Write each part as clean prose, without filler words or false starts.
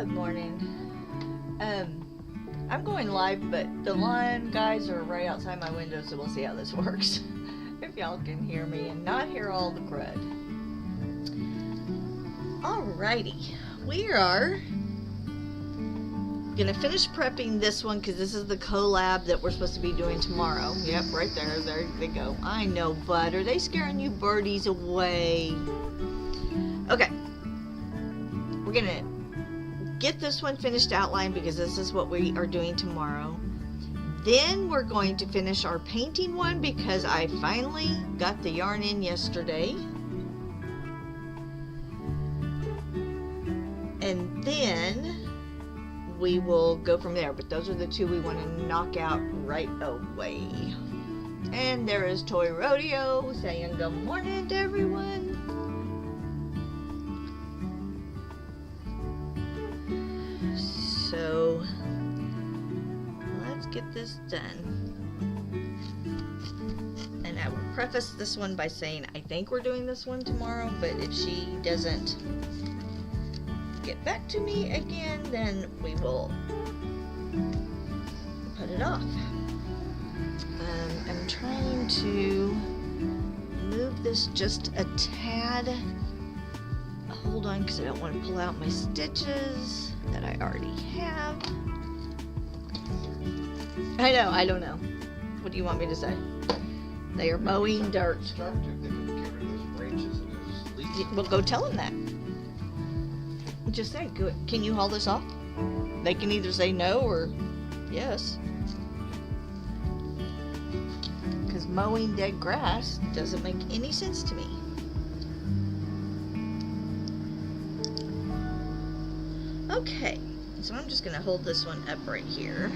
Good morning. I'm going live, but the lawn guys are right outside my window, so we'll see how this works. If y'all can hear me and not hear all the crud. Alrighty, we are gonna finish prepping this one because this is the collab that we're supposed to be doing tomorrow. Yep, right there. There they go. I know, bud. Are they scaring you birdies away? Okay. We're gonna get this one finished outline because this is what we are doing tomorrow. Then we're going to finish our painting one because I finally got the yarn in yesterday. And then we will go from there. But those are the two we want to knock out right away. And there is Toy Rodeo saying good morning to everyone. So let's get this done. And I will preface this one by saying I think we're doing this one tomorrow, but if she doesn't get back to me again, then we will put it off. I'm trying to move this just a tad. Hold on, because I don't want to pull out my stitches that I already have. I don't know. What do you want me to say? They are mowing dirt. Well, go tell them that. Just say, can you haul this off? They can either say no or yes. Because mowing dead grass doesn't make any sense to me. Okay, so I'm just going to hold this one up right here.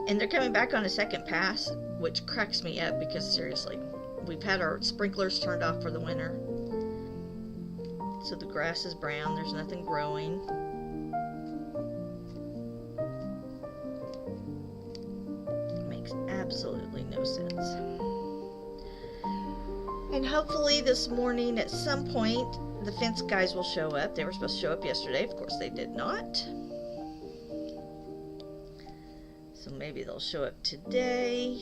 And they're coming back on a second pass, which cracks me up because seriously, we've had our sprinklers turned off for the winter. So the grass is brown, there's nothing growing. Absolutely no sense. And hopefully this morning at some point the fence guys will show up. They were supposed to show up yesterday. Of course they did not. So maybe they'll show up today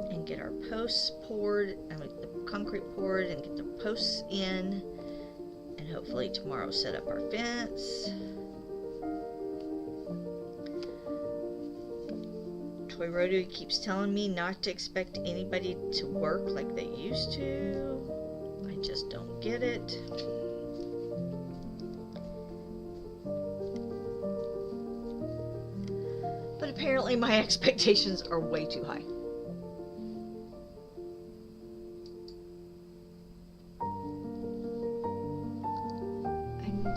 and get our posts poured, and the concrete poured and get the posts in, and hopefully tomorrow set up our fence. Toy Rodeo keeps telling me not to expect anybody to work like they used to. I just don't get it. But apparently my expectations are way too high.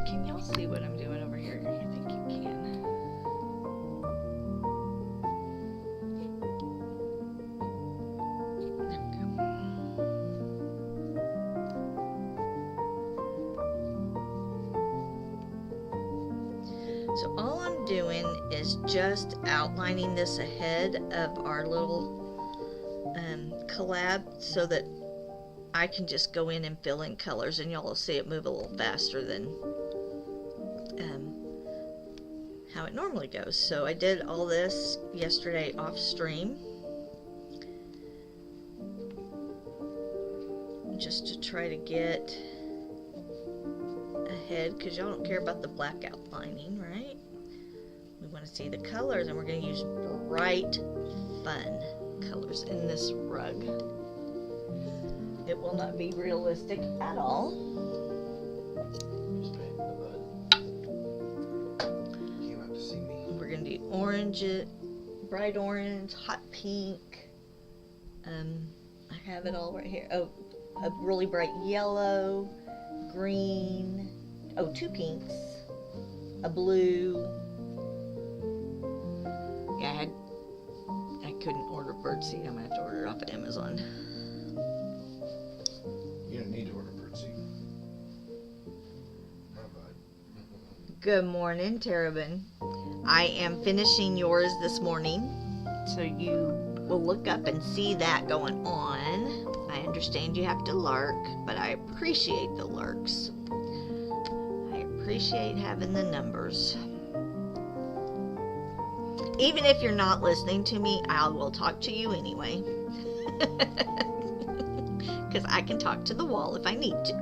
Can y'all see what I'm doing over here? I think you can. So all I'm doing is just outlining this ahead of our little collab so that I can just go in and fill in colors, and y'all will see it move a little faster than how it normally goes. So I did all this yesterday off stream just to try to get ahead, because y'all don't care about the black outlining, right? We want to see the colors, and we're going to use bright, fun colors in this rug. It will not be realistic at all. Came out to see me. We're going to do orange, bright orange, hot pink. I have it all right here. Oh, a really bright yellow, green. Oh, two pinks, a blue. Yeah, I couldn't order birdseed. I'm gonna have to order it off of Amazon. You don't need to order birdseed. My bad. Good morning, Terrabin. I am finishing yours this morning. So you will look up and see that going on. I understand you have to lurk, but I appreciate the lurks. I appreciate having the numbers. Even if you're not listening to me, I will talk to you anyway. Because I can talk to the wall if I need to.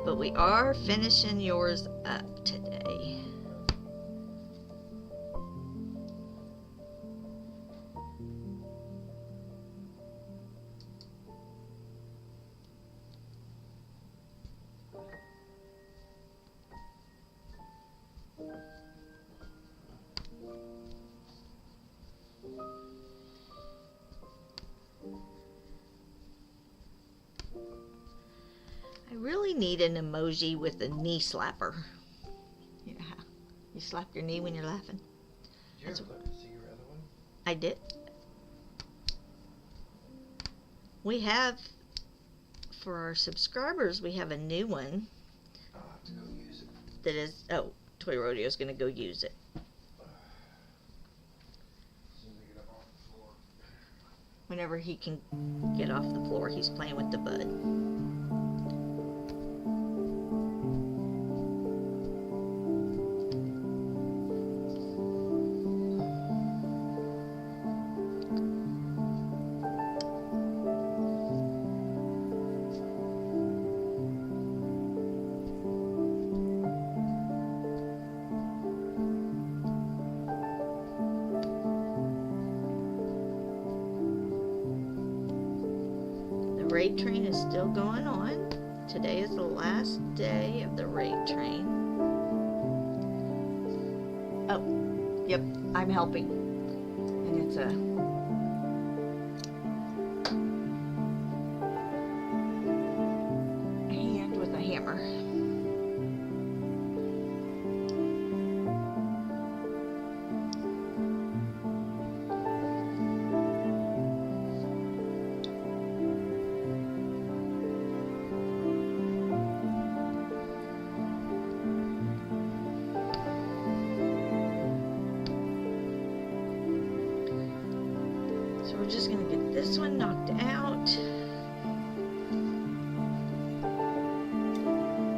But we are finishing yours up today. I really need an emoji with a knee slapper. Yeah. You slap your knee when you're laughing. Did you ever look to see your other one? I did. We have, for our subscribers, we have a new one I'll have to go use it. that is, Toy Rodeo's going to go use it. As soon as I get up off the floor. Whenever he can get off the floor, he's playing with the bud. Raid train is still going on. Today is the last day of the raid train. Oh, yep, I'm helping. And it's a hand with a hammer. So we're just gonna get this one knocked out.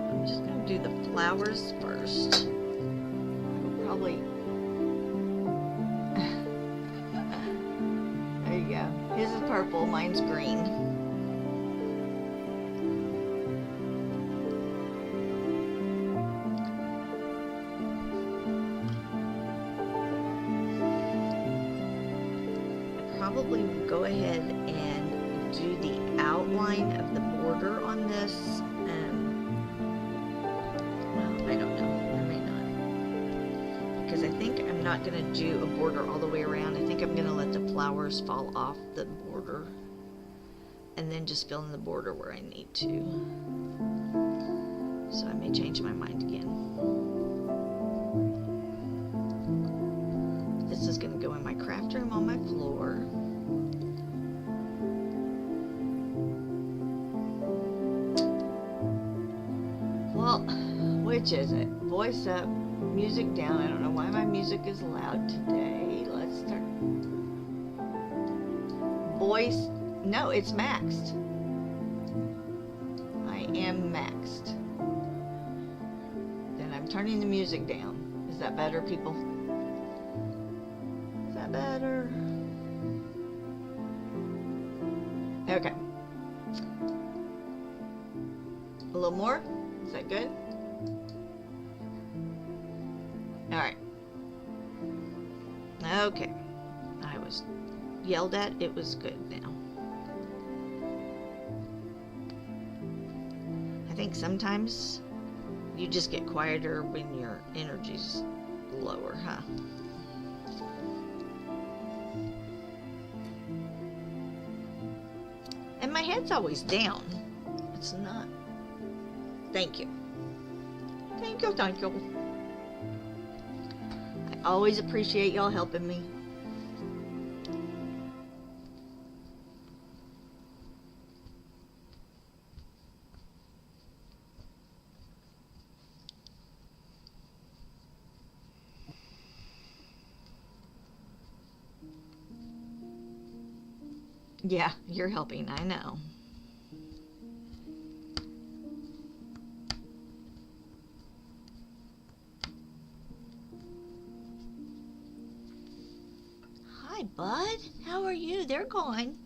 I'm just gonna do the flowers first. I'll probably. There you go. His is purple, mine's green. Probably go ahead and do the outline of the border on this. Well, I don't know. I may not. Because I think I'm not going to do a border all the way around. I think I'm going to let the flowers fall off the border. And then just fill in the border where I need to. So I may change my mind again. This is going to go in my craft room on my floor. Well, which is it? Voice up, music down. I don't know why my music is loud today. Let's start. Voice, no, it's maxed. I am maxed. Then I'm turning the music down. Is that better, people? Is that better? Okay. A little more? Is that good? Alright. Okay. I was yelled at. It was good now. I think sometimes you just get quieter when your energy's lower, huh? And my head's always down. It's not. Thank you. Thank you, thank you. I always appreciate y'all helping me. Yeah, you're helping, I know. Hi, bud. How are you? They're gone.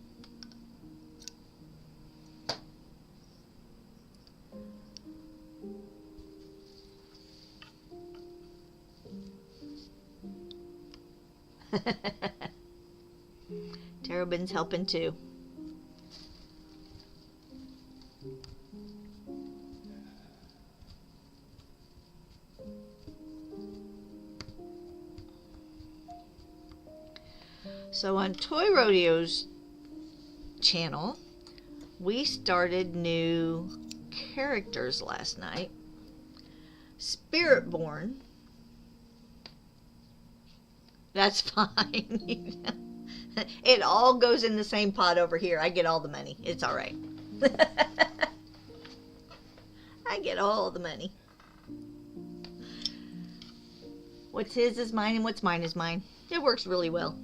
Terrabin's helping too. So on Toy Rodeo's channel, we started new characters last night. Spiritborn. That's fine. It all goes in the same pot over here. I get all the money. It's all right. I get all the money. What's his is mine and what's mine is mine. It works really well.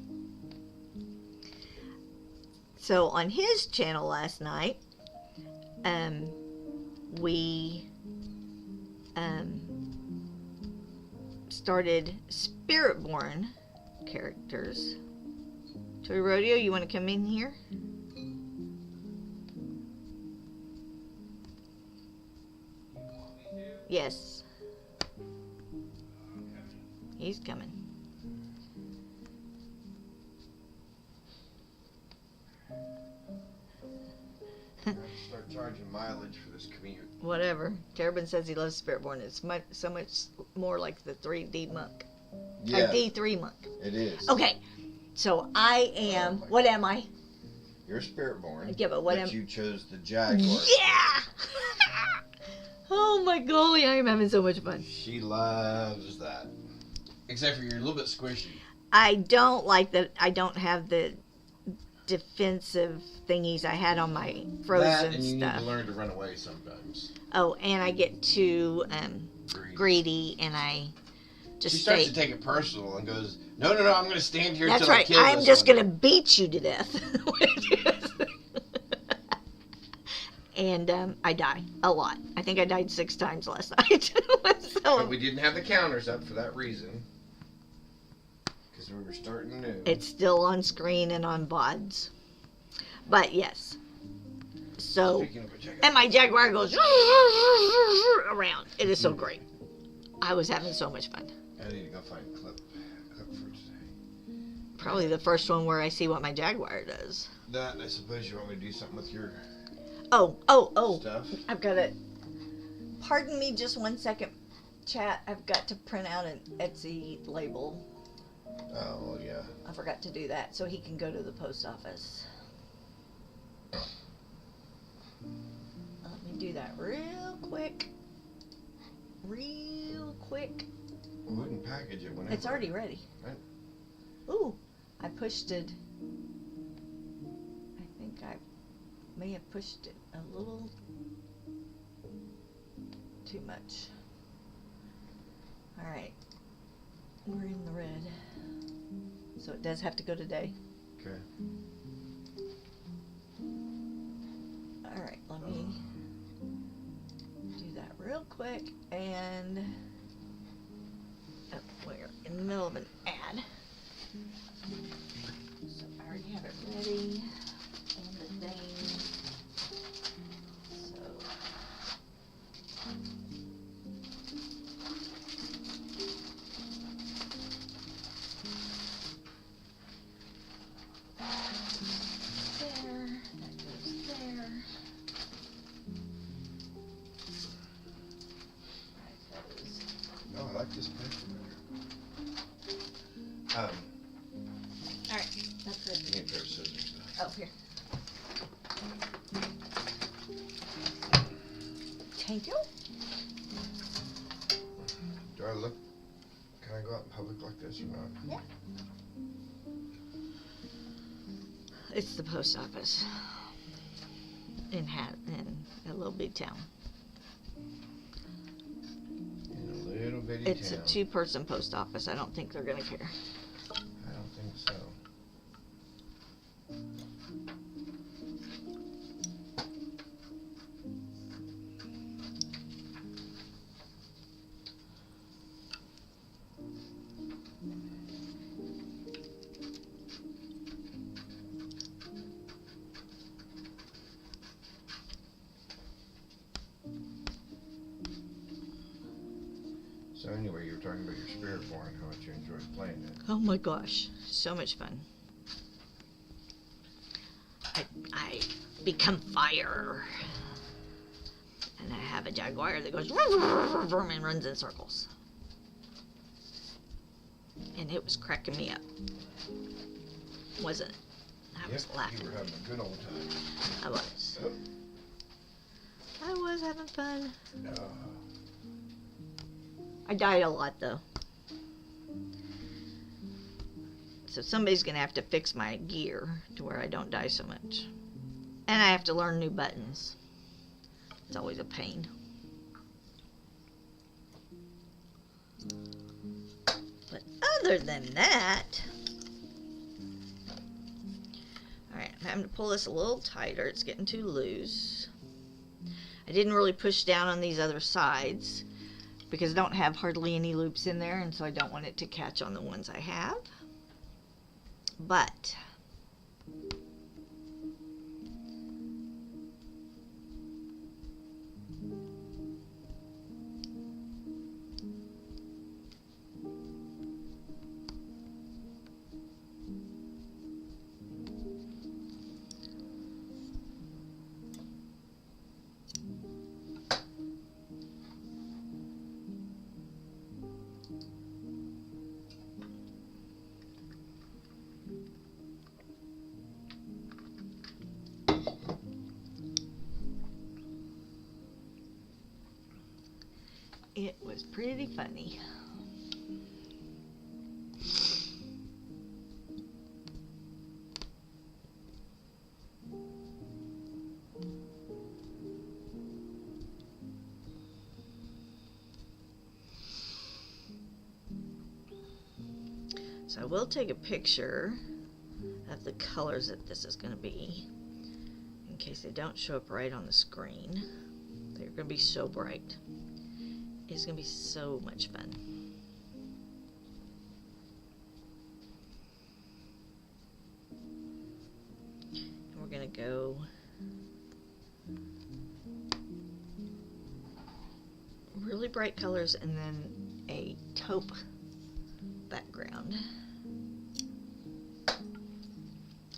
So on his channel last night, we started Spiritborn characters. Toy Rodeo, you want to come in here? Yes. He's coming. Start charging mileage for this commute. Whatever. Terrabin says he loves Spiritborn. It's so much more like the 3D monk. Yeah, D3 monk. it is. Okay. So I am. Oh my What am I? You're Spiritborn. Yeah, but what but am? you chose the Jaguar. Yeah. Oh my golly! I am having so much fun. She loves that. Except for you're a little bit squishy. I don't like that. I don't have the defensive thingies I had on my Frozen That, and you stuff. need to learn to run away sometimes. Oh, and I get too greedy, and I just She starts stay. to take it personal and goes, "No, I'm going to stand here That's until I right. kill I'm this just one." going to beat you to death. And I die a lot. I think I died 6 times last night. But we didn't have the counters up for that reason. Because we were starting new. It's still on screen and on VODs. But yes. So, Speaking of which, I got- and my Jaguar goes around. It is so great. I was having so much fun. I need to go find a clip for today. Probably the first one where I see what my Jaguar does. That, and I suppose you want me to do something with your Oh. stuff. I've got to. Pardon me just 1 second, chat. I've got to print out an Etsy label. Oh, yeah. I forgot to do that so he can go to the post office. Let me do that real quick. Real quick. We wouldn't package it whenever. It's already ready. Right. Ooh, I pushed it. I think I may have pushed it a little too much. Alright. We're in the red. So it does have to go today. Okay. Alright, let me do that real quick, and we're in the middle of an ad. So I already have it ready, and the thing. So there, that goes there. That goes. Oh, I like this paper better. Alright, that's You it. need a pair of scissors, though. Oh, here. Thank you. Do I look? Can I go out in public like this or not? Yeah. It's the post office in a little big town. In a little bitty It's town. a 2-person post office. I don't think they're gonna care. I don't think so. So anyway, you were talking about your Spiritborn, how much you enjoyed playing it. Oh my gosh, so much fun. I become fire. And I have a Jaguar that goes and runs in circles. And it was cracking me up. Wasn't it? I was laughing. You were having a good old time. I was. I was having fun. I died a lot though. So somebody's gonna have to fix my gear to where I don't die so much. And I have to learn new buttons. It's always a pain. But other than that, alright, I'm having to pull this a little tighter. It's getting too loose. I didn't really push down on these other sides because I don't have hardly any loops in there, and so I don't want it to catch on the ones I have. But it was pretty funny. So I will take a picture of the colors that this is going to be in case they don't show up right on the screen. They're going to be so bright. It's going to be so much fun. And we're going to go really bright colors and then a taupe background.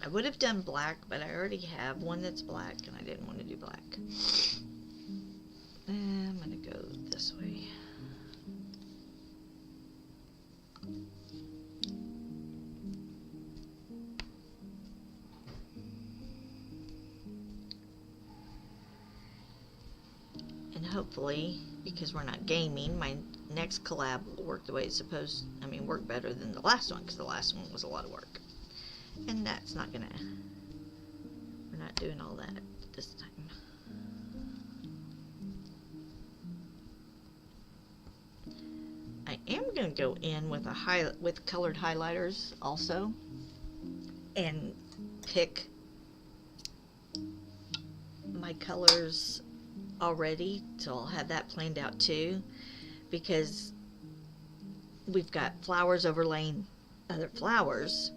I would have done black, but I already have one that's black and I didn't want to do black. I'm going to go this way. And hopefully, because we're not gaming, my next collab will work the way it's supposed. I mean, work better than the last one, because the last one was a lot of work. And that's not gonna, we're not doing all that this time. I am gonna go in with with colored highlighters also, and pick my colors already, so I'll have that planned out too, because we've got flowers overlaying other flowers,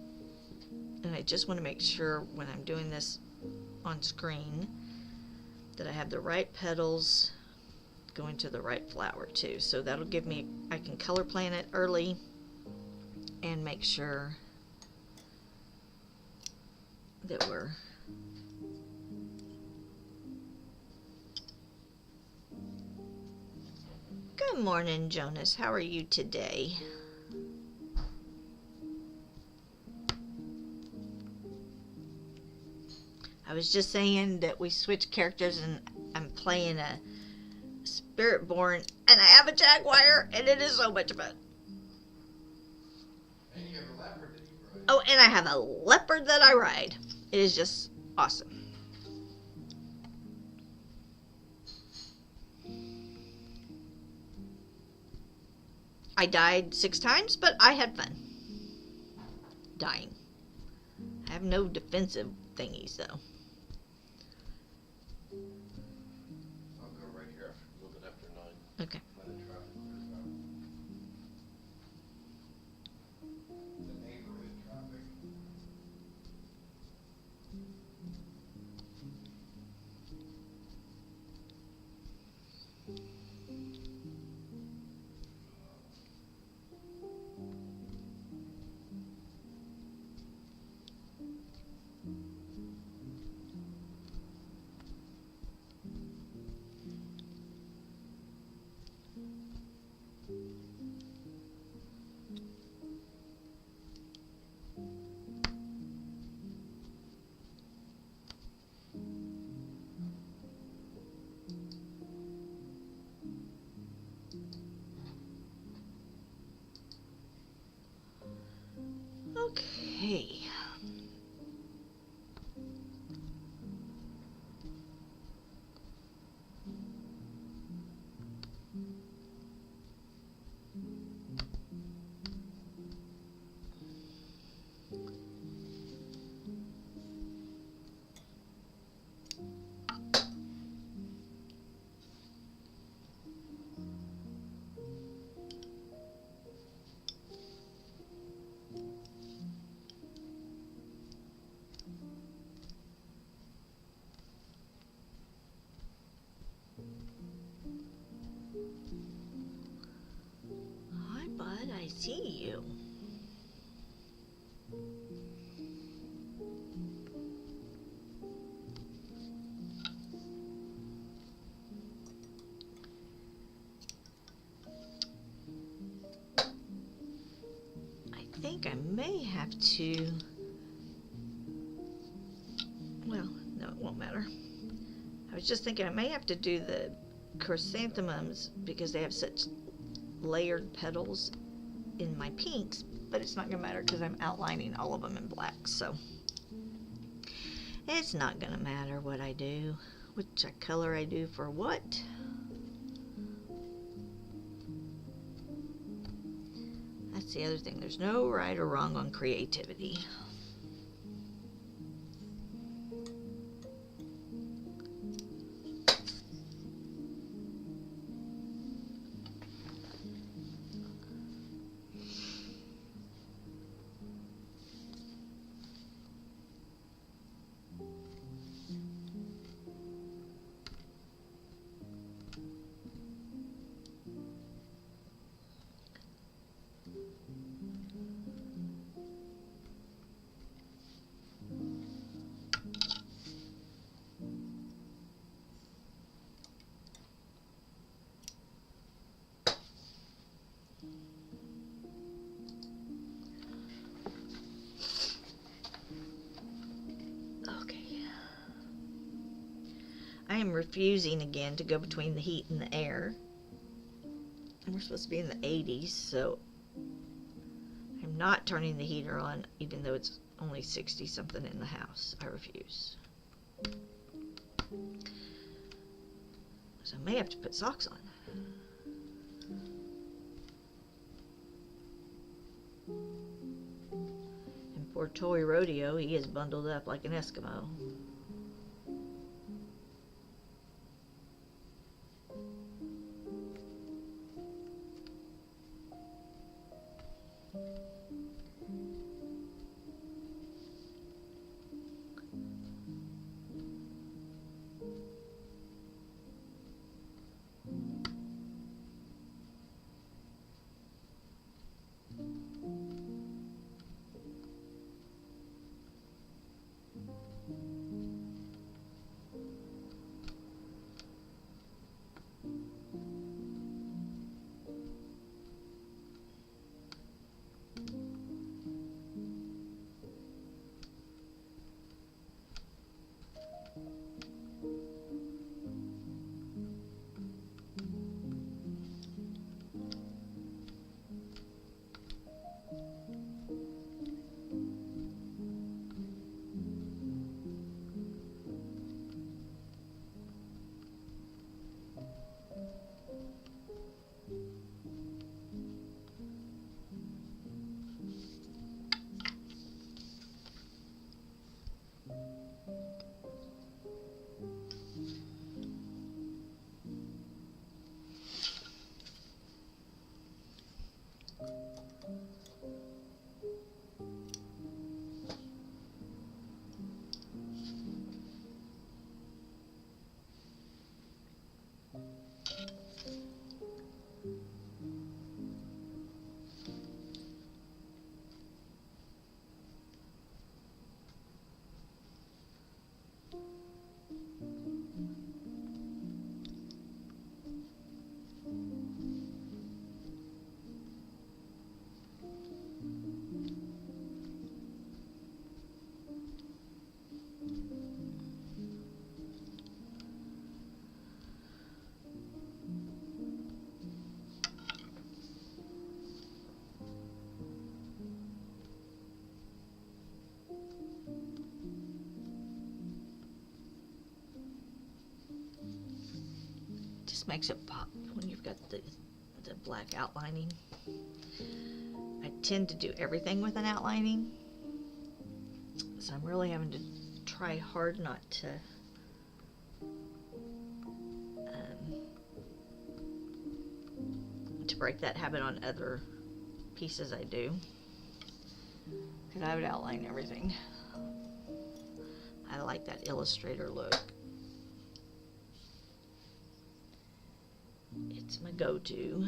and I just want to make sure when I'm doing this on screen that I have the right petals going to the right flower too. So that'll give me, I can color plan it early and make sure that we're Good morning, Jonas. How are you today? I was just saying that we switched characters and I'm playing a Spiritborn and I have a Jaguar and it is so much fun. And you have a leopard that you ride. Oh, and I have a leopard that I ride. It is just awesome. I died 6 times, but I had fun dying. I have no defensive thingies though. I'll go right here after, a little bit after 9. Okay. When the traffic clears out. The neighborhood traffic. see you. I think I may have to, well, no, it won't matter. I was just thinking I may have to do the chrysanthemums because they have such layered petals in my pinks, but it's not gonna matter because I'm outlining all of them in black, so it's not gonna matter what I do, which color I do for what. That's the other thing, there's no right or wrong on creativity. I am refusing again to go between the heat and the air. And we're supposed to be in the 80s, so I'm not turning the heater on even though it's only 60 something in the house. I refuse. So I may have to put socks on. And poor Toy Rodeo, he is bundled up like an Eskimo. Makes it pop when you've got the black outlining. I tend to do everything with an outlining, so I'm really having to try hard not to break that habit on other pieces I do, because I would outline everything. I like that Illustrator look. It's my go-to.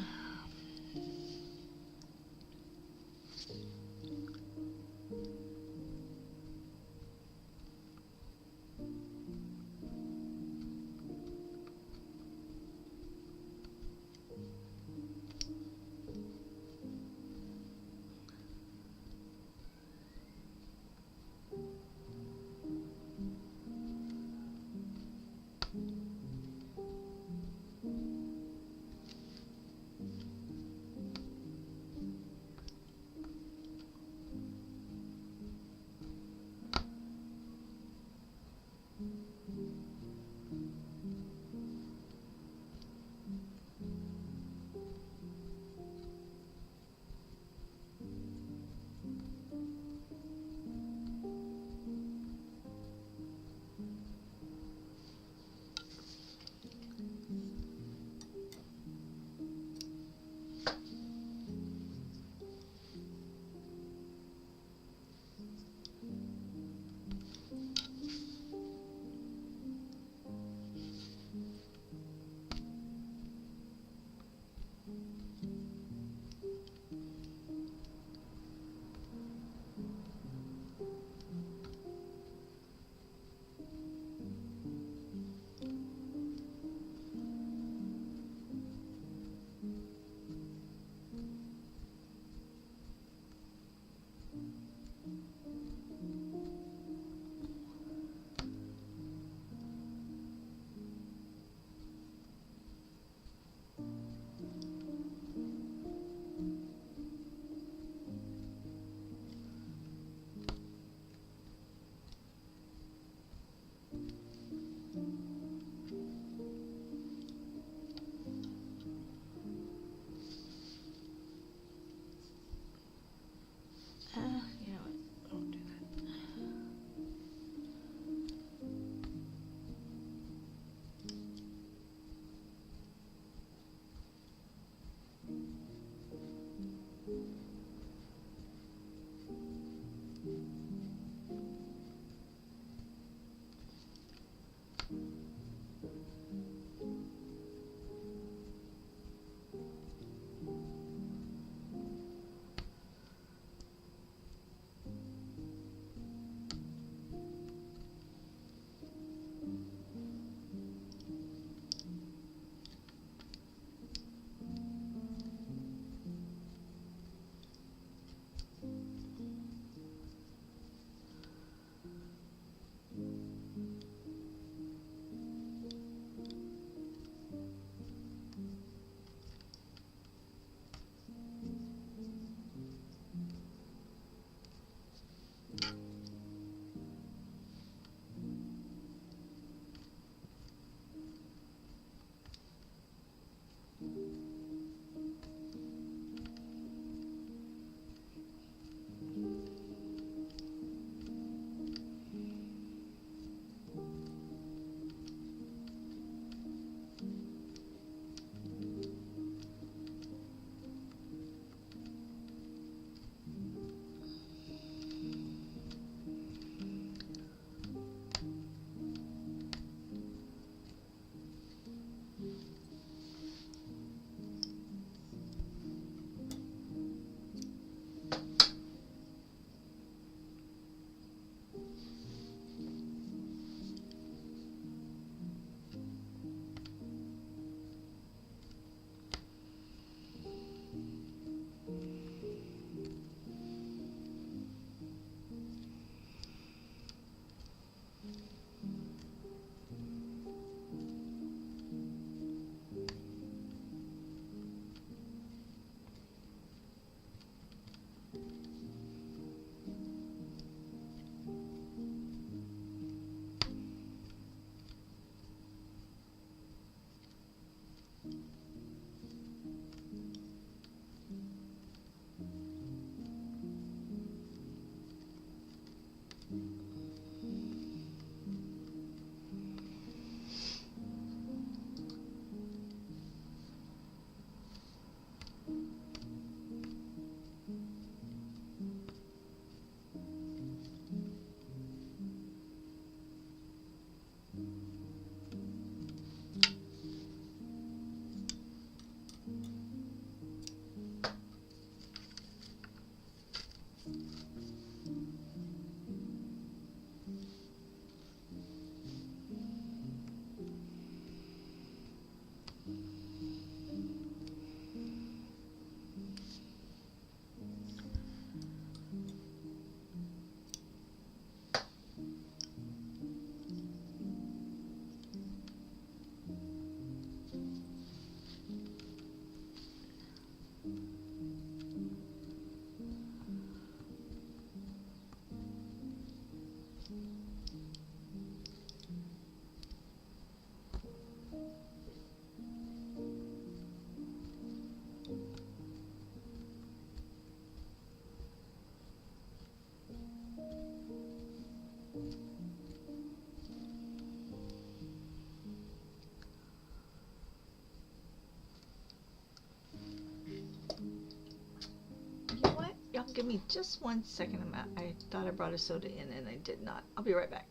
You know what? Y'all give me just 1 second. I thought I brought a soda in and I did not. I'll be right back.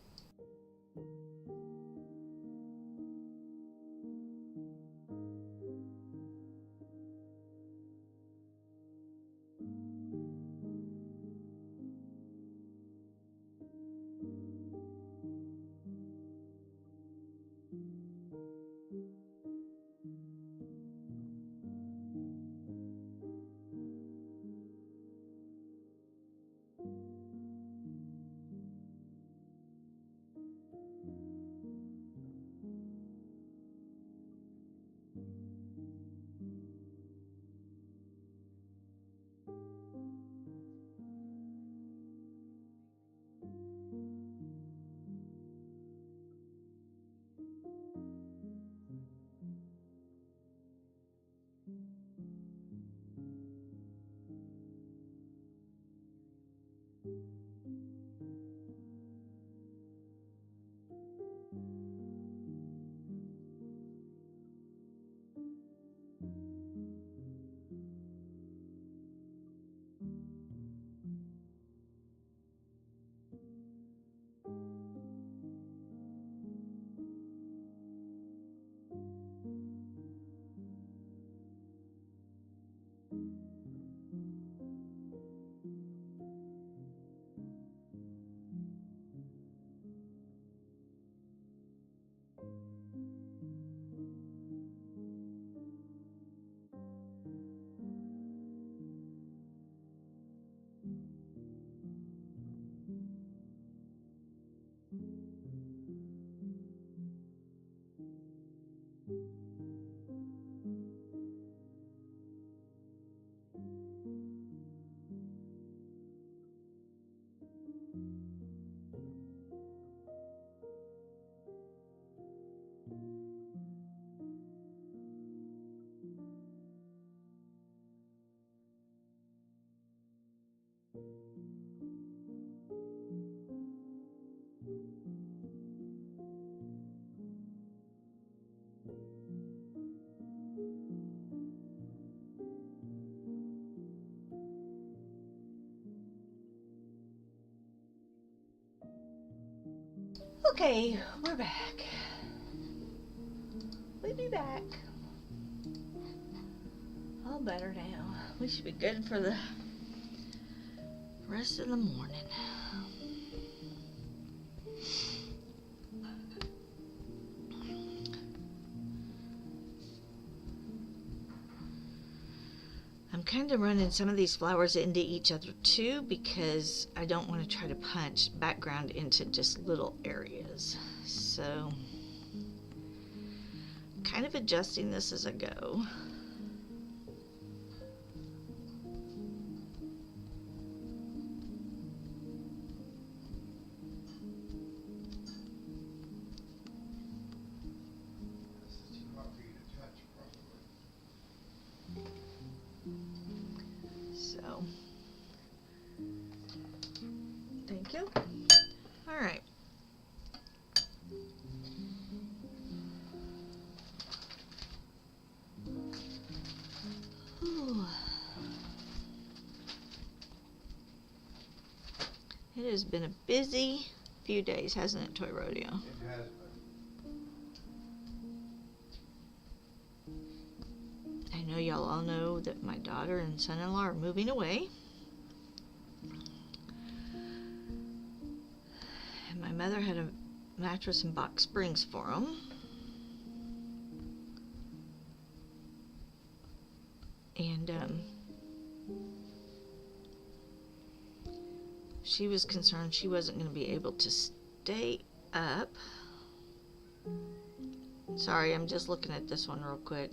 Okay, we're back. We'll be back. All better now. We should be good for the rest of the morning. I'm kind of running some of these flowers into each other too because I don't want to try to punch background into just little areas. So, kind of adjusting this as I go. So, thank you. All right. Whew. It has been a busy few days, hasn't it, Toy Rodeo? It has been. I know y'all all know that my daughter and son-in-law are moving away. And my mother had a mattress in Box Springs for them. And she was concerned she wasn't going to be able to stay up. Sorry, I'm just looking at this one real quick.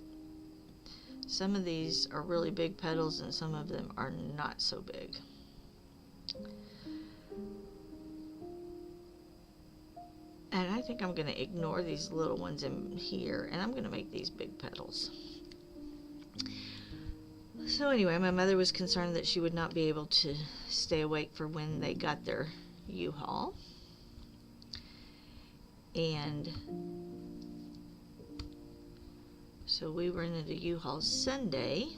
Some of these are really big petals and some of them are not so big. And I think I'm going to ignore these little ones in here and I'm going to make these big petals. So anyway, my mother was concerned that she would not be able to stay awake for when they got their U-Haul. And so we rented a U-Haul Sunday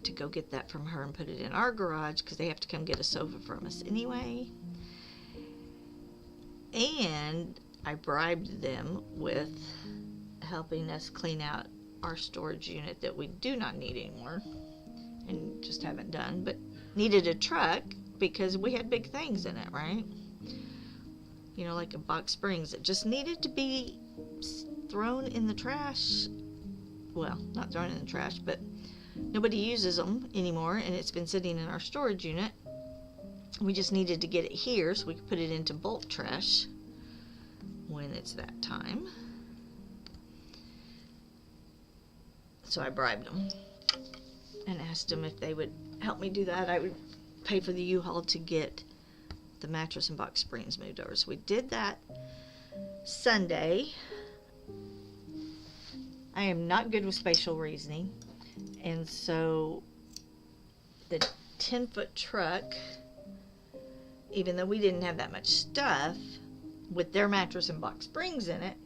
to go get that from her and put it in our garage because they have to come get a sofa from us anyway. And I bribed them with helping us clean out our storage unit that we do not need anymore and just haven't done, but needed a truck because we had big things in it, right? You know, like a Box Springs that just needed to be thrown in the trash. Well, not thrown in the trash, but nobody uses them anymore and it's been sitting in our storage unit. We just needed to get it here so we could put it into bulk trash when it's that time. So I bribed them and asked them if they would help me do that. I would pay for the U-Haul to get the mattress in Box Springs moved over. So we did that Sunday. I am not good with spatial reasoning. And so the 10-foot truck, even though we didn't have that much stuff, with their mattress and Box Springs in it,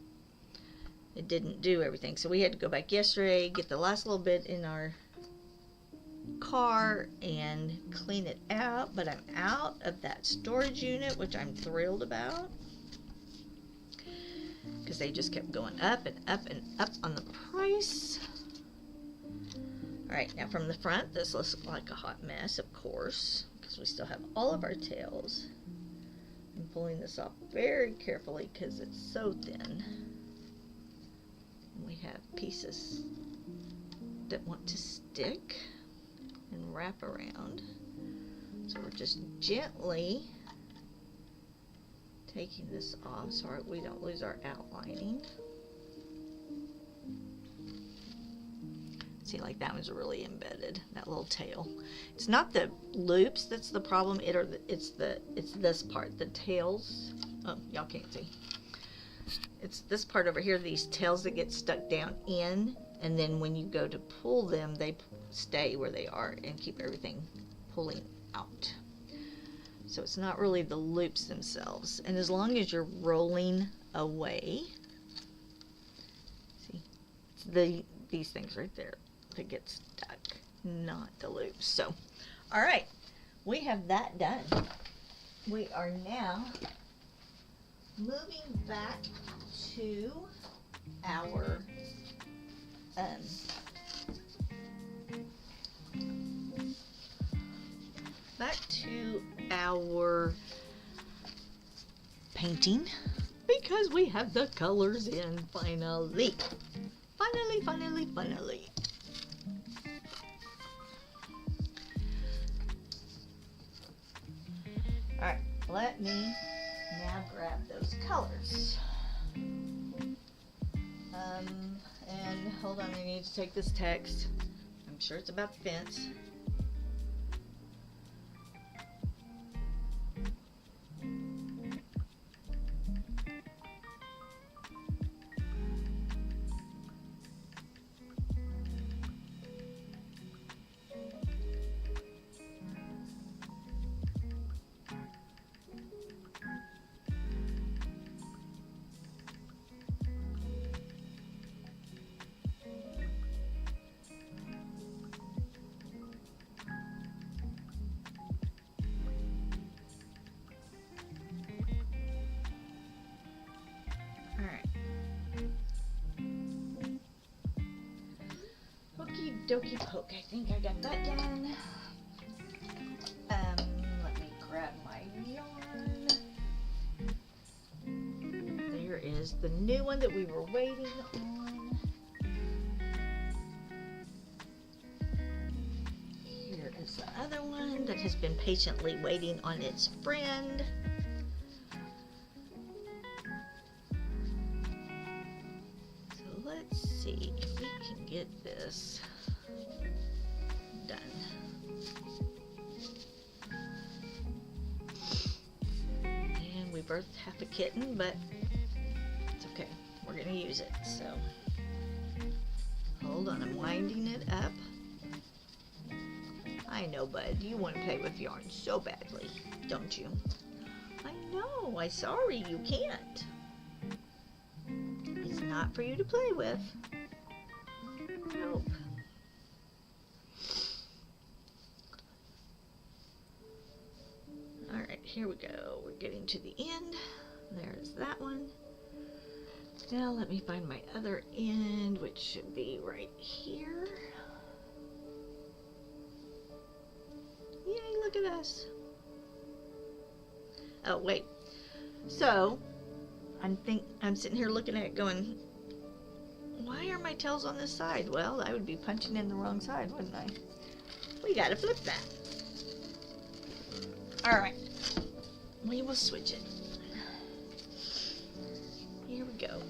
it didn't do everything. So we had to go back yesterday, get the last little bit in our car and clean it out. But I'm out of that storage unit, which I'm thrilled about, because they just kept going up and up and up on the price. Alright, now from the front, this looks like a hot mess, of course, because we still have all of our tails. I'm pulling this off very carefully because it's so thin. We have pieces that want to stick and wrap around. So we're just gently taking this off so we don't lose our outlining. See, like that one's really embedded, that little tail. It's not the loops that's the problem, it's this part, the tails. Oh, y'all can't see. It's this part over here, these tails that get stuck down in, and then when you go to pull them, they stay where they are and keep everything pulling out. So it's not really the loops themselves. And as long as you're rolling away, see, it's these things right there that get stuck, not the loops. So, all right, we have that done. We are now moving back to our painting because we have the colors in finally. Finally. Alright, let me now grab those colors. And hold on, I need to take this text. I'm sure it's about the fence. dokey poke. I think I got that done. Let me grab my yarn. There is the new one that we were waiting on. Here is the other one that has been patiently waiting on its friend. So let's see if we can get this done. And we birthed half a kitten, but it's okay. We're gonna use it, so. Hold on, I'm winding it up. I know, bud, you want to play with yarn so badly, don't you? I know, I'm sorry you can't. It's not for you to play with. Nope. Alright, here we go. We're getting to the end. There's that one. Now let me find my other end, which should be right here. Yay, look at us. Oh, wait. So, I'm sitting here looking at it going, why are my tails on this side? Well, I would be punching in the wrong side, wouldn't I? We gotta flip that. Alright. We will switch it. Here we go.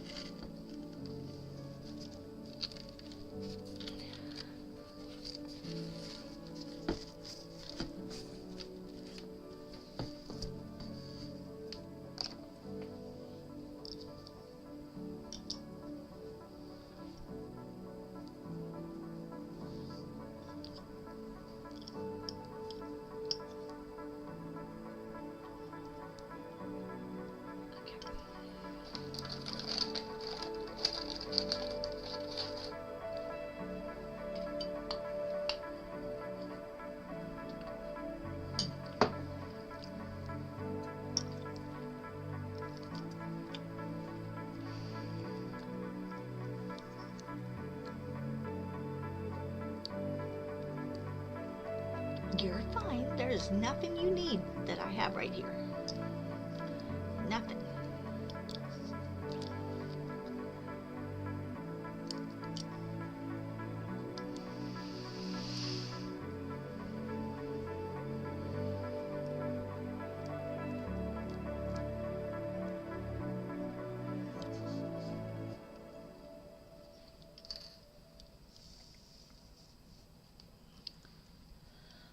You're fine. There's nothing you need that I have right here. Nothing.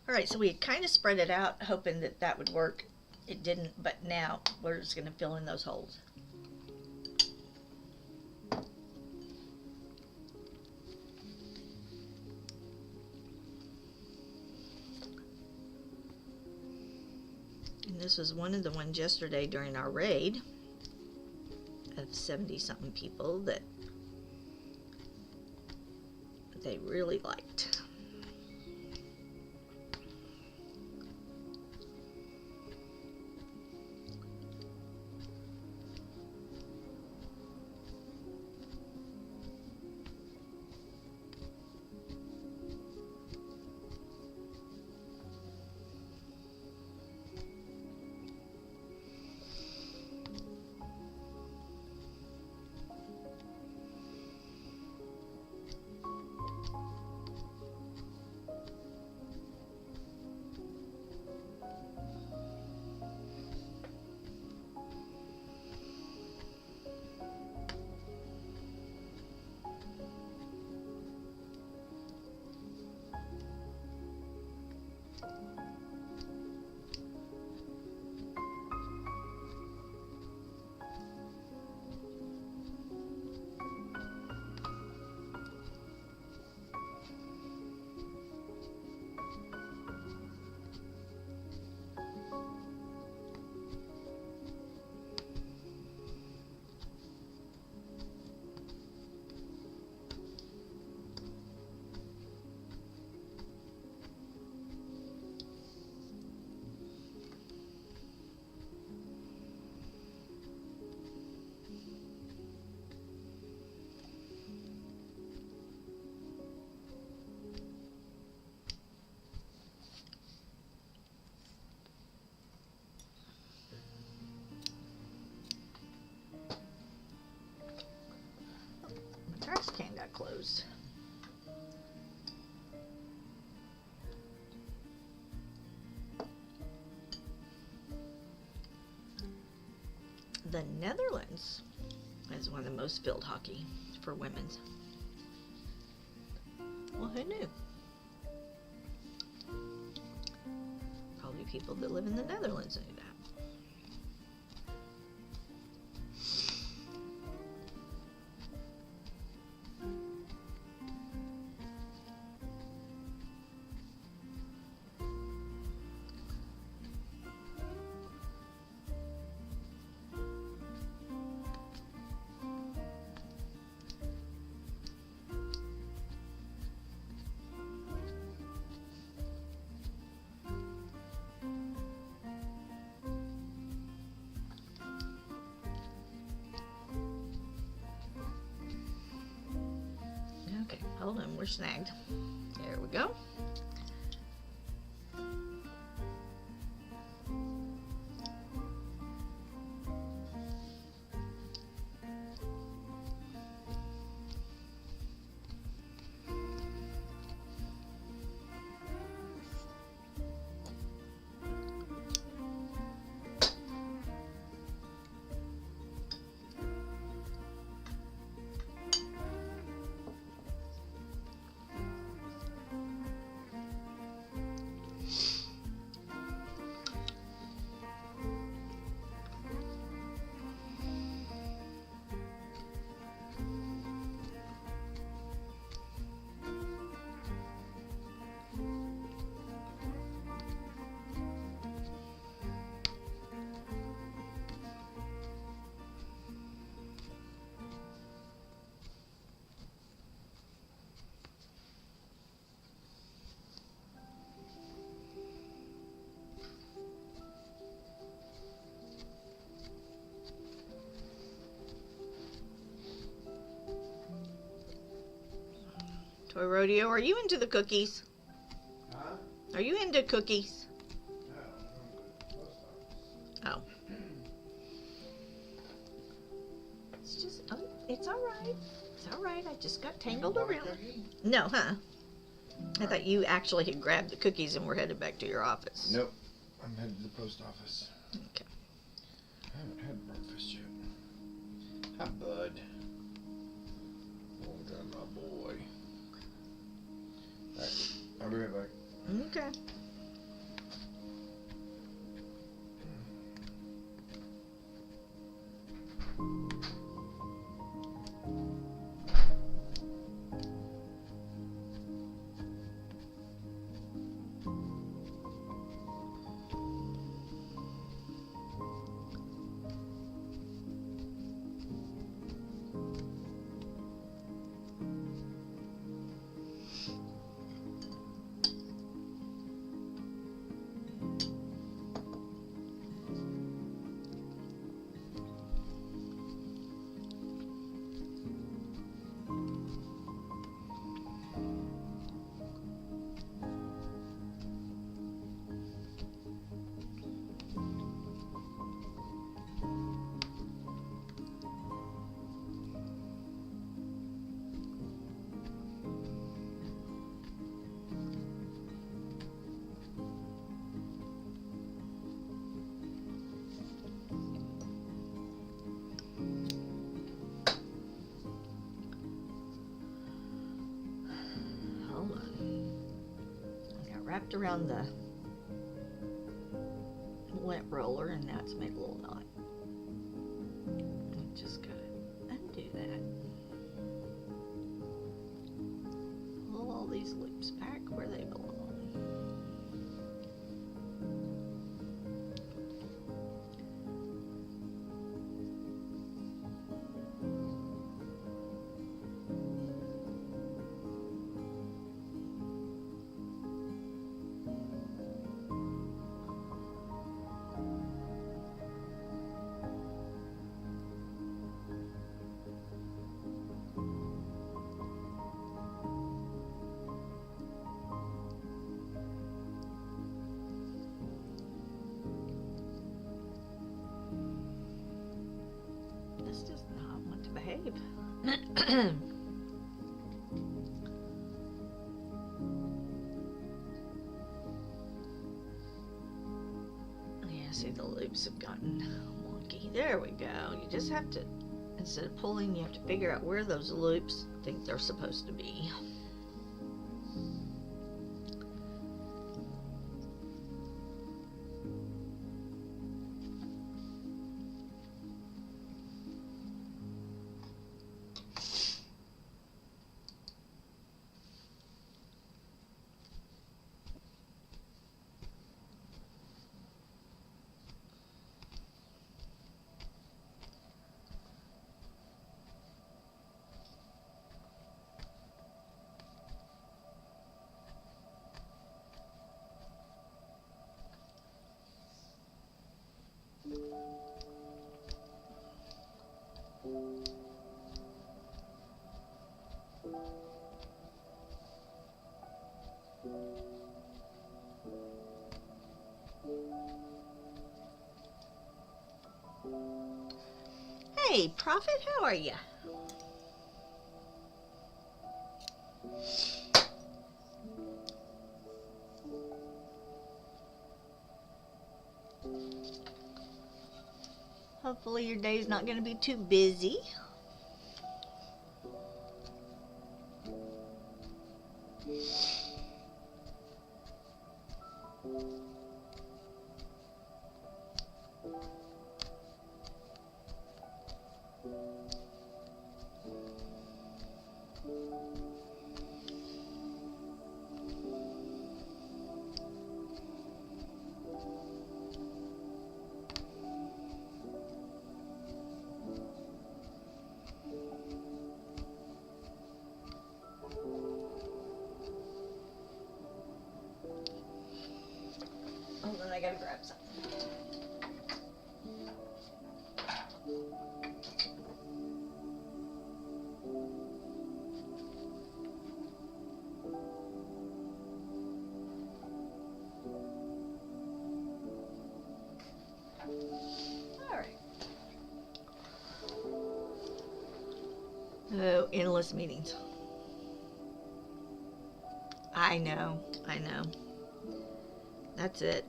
Alright, so we had kind of spread it out, hoping that that would work. It didn't, but now we're just going to fill in those holes. And this was one of the ones yesterday during our raid of 70-something people that they really liked. closed. The Netherlands has one of the most field hockey for women's. Well, who knew? Probably people that live in the Netherlands knew that. Okay, hold on, we're snagged. There we go. Toy Rodeo, are you into the cookies? Huh? Are you into cookies? No, Oh. It's just, oh, it's alright. It's alright, I just got tangled around. No, huh? I thought you actually had grabbed the cookies and were headed back to your office. Nope. I'm headed to the post office. Okay. I haven't had breakfast yet. Hi, bud. Oh, God, my boy. Alright, I'll be right back. Okay. Wrapped around the lint roller, and now it's made a little knot. I just gotta undo that. Pull all these loops back where they belong. This does not want to behave. the loops have gotten wonky. There we go. You just have to, instead of pulling, you have to figure out where those loops think they're supposed to be. Hey, Prophet, how are you? Hopefully your day's not going to be too busy. Hold on, I gotta grab something. Alright. Oh, endless meetings. I know. That's it.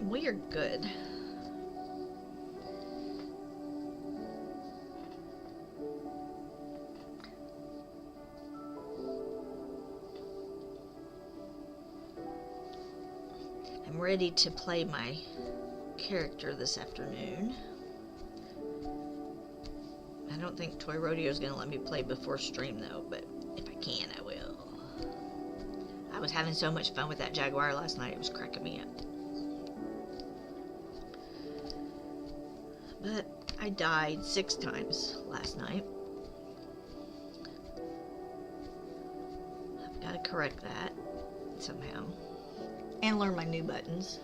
We are good. I'm ready to play my character this afternoon. I don't think Toy Rodeo is going to let me play before stream though, but if I can, I will. I was having so much fun with that Jaguar last night, it was cracking me up. But I died 6 times last night. I've got to correct that somehow. And learn my new buttons.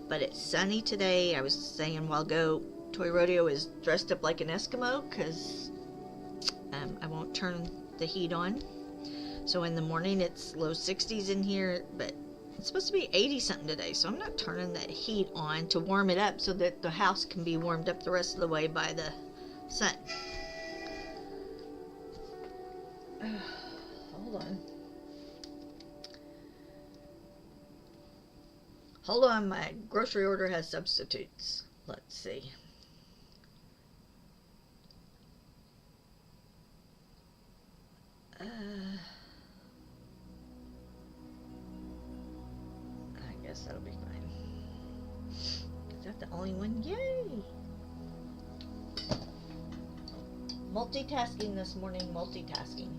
But it's sunny today. I was saying a while ago, Toy Rodeo is dressed up like an Eskimo because I won't turn the heat on. So in the morning it's low 60s in here, but it's supposed to be 80 something today, so I'm not turning that heat on to warm it up so that the house can be warmed up the rest of the way by the sun. Hold on. Hold on, my grocery order has substitutes. Let's see. I guess that'll be fine. Is that the only one? Yay! Multitasking this morning, multitasking.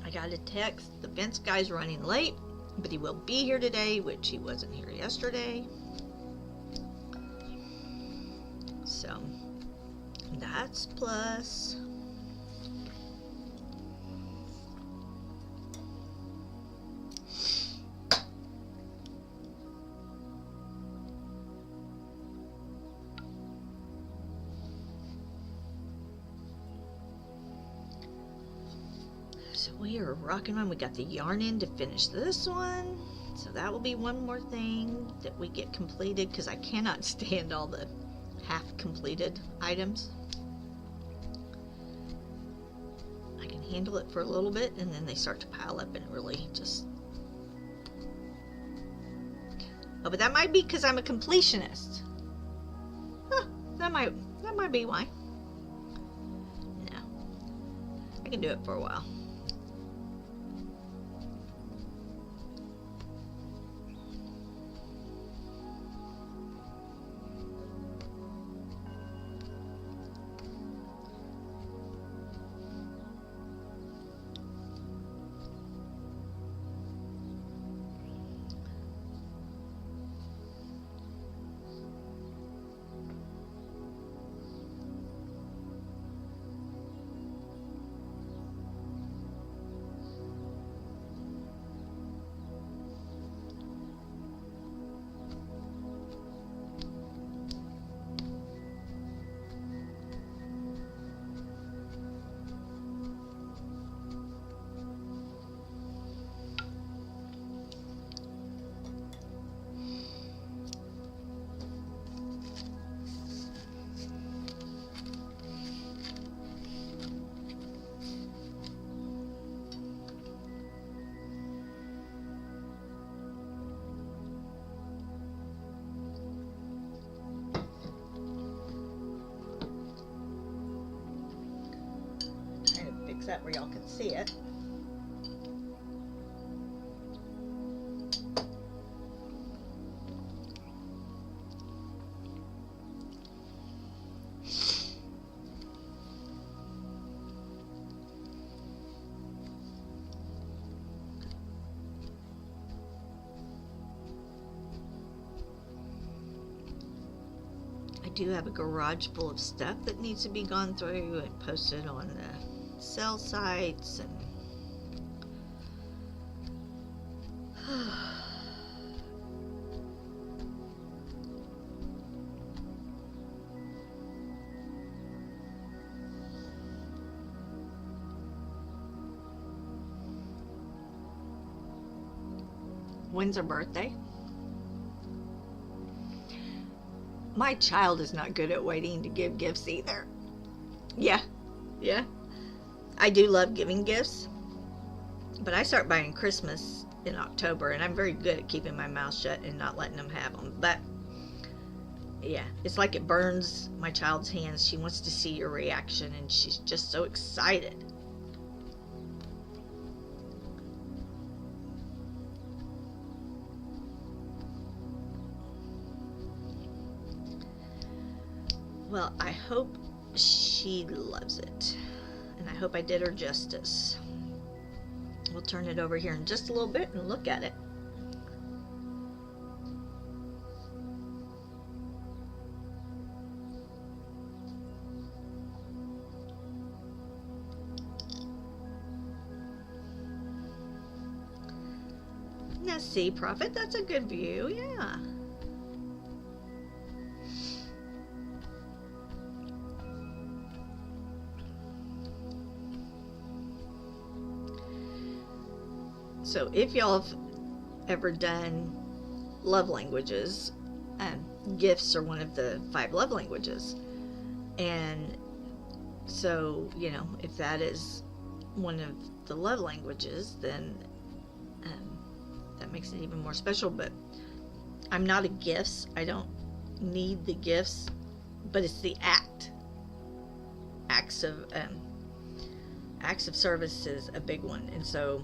I got a text. The fence guy's running late, but he will be here today, which he wasn't here yesterday. So, that's plus. So we are rocking on. We got the yarn in to finish this one. So that will be one more thing that we get completed because I cannot stand all the half completed items. handle it for a little bit, and then they start to pile up and really just... Oh, but that might be because I'm a completionist. Huh, that might be why. No. I can do it for a while. That where y'all can see it. I do have a garage full of stuff that needs to be gone through and posted on the sell sites and when's her birthday? My child is not good at waiting to give gifts either. Yeah. I do love giving gifts, but I start buying Christmas in October, and I'm very good at keeping my mouth shut and not letting them have them. But yeah, it's like it burns my child's hands. She wants to see your reaction, and she's just so excited. Well, I hope she loves it. And I hope I did her justice. We'll turn it over here in just a little bit and look at it. Now see, Prophet, that's a good view, yeah. So if y'all have ever done love languages, gifts are one of the 5 love languages. And so, you know, if that is one of the love languages, then that makes it even more special. But I'm not a gifts. I don't need the gifts, but it's the acts of service is a big one. And so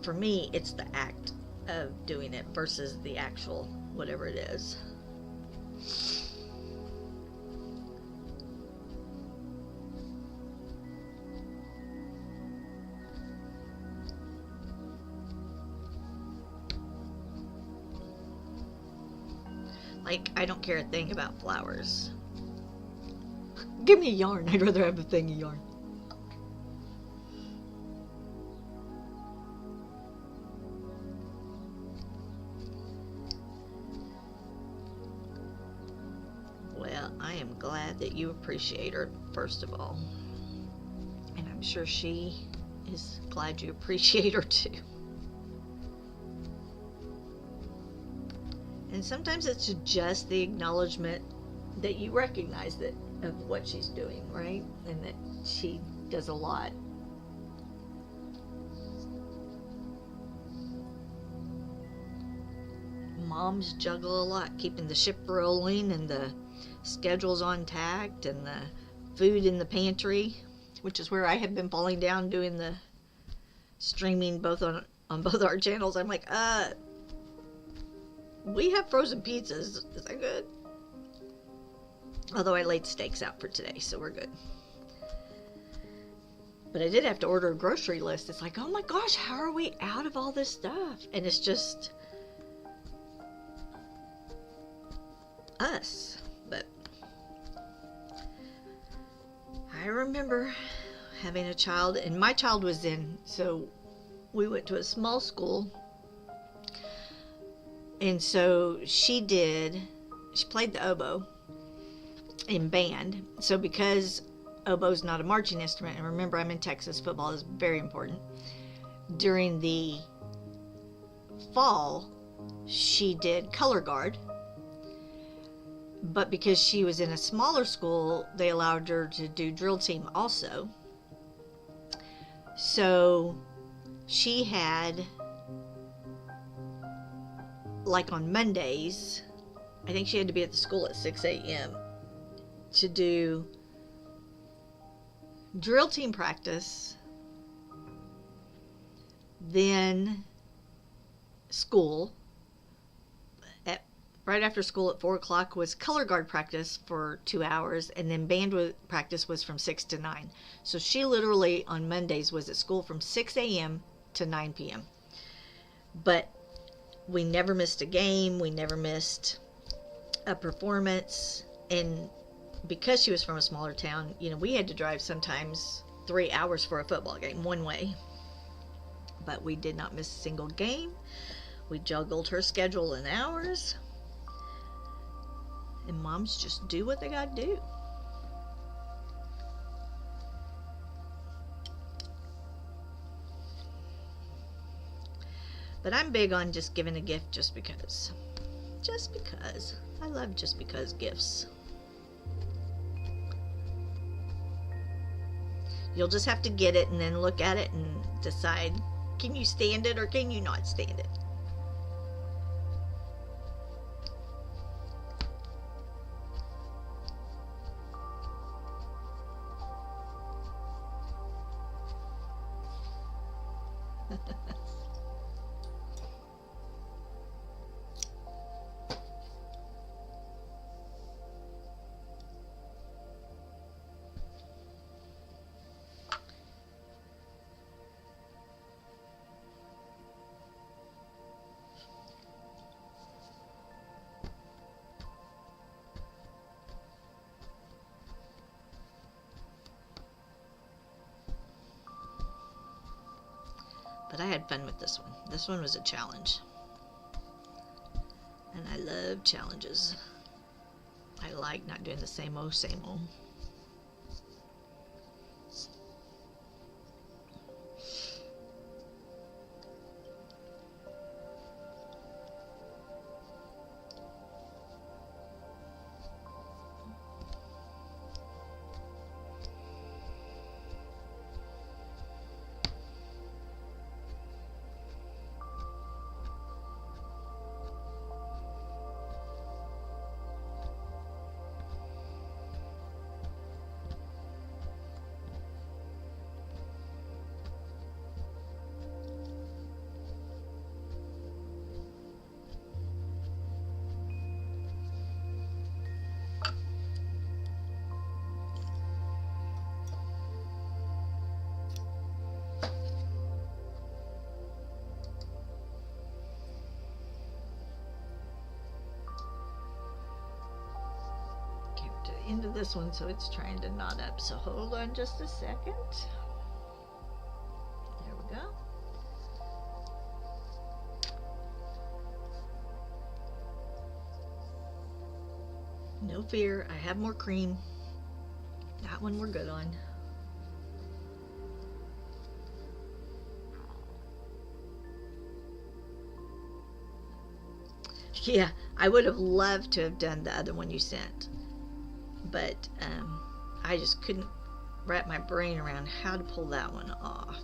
for me, it's the act of doing it versus the actual whatever it is. Like, I don't care a thing about flowers. Give me a yarn. I'd rather have a thing of yarn. Well, I am glad that you appreciate her, first of all. And I'm sure she is glad you appreciate her too. And sometimes it's just the acknowledgement that you recognize that of what she's doing, right? And that she does a lot. Moms juggle a lot, keeping the ship rolling and the schedules on tact and the food in the pantry, which is where I have been falling down doing the streaming both on both our channels. I'm like, we have frozen pizzas. Is that good? Although I laid steaks out for today, so we're good. But I did have to order a grocery list. It's like, oh my gosh, how are we out of all this stuff? And it's just us. But I remember having a child, and my child was so we went to a small school, and so she played the oboe in band. So because oboe's not a marching instrument, and remember, I'm in Texas, football is very important. During the fall, she did color guard, but because she was in a smaller school, they allowed her to do drill team also. So she had, like on Mondays, I think she had to be at the school at 6 a.m. to do drill team practice, then school. Right after school at 4 o'clock was color guard practice for 2 hours, and then band practice was from 6 to 9. So she literally on Mondays was at school from 6 a.m. to 9 p.m. But we never missed a game. We never missed a performance. And because she was from a smaller town, we had to drive sometimes 3 hours for a football game one way. But we did not miss a single game. We juggled her schedule in hours. And moms just do what they gotta do. But I'm big on just giving a gift just because. Just because. I love just because gifts. You'll just have to get it and then look at it and decide, can you stand it or can you not stand it? But I had fun with this one. This one was a challenge. And I love challenges. I like not doing the same old, same old. Into this one, so it's trying to knot up, so hold on just a second. There we go. No fear, I have more cream. That one we're good on. Yeah, I would have loved to have done the other one you sent. but I just couldn't wrap my brain around how to pull that one off.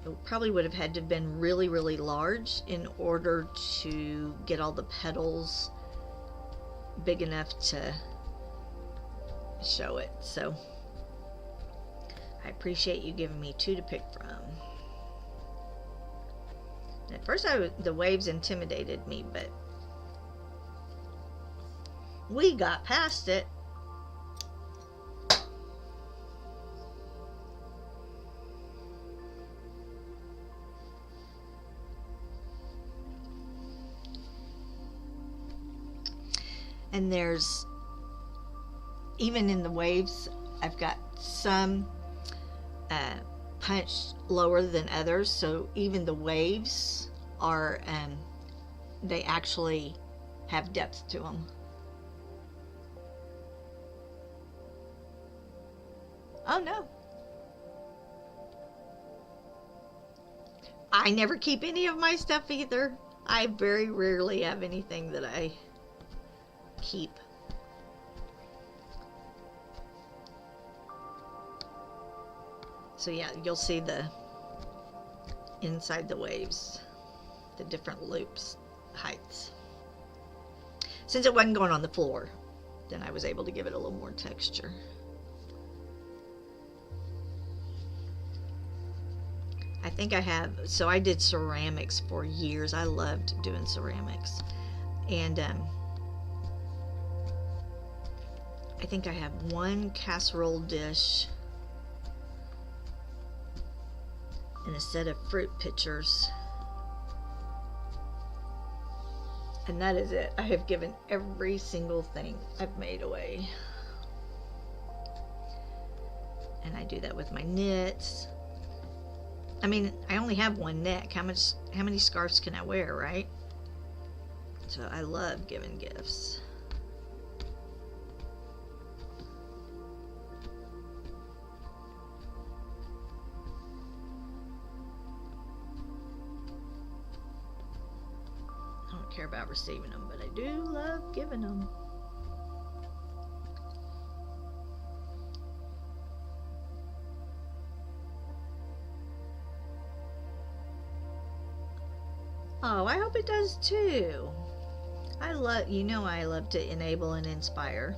It probably would have had to have been really, really large in order to get all the petals big enough to show it. So I appreciate you giving me 2 to pick from. At first the waves intimidated me, but we got past it. And there's, even in the waves, I've got some punched lower than others, so even the waves are, they actually have depth to them. Oh no. I never keep any of my stuff either. I very rarely have anything that I keep. So yeah, you'll see the inside the waves, the different loops, heights. Since it wasn't going on the floor, then I was able to give it a little more texture. I think I have, so I did ceramics for years. I loved doing ceramics. And I think I have 1 casserole dish and a set of fruit pitchers. And that is it. I have given every single thing I've made away. And I do that with my knits. I mean, I only have 1 neck. How many scarves can I wear, right? So I love giving gifts. I don't care about receiving them, but I do love giving them. Oh, I hope it does too. I love to enable and inspire.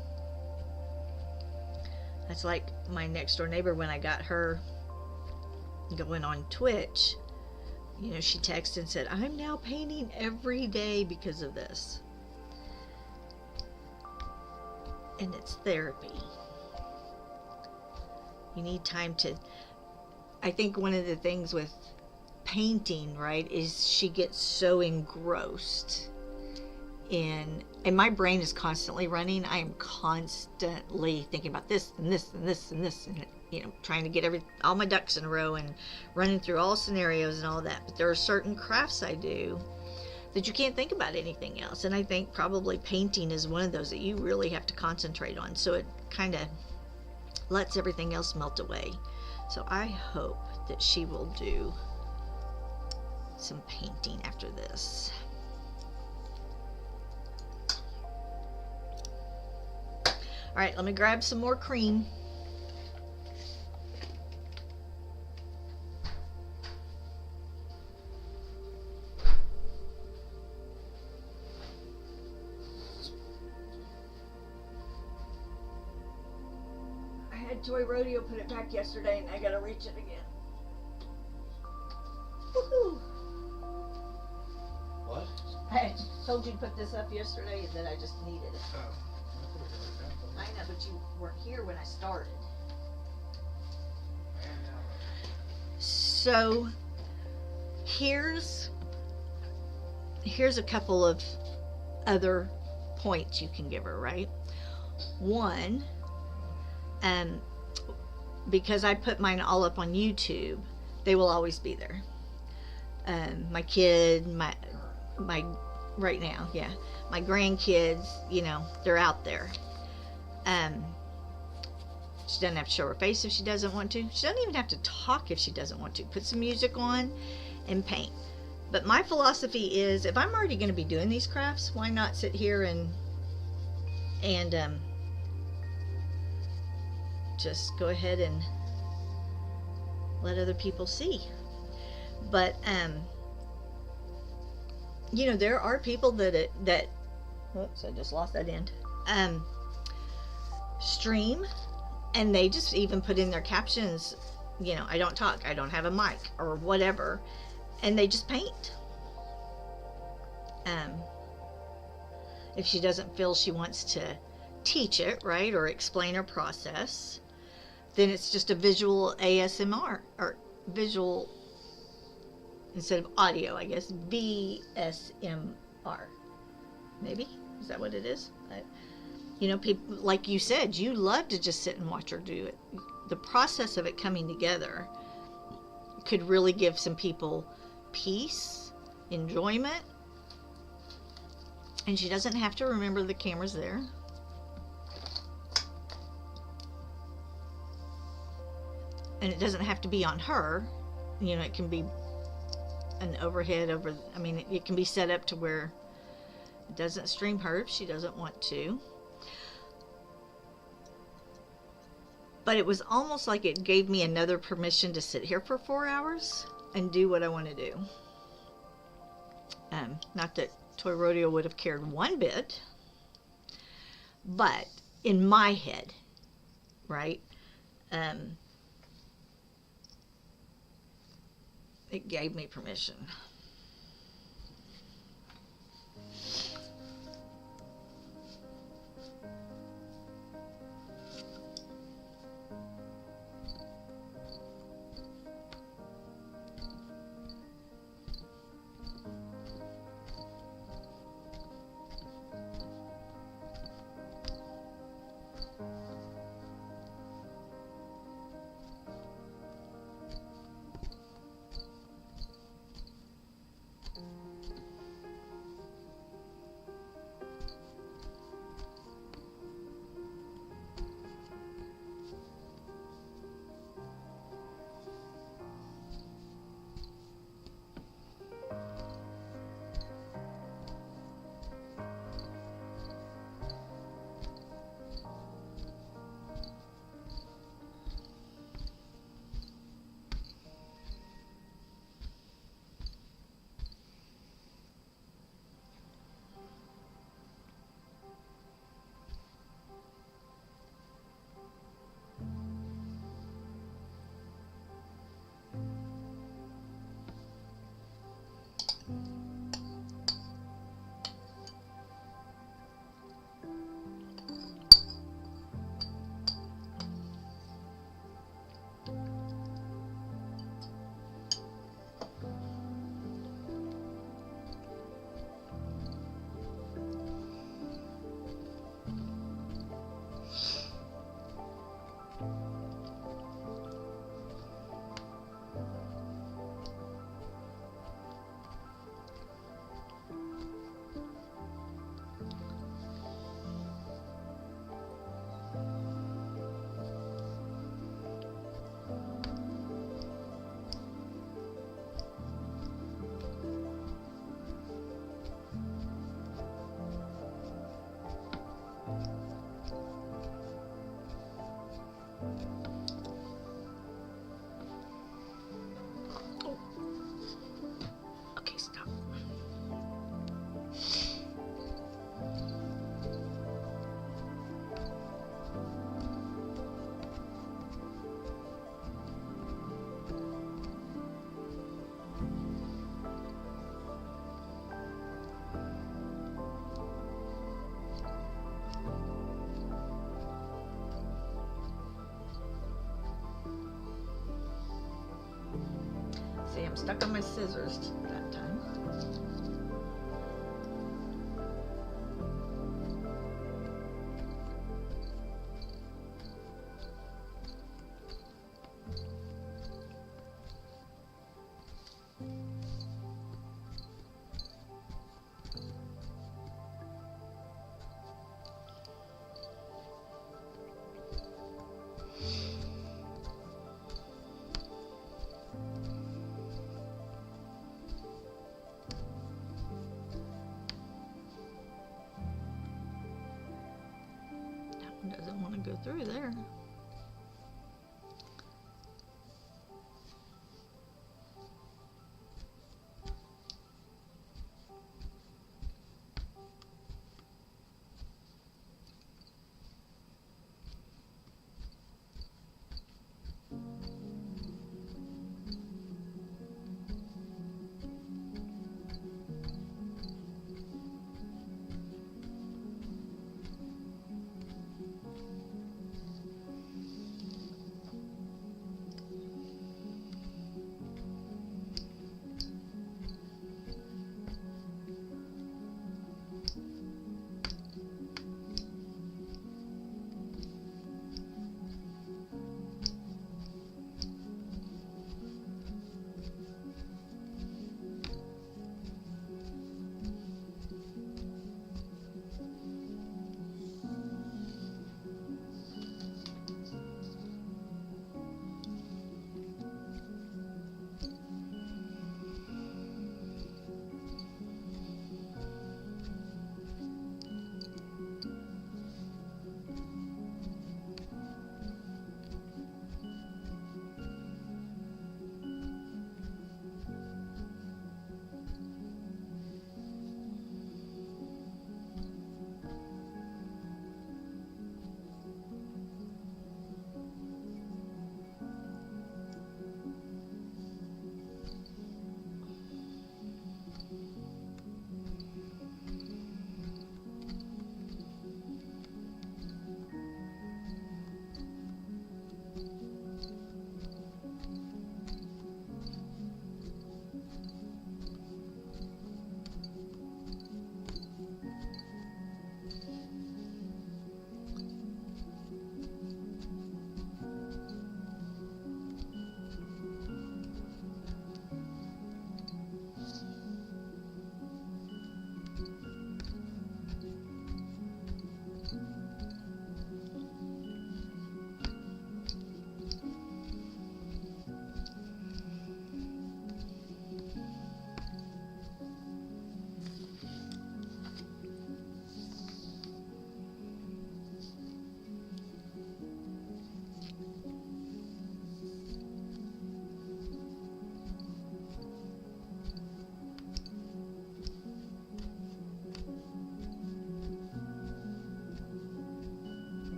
That's like my next door neighbor. When I got her going on Twitch, you know, she texted and said, I'm now painting every day because of this. And it's therapy. You need time to, I think one of the things with painting, right, is she gets so engrossed in, and my brain is constantly running. I am constantly thinking about this and this and this and this, and you know, trying to get all my ducks in a row and running through all scenarios and all that. But there are certain crafts I do that you can't think about anything else, and I think probably painting is one of those that you really have to concentrate on, so it kind of lets everything else melt away. So I hope that she will do some painting after this. All right, let me grab some more cream. I had Toy Rodeo put it back yesterday and I gotta reach it again. Woohoo! What? I told you to put this up yesterday and then I just needed it. Oh. I know, but you weren't here when I started. So here's a couple of other points you can give her, right? One, because I put mine all up on YouTube, they will always be there. My kid, my right now, yeah, my grandkids, you know, they're out there. She doesn't have to show her face if she doesn't want to. She doesn't even have to talk if she doesn't want to. Put some music on and paint. But my philosophy is, if I'm already going to be doing these crafts, why not sit here and just go ahead and let other people see. But you know, there are people that whoops, I just lost that end. Stream, and they just even put in their captions, you know, I don't talk, I don't have a mic, or whatever, and they just paint. If she doesn't feel she wants to teach it, right, or explain her process, then it's just a visual ASMR, or visual instead of audio, I guess, VSMR. Maybe? Is that what it is? You know, people, like you said, you love to just sit and watch her do it. The process of it coming together could really give some people peace, enjoyment, and she doesn't have to remember the camera's there. And it doesn't have to be on her. You know, it can be an overhead over, I mean, it can be set up to where it doesn't stream her if she doesn't want to. But it was almost like it gave me another permission to sit here for 4 hours and do what I want to do. Not that Toy Rodeo would have cared one bit, but in my head, right, it gave me permission. See, I'm stuck on my scissors that time. Doesn't want to go through there.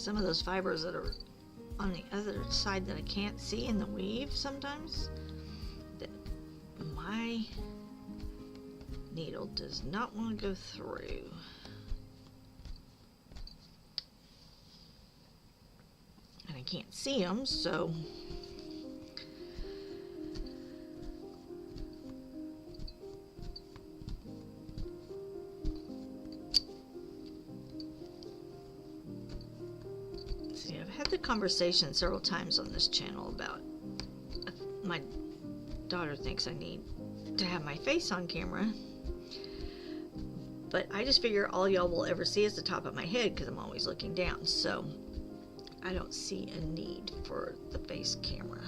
some of those fibers that are on the other side that I can't see in the weave sometimes, that my needle does not want to go through. And I can't see them, so see, I've had the conversation several times on this channel about my daughter thinks I need to have my face on camera, but I just figure all y'all will ever see is the top of my head because I'm always looking down, so I don't see a need for the face camera.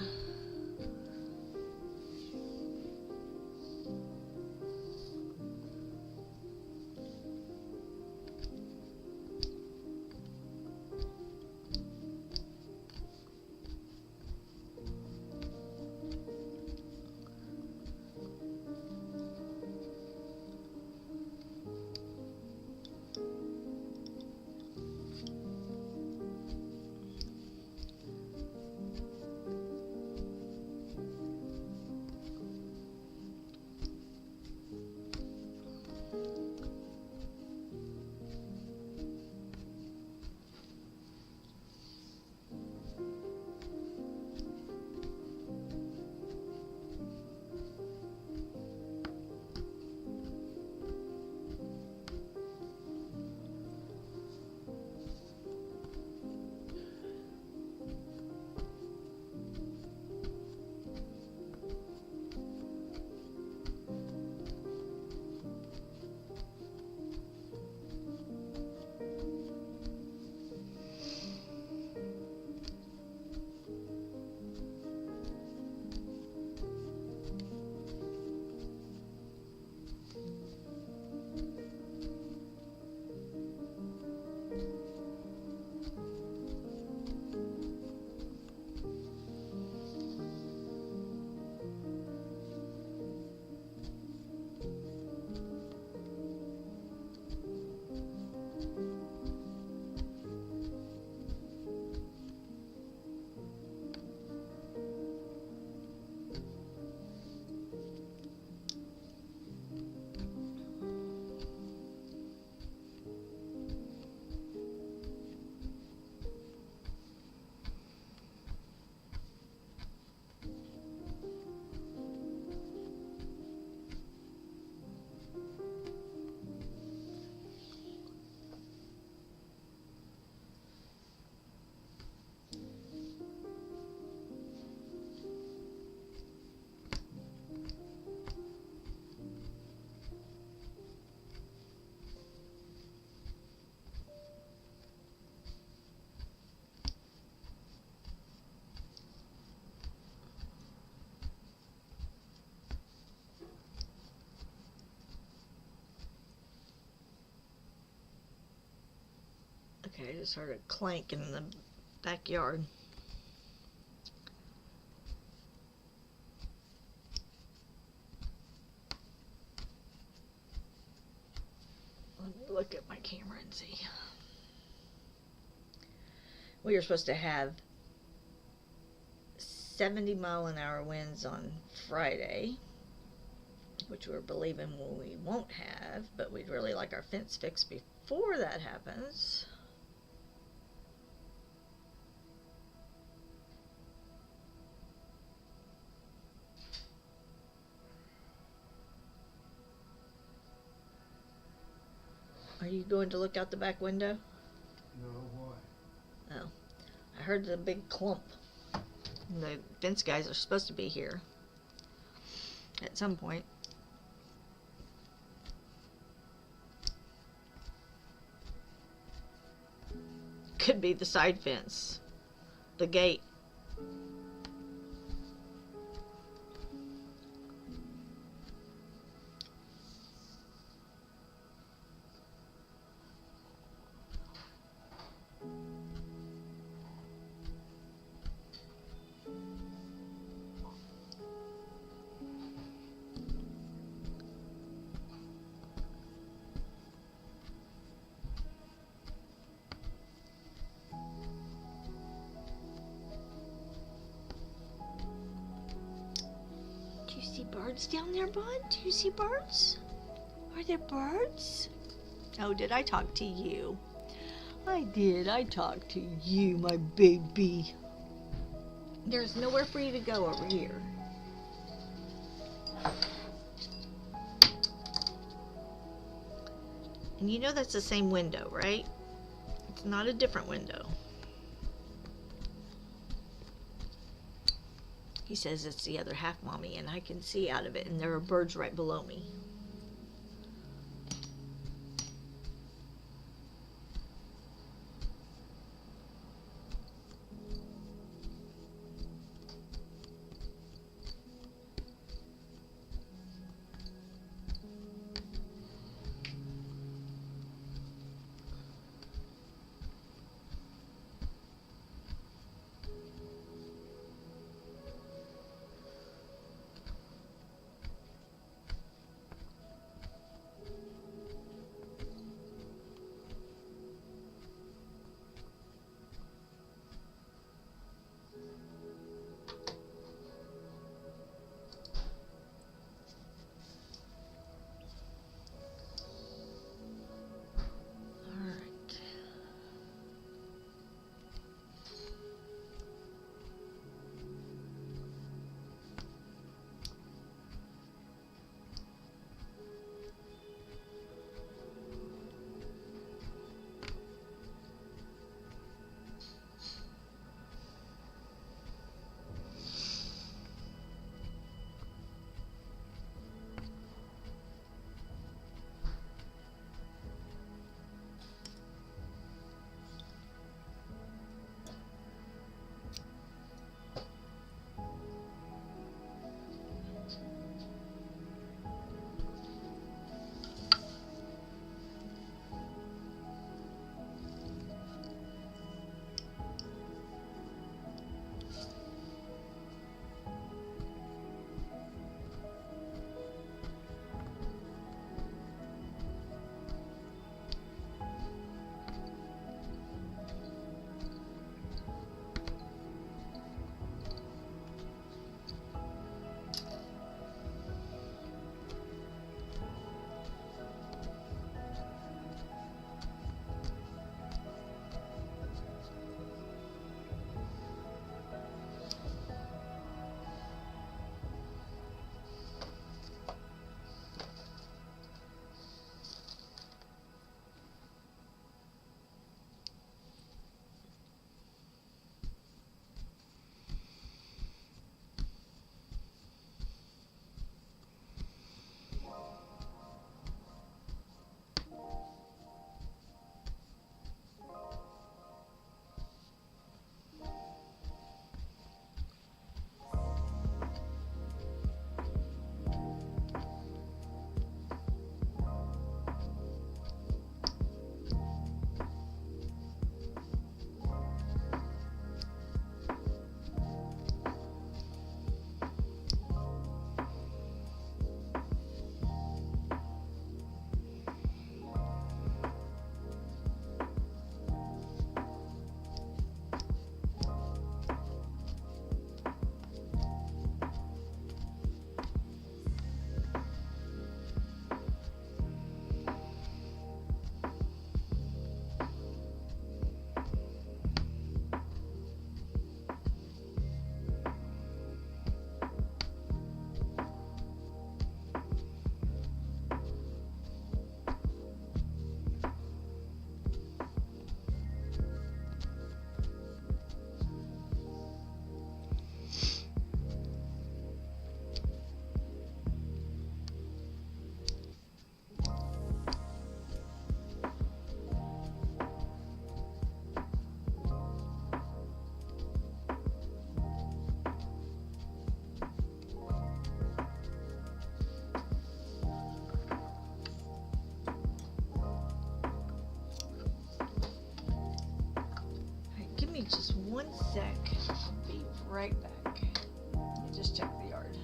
Okay, I just heard a clank in the backyard. Let me look at my camera and see. We were supposed to have 70-mile-an-hour winds on Friday, which we're believing we won't have, but we'd really like our fence fixed before that happens. Are you going to look out the back window? No, why? Oh, I heard the big clump. The fence guys are supposed to be here at some point. Could be the side fence, the gate. Do you see birds down there, bud? Do you see birds? Are there birds? Oh, did I talk to you? I did. I talked to you, my baby. There's nowhere for you to go over here. And you know that's the same window, right? It's not a different window. He says it's the other half, Mommy, and I can see out of it, and there are birds right below me. Just one sec. I'll be right back. Let me just check the yard.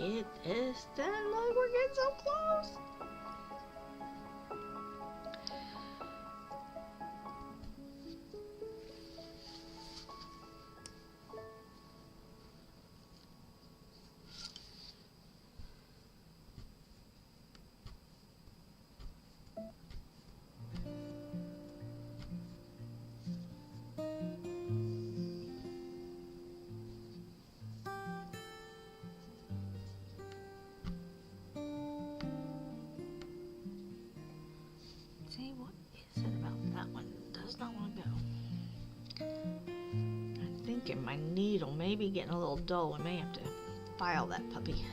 get this done. Look, we're getting so close. See, what is it about that one? Does not want to go. I'm thinking my needle may be getting a little dull. I may have to file that puppy.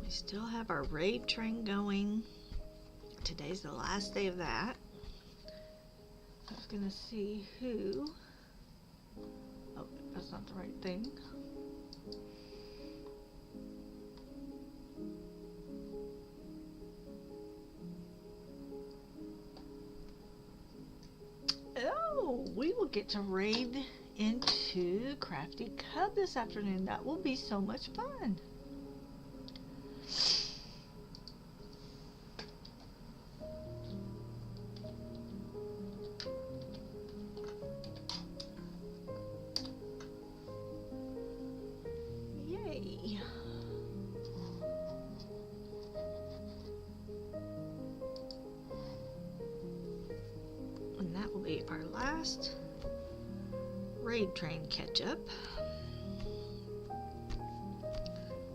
Still have our raid train going. Today's the last day of that. I was gonna see who. Oh, that's not the right thing. Oh, we will get to raid into Crafty Cub this afternoon. That will be so much fun. Yay. our last raid train catch up.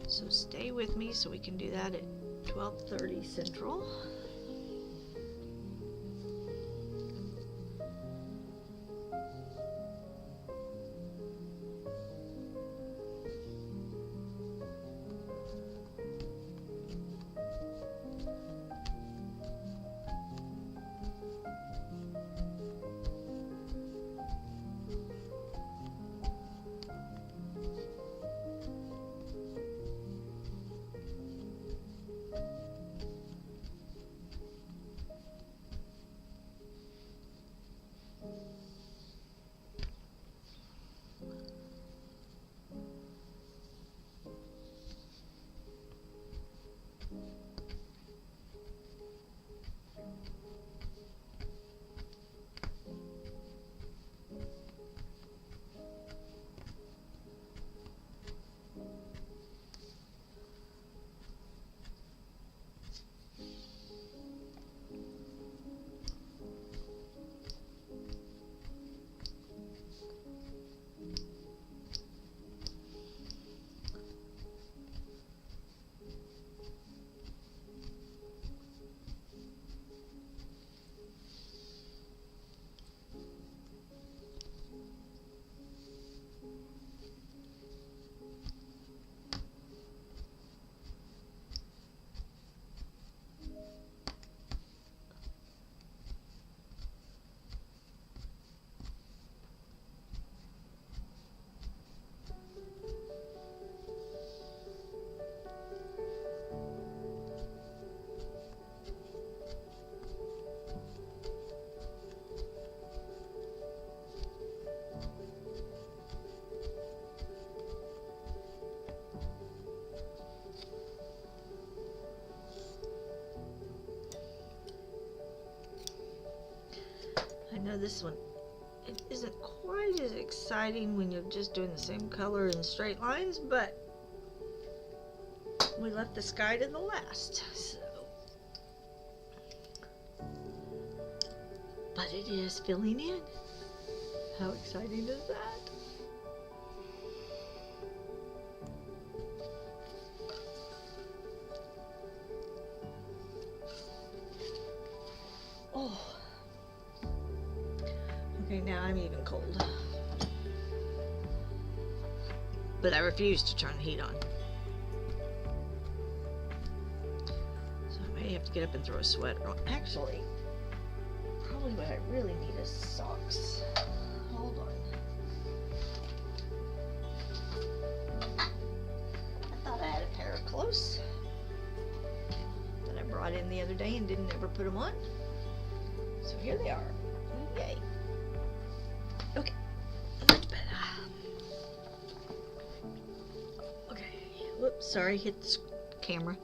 So stay with me so we can do that at 12:30 Central. I know this one, it isn't quite as exciting when you're just doing the same color in straight lines, but we left the sky to the last, so. But it is filling in. How exciting is that? Oh. Okay, now I'm even cold. But I refuse to turn the heat on. So I may have to get up and throw a sweater on. Actually, probably what I really need is socks. Hold on. I thought I had a pair of close that I brought in the other day and didn't ever put them on. So here they are. Yay. Okay, much better. Okay, whoops, sorry, hit the camera.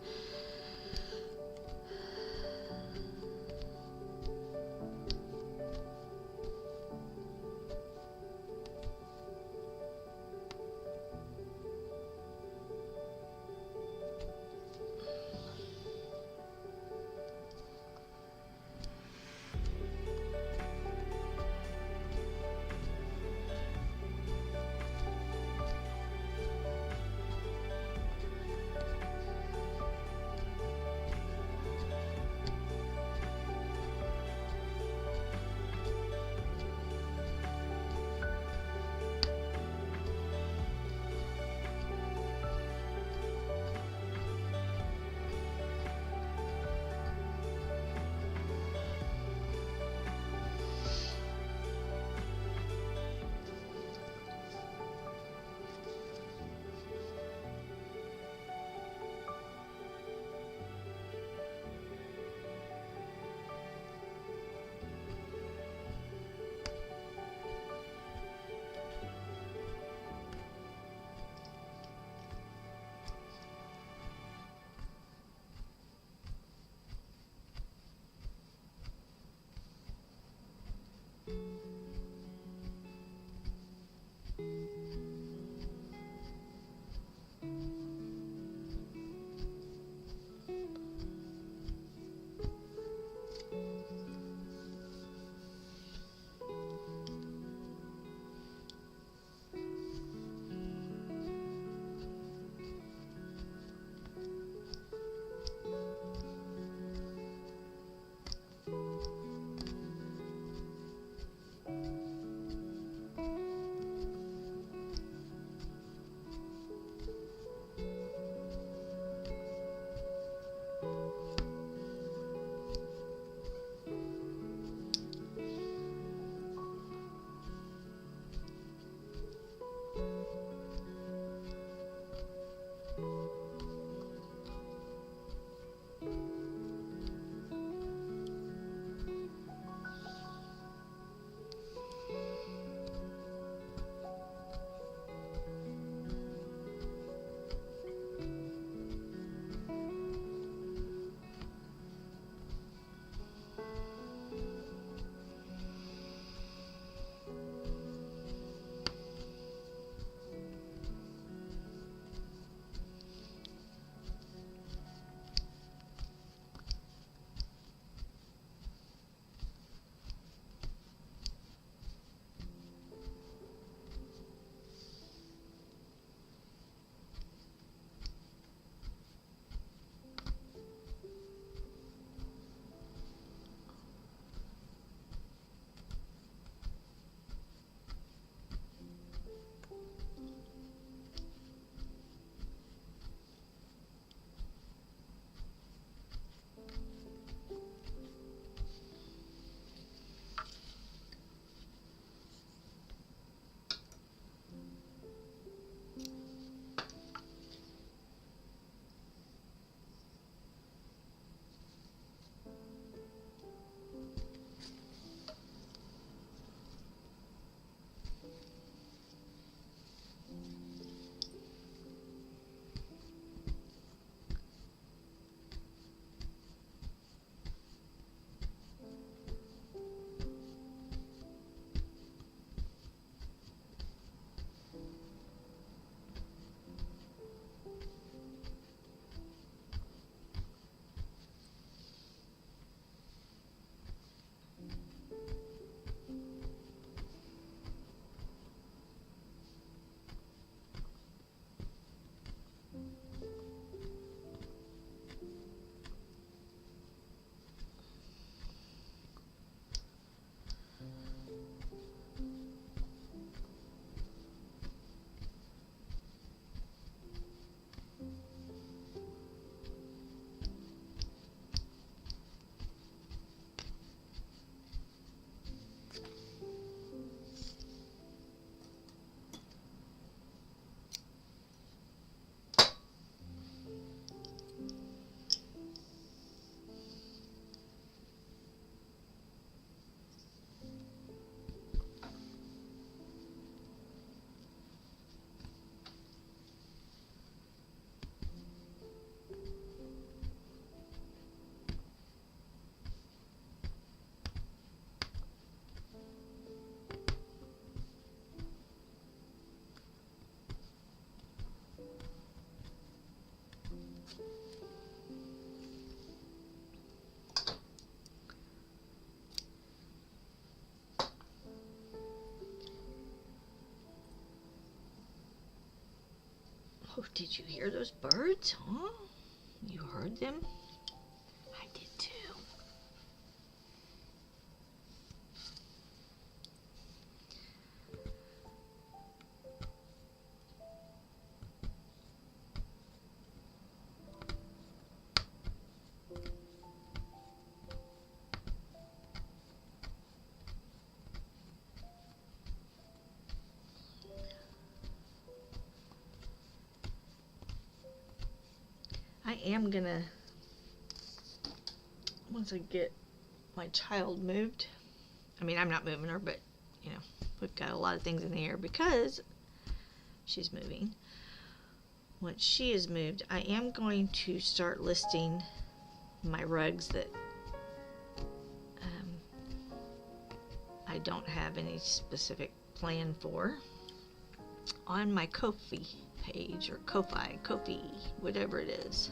Oh, did you hear those birds? Huh? You heard them? I did too. I am gonna, once I get my child moved, I mean, I'm not moving her, but, you know, we've got a lot of things in the air because she's moving. Once she is moved, I am going to start listing my rugs that I don't have any specific plan for on my Ko-fi page, or Ko-fi, whatever it is.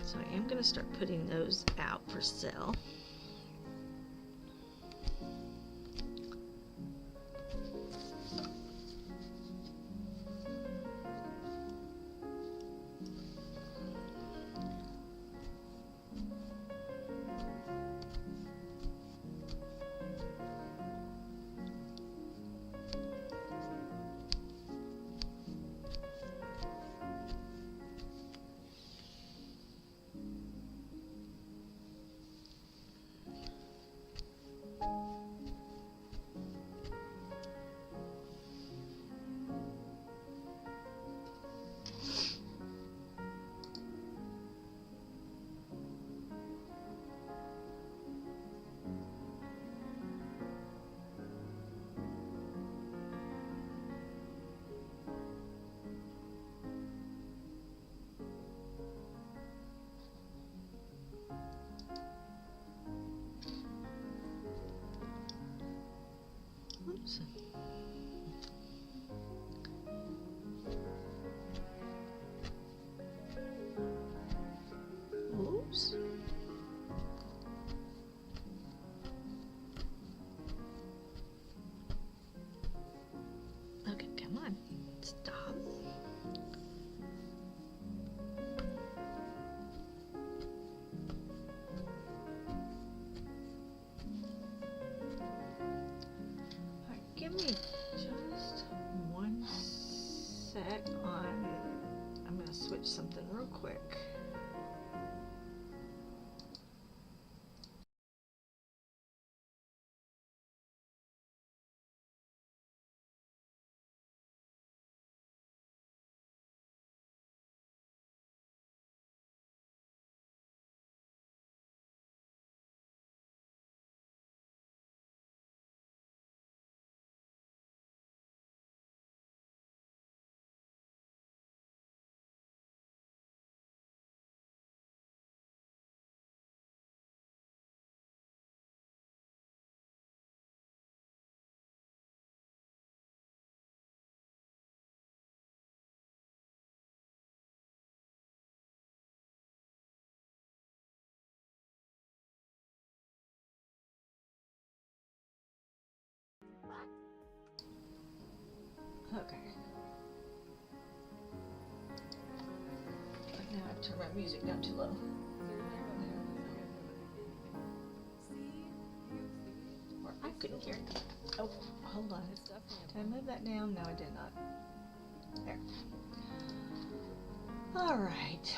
So I am going to start putting those out for sale. Oops. Oops. Okay, come on. Stop. Give me just 1 sec on, I'm going to switch something real quick. Okay. Now I have to turn my music down too low. Or I couldn't hear it. Oh, hold on. Did I move that down? No, I did not. There. All right.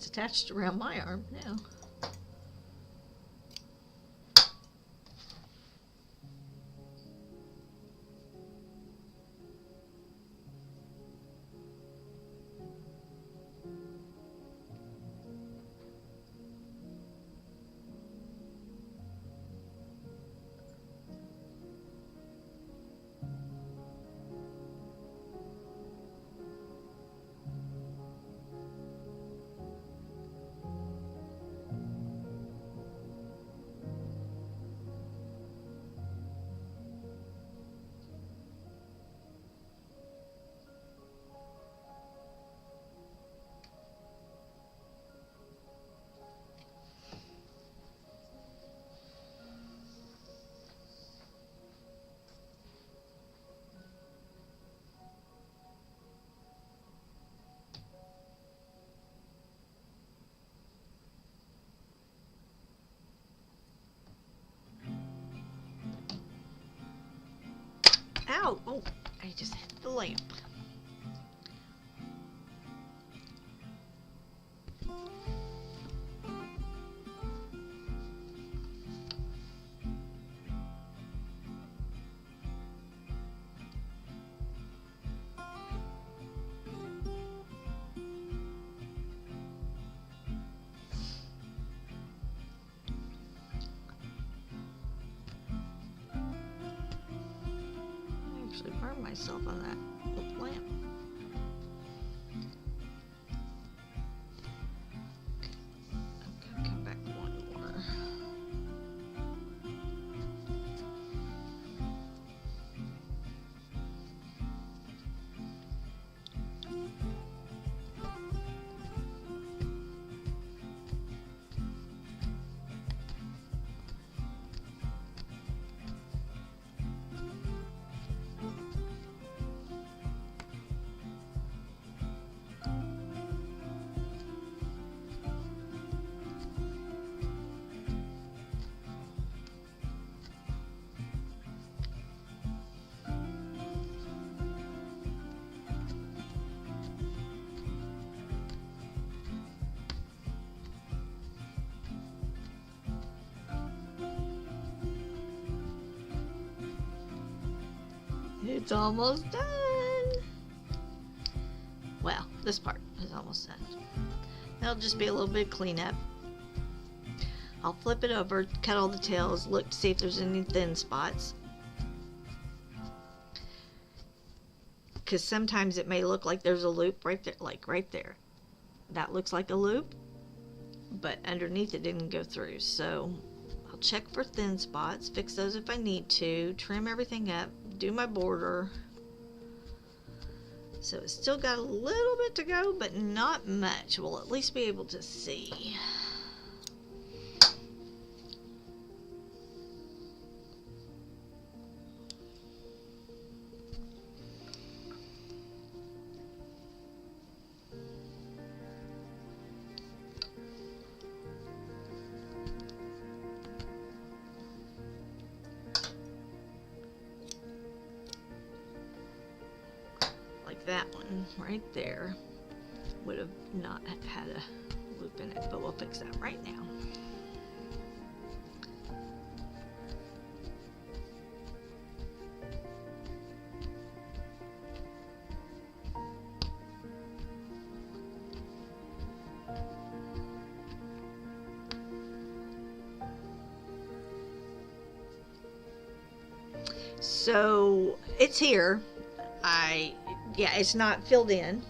It's attached around my arm now. Ow! Oh, I just hit the lamp. Actually burned myself on that lamp. Okay, come back one more. It's almost done. Well, this part is almost done. That'll just be a little bit of cleanup. I'll flip it over, cut all the tails, look to see if there's any thin spots. Because sometimes it may look like there's a loop right there, like right there. That looks like a loop, but underneath it didn't go through. So I'll check for thin spots, fix those if I need to, trim everything up, do my border. So it's still got a little bit to go, but not much. We'll at least be able to see. That one right there would have not had a loop in it, but we'll fix that right now. So it's here. Yeah, it's not filled in.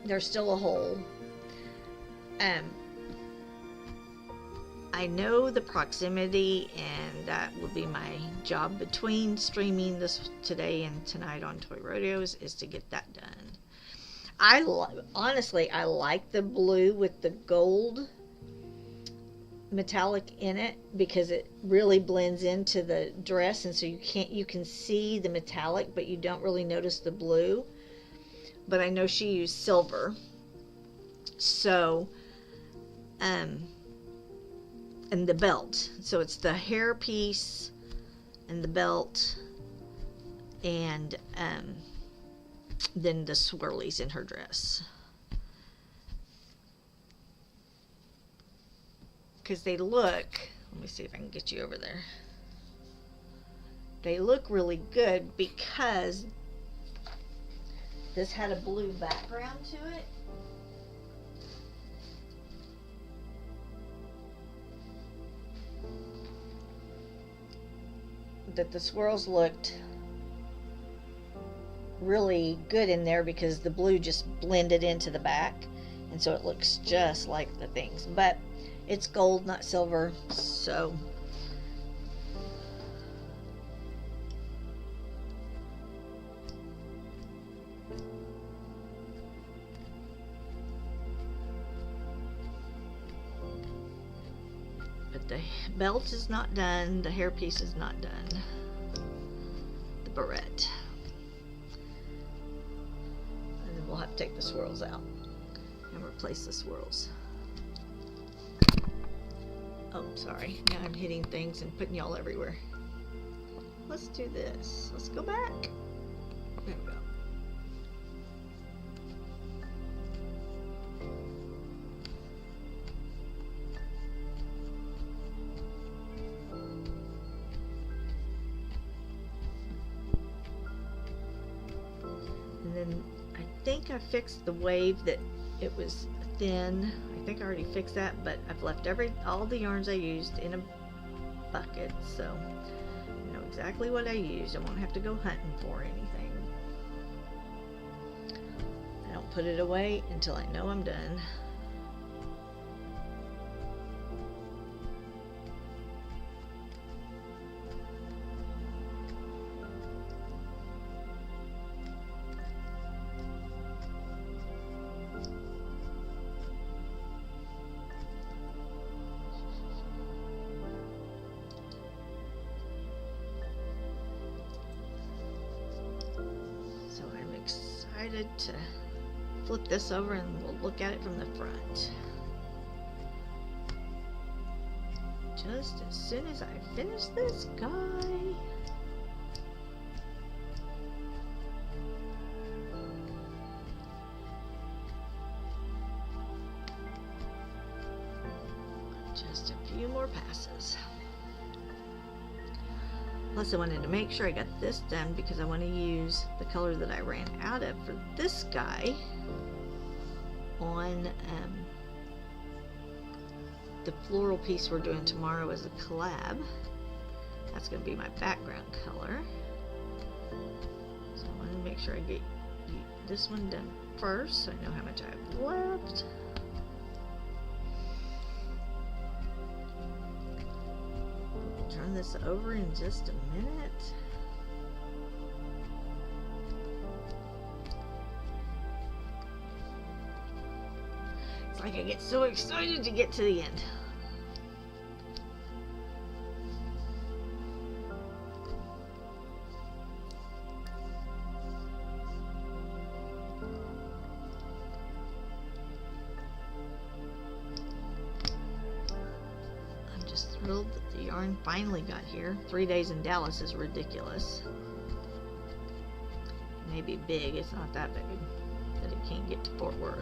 There's still a hole. I know the proximity, and that will be my job between streaming this today and tonight on Toy Rodeos, is to get that done. Honestly, I like the blue with the gold metallic in it because it really blends into the dress, and so you can see the metallic, but you don't really notice the blue. But I know she used silver, so and the belt, so it's the hair piece and the belt, and then the swirlies in her dress. because they look, let me see if I can get you over there. They look really good because this had a blue background to it. That the swirls looked really good in there because the blue just blended into the back, and so it looks just like the things, but it's gold, not silver, so but the belt is not done, the hairpiece is not done, the barrette. And then we'll have to take the swirls out and replace the swirls. Oh, sorry. Now I'm hitting things and putting y'all everywhere. Let's do this. Let's go back. There we go. And then I think I fixed the wave that it was thin. I think I already fixed that, but I've left all the yarns I used in a bucket, so I know exactly what I used. I won't have to go hunting for anything. I don't put it away until I know I'm done. To flip this over and we'll look at it from the front. Just as soon as I finish this guy. Just a few more passes. Plus I wanted to make sure I got this done because I want to use the color that I ran out of for this guy on the floral piece we're doing tomorrow as a collab. That's going to be my background color. So I want to make sure I get this one done first so I know how much I have left. Turn this over in just a minute. It's like I get so excited to get to the end. Thrilled that the yarn finally got here. 3 days in Dallas is ridiculous. It may be big, it's not that big that it can't get to Fort Worth.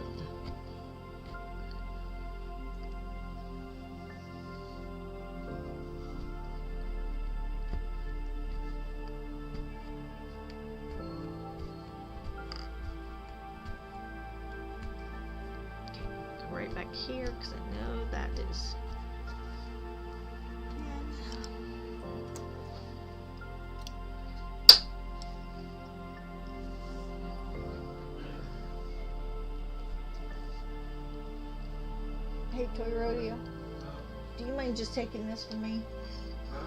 Okay, go right back here because I know that is Hey, Toy Rodeo, do you mind just taking this from me? Huh?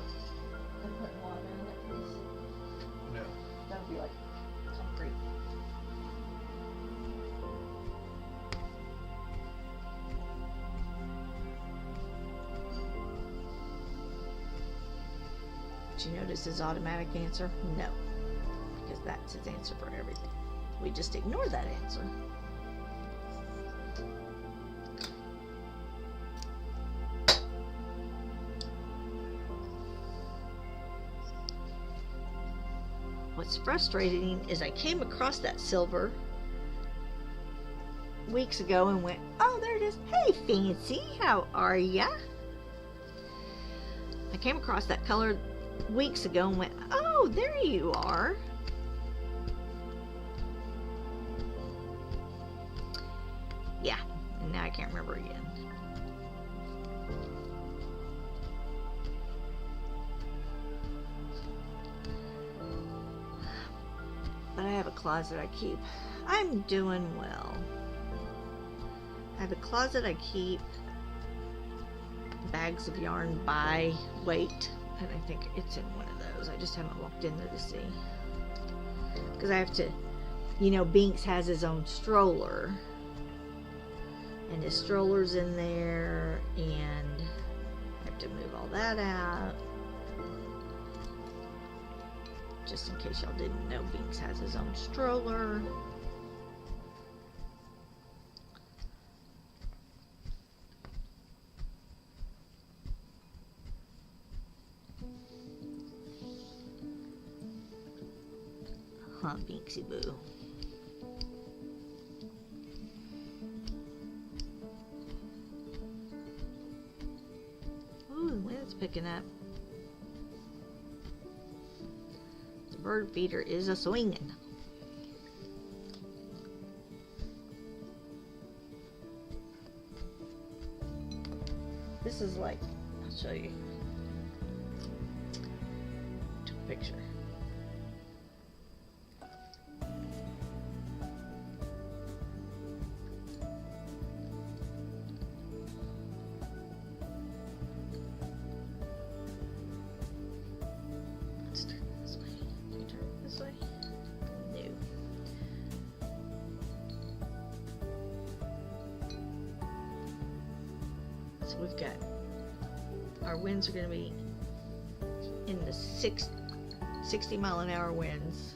And putting water in it, please? No. That would be like concrete. Did you notice his automatic answer? No. Because that's his answer for everything. We just ignore that answer. What's frustrating is I came across that silver weeks ago and went, oh, there it is. Hey, Fancy, how are ya? I came across that color weeks ago and went, oh, there you are. Yeah, and now I can't remember again. But I have a closet I keep. I'm doing well. I have a closet I keep bags of yarn by weight, and I think it's in one of those. I just haven't walked in there to see. Because I have to, you know, Binks has his own stroller. And his stroller's in there, and I have to move all that out. Just in case y'all didn't know, Binks has his own stroller. Huh, Binksy Boo. Ooh, the wind's picking up. The bird feeder is a swinging. This is like, I'll show you. Took a picture. Let's turn it this way. Can you turn it this way? No. So we've got, our winds are going to be in the 60 mile an hour winds.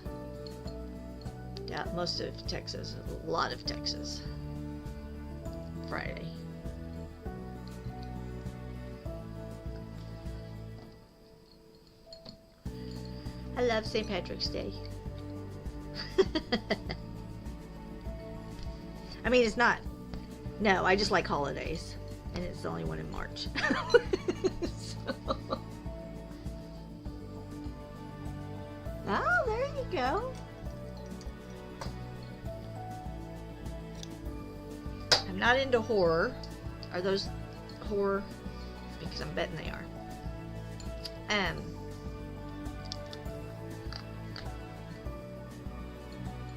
Down most of Texas, a lot of Texas. Friday. I love St. Patrick's Day. I mean, it's not. No, I just like holidays. And it's the only one in March. So. Oh, there you go. I'm not into horror. Are those horror? Because I'm betting they are.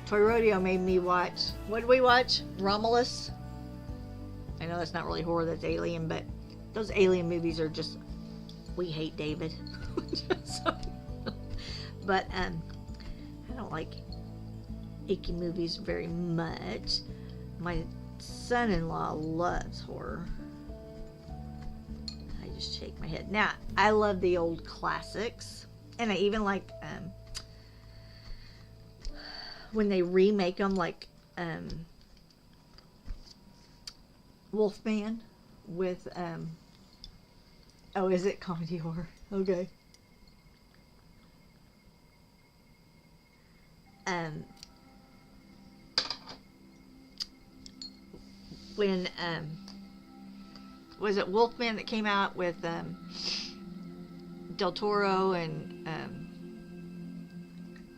Toy Rodeo made me watch. What did we watch? Romulus. I know that's not really horror, that's alien, but those alien movies are just, we hate David. But I don't like icky movies very much. My son-in-law loves horror. I just shake my head. Now, I love the old classics, and I even like when they remake them, like Wolfman with oh, is it comedy horror? Okay. When was it Wolfman that came out with Del Toro and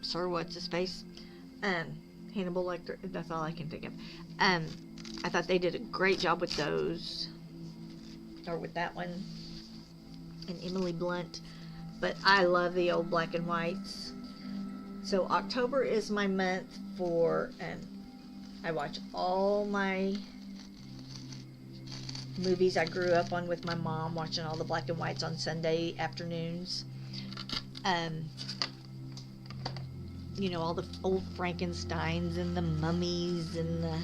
Sir what's his face? Hannibal Lecter. That's all I can think of. I thought they did a great job with those, or with that one, and Emily Blunt. But I love the old black and whites. So October is my month for, I watch all my movies I grew up on with my mom, watching all the black and whites on Sunday afternoons. You know, all the old Frankensteins and the mummies and the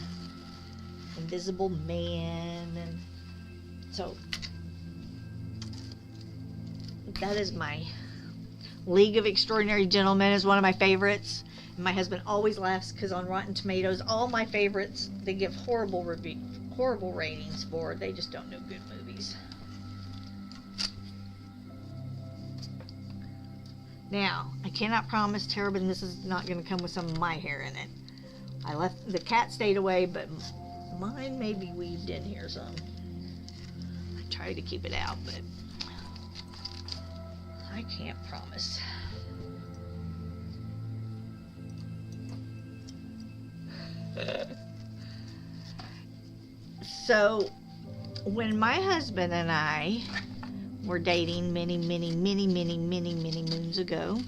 Invisible Man, and so that is my League of Extraordinary Gentlemen is one of my favorites. And my husband always laughs because on Rotten Tomatoes, all my favorites they give horrible ratings for. They just don't know good movies. Now, I cannot promise Terrabin this is not going to come with some of my hair in it. I left the cat stayed away, but mine may be weaved in here some. I try to keep it out, but I can't promise. So, when my husband and I were dating many moons ago,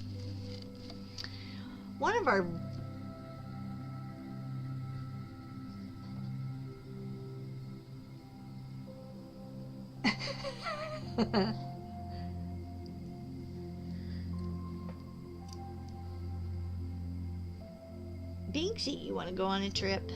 one of our Dinksy, you want to go on a trip?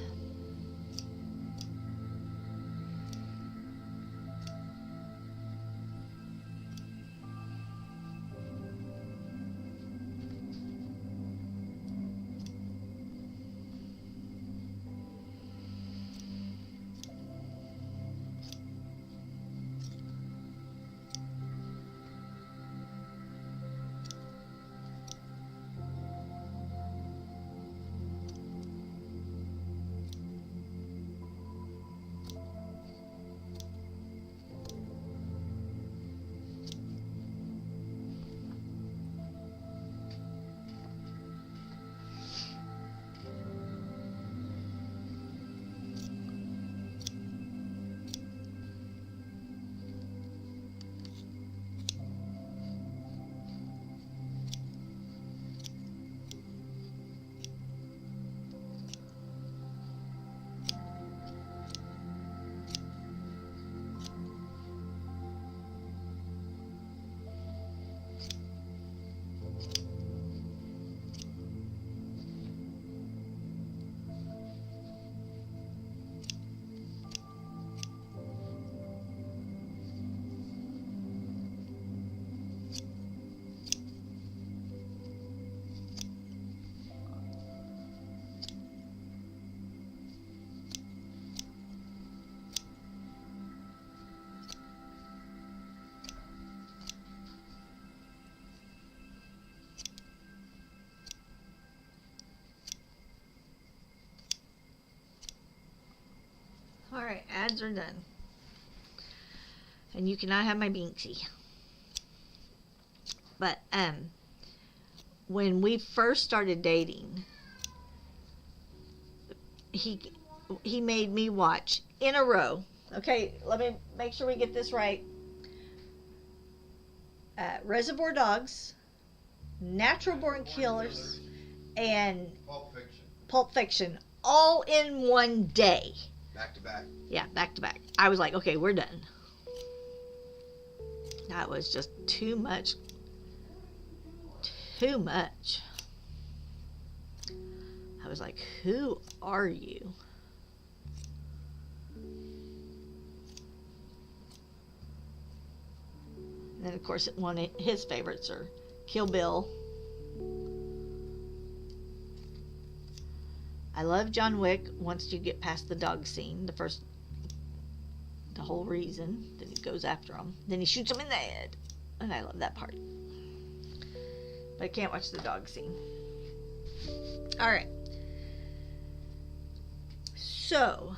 Alright, ads are done. And you cannot have my Binksy. But, when we first started dating, he made me watch in a row. Okay, let me make sure we get this right. Reservoir Dogs, Natural Born Killers, and Pulp Fiction, all in one day. Back to back. Yeah, back to back. I was like, okay, we're done. That was just too much. Too much. I was like, who are you? And then, of course, one of his favorites are Kill Bill. I love John Wick once you get past the dog scene, the whole reason. Then he goes after him. Then he shoots him in the head. And I love that part. But I can't watch the dog scene. Alright. So,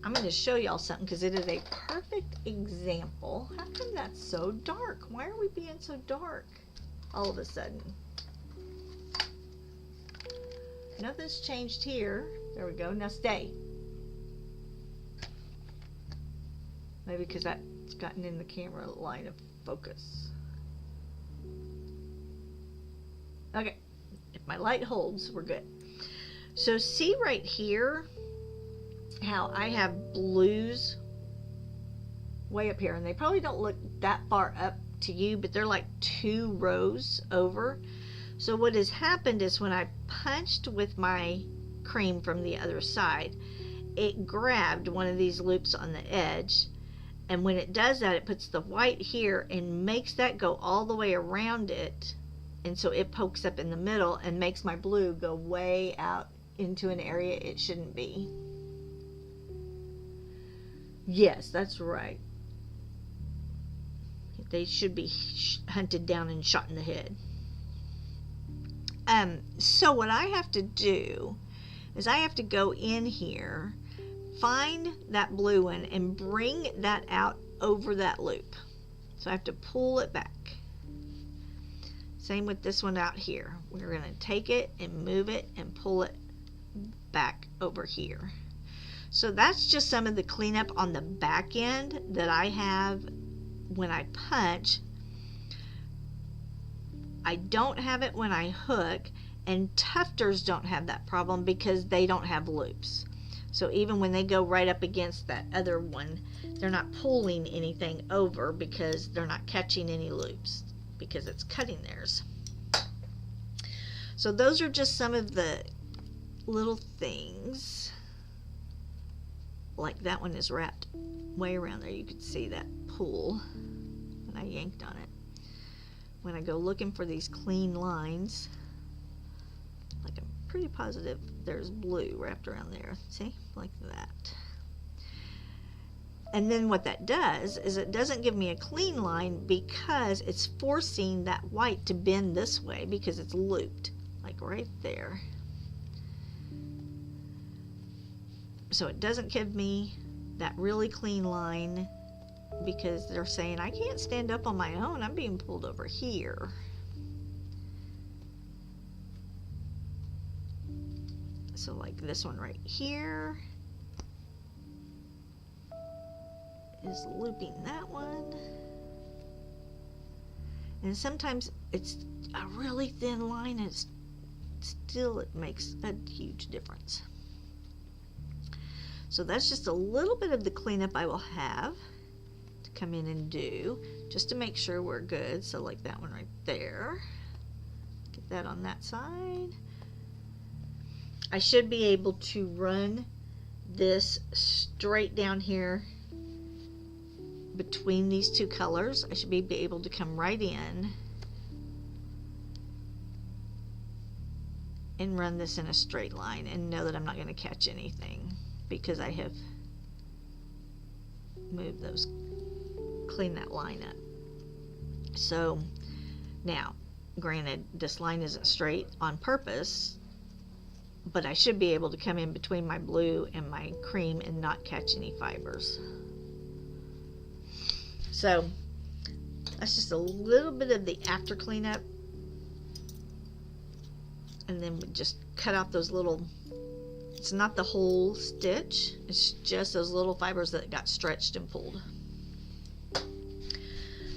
I'm going to show y'all something because it is a perfect example. How come that's so dark? Why are we being so dark all of a sudden? Nothing's changed here. There we go. Now stay. Maybe because that's gotten in the camera line of focus. Okay. If my light holds, we're good. So see right here how I have blues way up here. And they probably don't look that far up to you, but they're like 2 rows over. So what has happened is when I punched with my cream from the other side, it grabbed one of these loops on the edge, and when it does that, it puts the white here and makes that go all the way around it, and so it pokes up in the middle and makes my blue go way out into an area it shouldn't be. Yes, that's right. They should be hunted down and shot in the head. So what I have to do is I have to go in here, find that blue one, and bring that out over that loop. So I have to pull it back. Same with this one out here. We're going to take it and move it and pull it back over here. So that's just some of the cleanup on the back end that I have when I punch. I don't have it when I hook, and tufters don't have that problem because they don't have loops. So even when they go right up against that other one, they're not pulling anything over because they're not catching any loops because it's cutting theirs. So those are just some of the little things. Like that one is wrapped way around there. You could see that pull when I yanked on it. When I go looking for these clean lines, like I'm pretty positive there's blue wrapped around there. See? Like that. And then what that does is it doesn't give me a clean line because it's forcing that white to bend this way because it's looped, like right there. So it doesn't give me that really clean line because they're saying I can't stand up on my own, I'm being pulled over here. So like this one right here is looping that one. And sometimes it's a really thin line and still it makes a huge difference. So that's just a little bit of the cleanup I will have to come in and do just to make sure we're good. So like that one right there, get that on that side. I should be able to run this straight down here between these two colors. I should be able to come right in and run this in a straight line and know that I'm not going to catch anything because I have moved those, clean that line up. So now, granted, this line isn't straight on purpose, but I should be able to come in between my blue and my cream and not catch any fibers. So that's just a little bit of the after cleanup, and then we just cut out those little, it's not the whole stitch, it's just those little fibers that got stretched and pulled.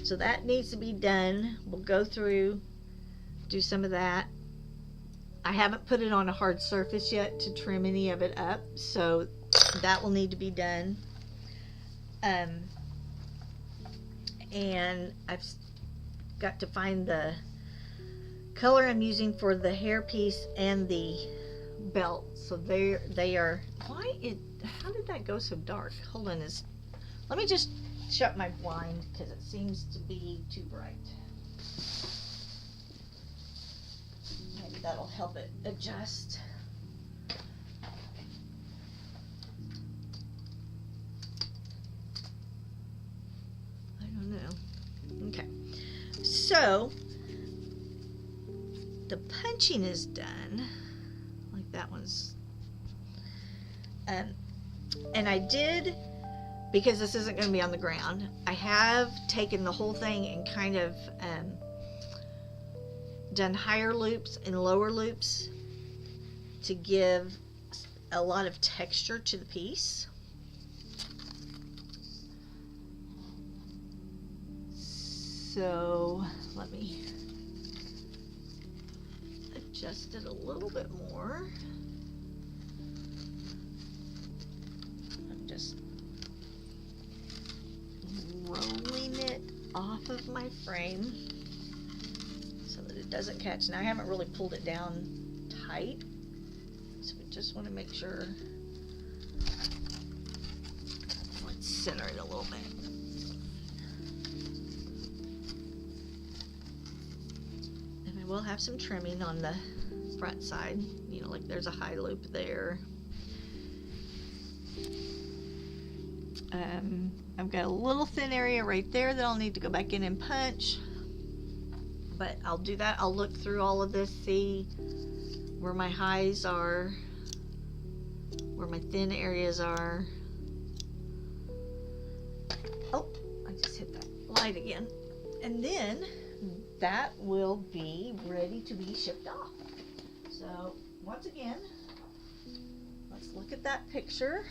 So that needs to be done. We'll go through, do some of that. I haven't put it on a hard surface yet to trim any of it up, so that will need to be done. And I've got to find the color I'm using for the hair piece and the belt. So they are, how did that go so dark? Hold on, let me just shut my blind because it seems to be too bright. Maybe that'll help it adjust. I don't know. Okay, so the punching is done. Like that one's, and I did, because this isn't going to be on the ground, I have taken the whole thing and kind of done higher loops and lower loops to give a lot of texture to the piece. So let me adjust it a little bit more. I'm just rolling it off of my frame so that it doesn't catch. Now I haven't really pulled it down tight, so we just want to make sure. Let's center it a little bit. And I will have some trimming on the front side, you know, like there's a high loop there. I've got a little thin area right there that I'll need to go back in and punch, but I'll do that. I'll look through all of this, see where my highs are, where my thin areas are. Oh, I just hit that light again. And then that will be ready to be shipped off. So once again, let's look at that picture,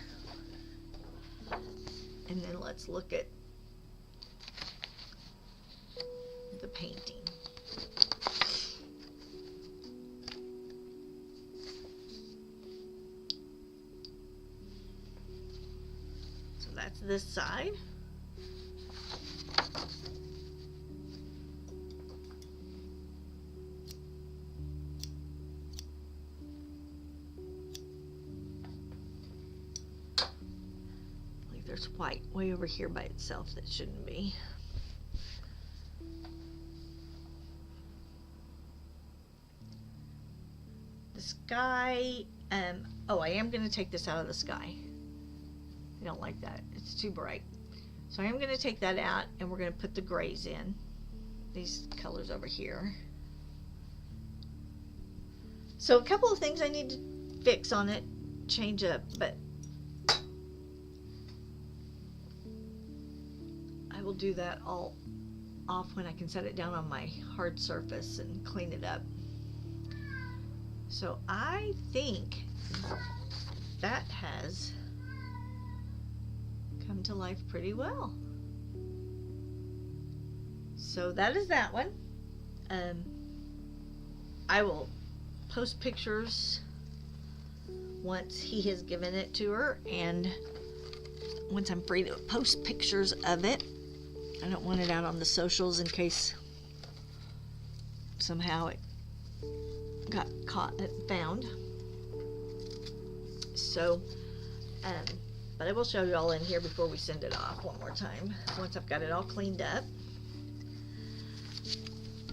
and then let's look at the painting. So that's this side. Like there's white way over here by itself that shouldn't be. The sky, oh, I am going to take this out of the sky. I don't like that. It's too bright. So I am going to take that out, and we're going to put the grays in. These colors over here. So a couple of things I need to fix on it, change up, but I will do that all off when I can set it down on my hard surface and clean it up. So I think that has come to life pretty well. So that is that one. I will post pictures once he has given it to her, and once I'm free to post pictures of it. I don't want it out on the socials in case somehow it got caught and found. So but I will show you all in here before we send it off one more time once I've got it all cleaned up.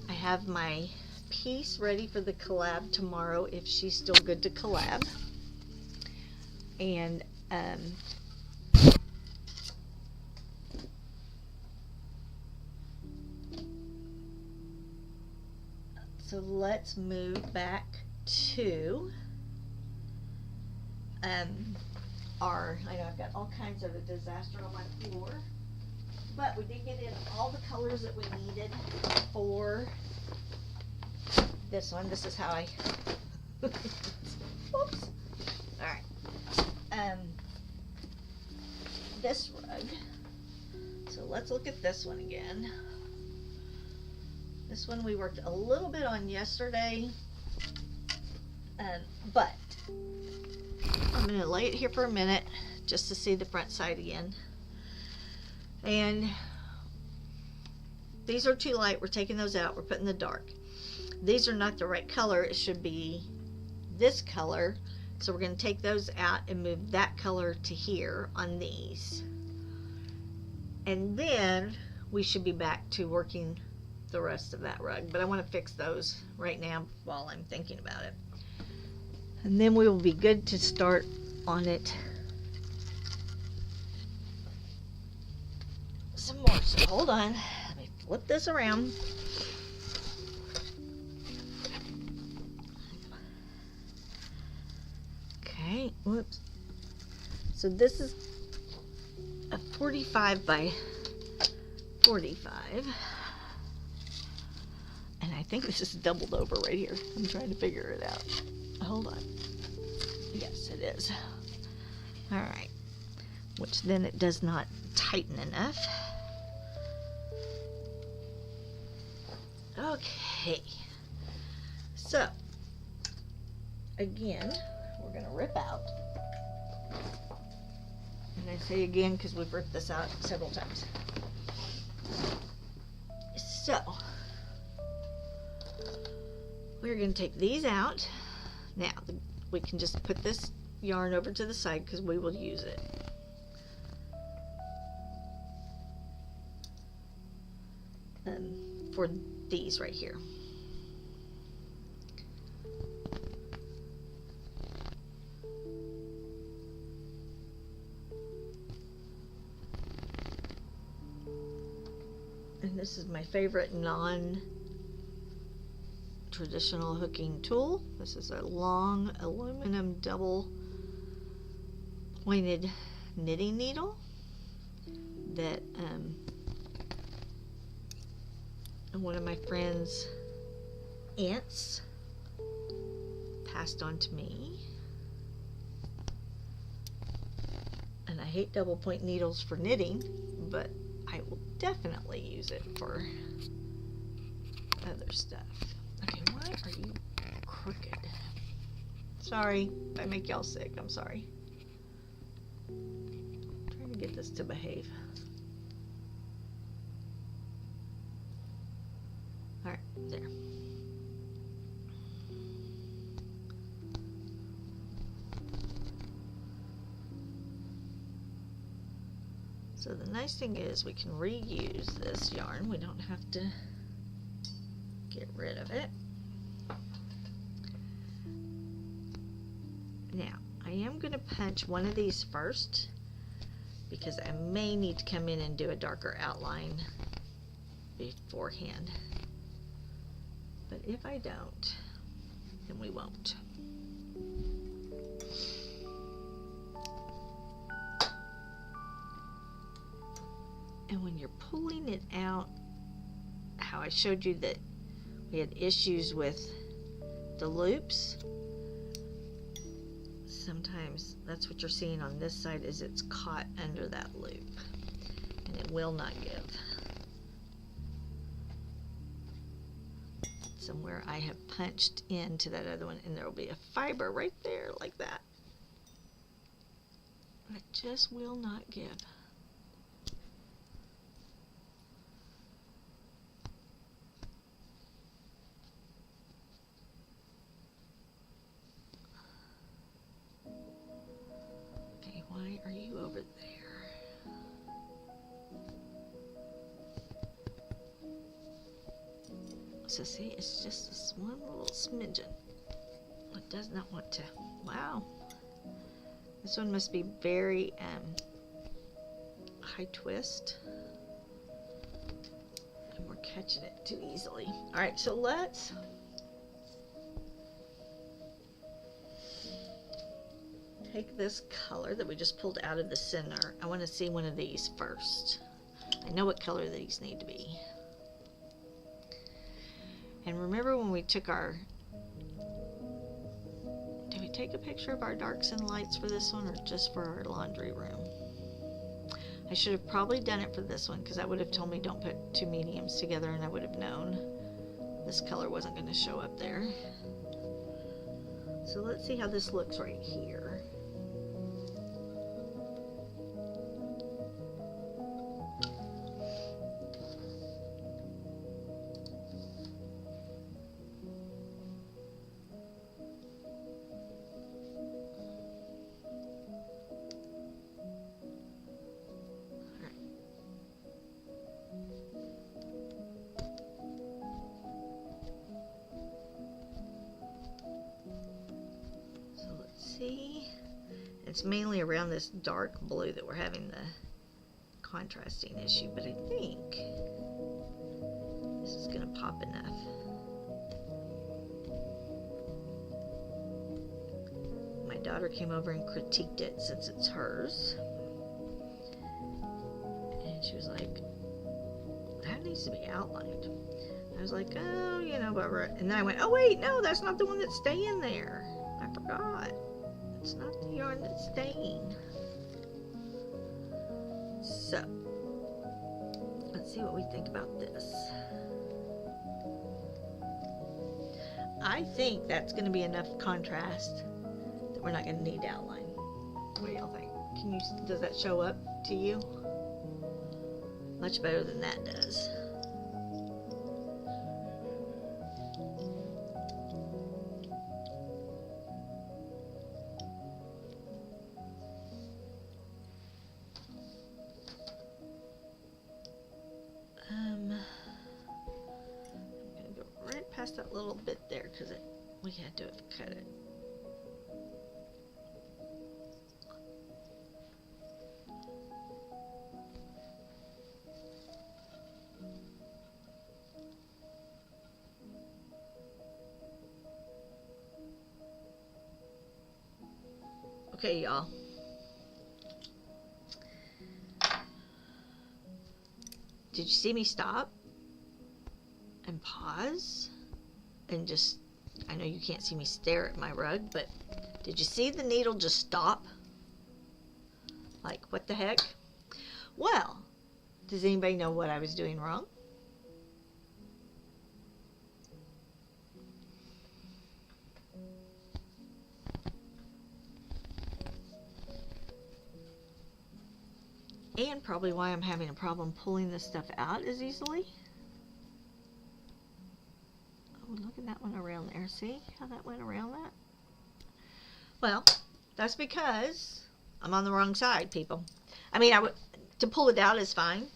I have my piece ready for the collab tomorrow if she's still good to collab, and so let's move back to I know I've got all kinds of a disaster on my floor, but we did get in all the colors that we needed for this one. This is how I oops. Alright. This rug. So let's look at this one again. This one we worked a little bit on yesterday, but I'm going to lay it here for a minute just to see the front side again. And these are too light. We're taking those out. We're putting the dark. These are not the right color. It should be this color. So we're going to take those out and move that color to here on these. And then we should be back to working the rest of that rug, but I want to fix those right now while I'm thinking about it, and then we will be good to start on it some more. So hold on, let me flip this around. Okay, whoops. So this is a 45 by 45. And I think this is doubled over right here. I'm trying to figure it out. Hold on. Yes, it is. Alright. Which then it does not tighten enough. Okay. So, again, we're going to rip out. And I say again because we've ripped this out several times. So, we're going to take these out. Now, we can just put this yarn over to the side because we will use it. For these right here. And this is my favorite non-traditional hooking tool. This is a long aluminum double pointed knitting needle that one of my friend's aunts passed on to me. And I hate double point needles for knitting, but I will definitely use it for other stuff. Okay, why are you crooked? Sorry if I make y'all sick. I'm sorry. I'm trying to get this to behave. Alright, there. So the nice thing is we can reuse this yarn. We don't have to get rid of it. Now, I am going to punch one of these first because I may need to come in and do a darker outline beforehand. But if I don't, then we won't. And when you're pulling it out, how I showed you that we had issues with the loops, sometimes that's what you're seeing on this side, is it's caught under that loop and it will not give. Somewhere I have punched into that other one and there will be a fiber right there like that. It just will not give. Why are you over there? So see, it's just this one little smidgen. It does not want to. Wow. This one must be very high twist. And we're catching it too easily. Alright, so let's take this color that we just pulled out of the center. I want to see one of these first. I know what color these need to be. And remember when we took our... Did we take a picture of our darks and lights for this one or just for our laundry room? I should have probably done it for this one because that would have told me don't put two mediums together and I would have known this color wasn't going to show up there. So let's see how this looks right here. See, it's mainly around this dark blue that we're having the contrasting issue, but I think this is going to pop enough. My daughter came over and critiqued it since it's hers, and she was like, that needs to be outlined. I was like, oh, you know, Barbara, and then I went, oh wait, no, that's not the one that's staying there. I forgot. It's not the yarn that's staying. So, let's see what we think about this. I think that's going to be enough contrast that we're not going to need to outline. What do y'all think? Does that show up to you? Much better than that does. That little bit there because we had to have cut it. Okay, y'all. Did you see me stop? and pause and just, I know you can't see me stare at my rug, but did you see the needle just stop? Like, what the heck? Well, does anybody know what I was doing wrong? And probably why I'm having a problem pulling this stuff out as easily. Oh, look at that one around there. See how that went around that? Well, that's because I'm on the wrong side, people. I mean, to pull it out is fine,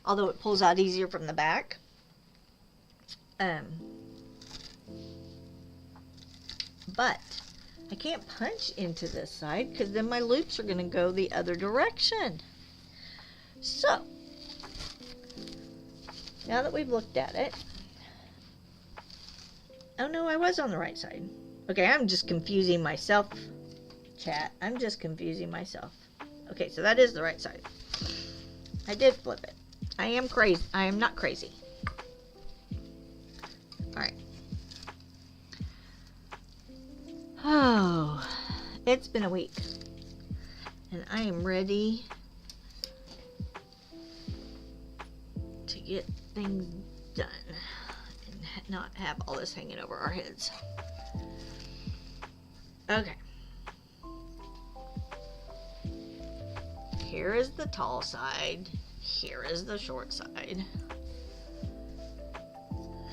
although it pulls out easier from the back. But I can't punch into this side because then my loops are going to go the other direction. So, now that we've looked at it, oh no, I was on the right side. Okay, I'm just confusing myself, chat. I'm just confusing myself. Okay, so that is the right side. I did flip it. I am crazy. I am not crazy. Alright. Oh, it's been a week. And I am ready to get things done and not have all this hanging over our heads. Okay. Here is the tall side. Here is the short side.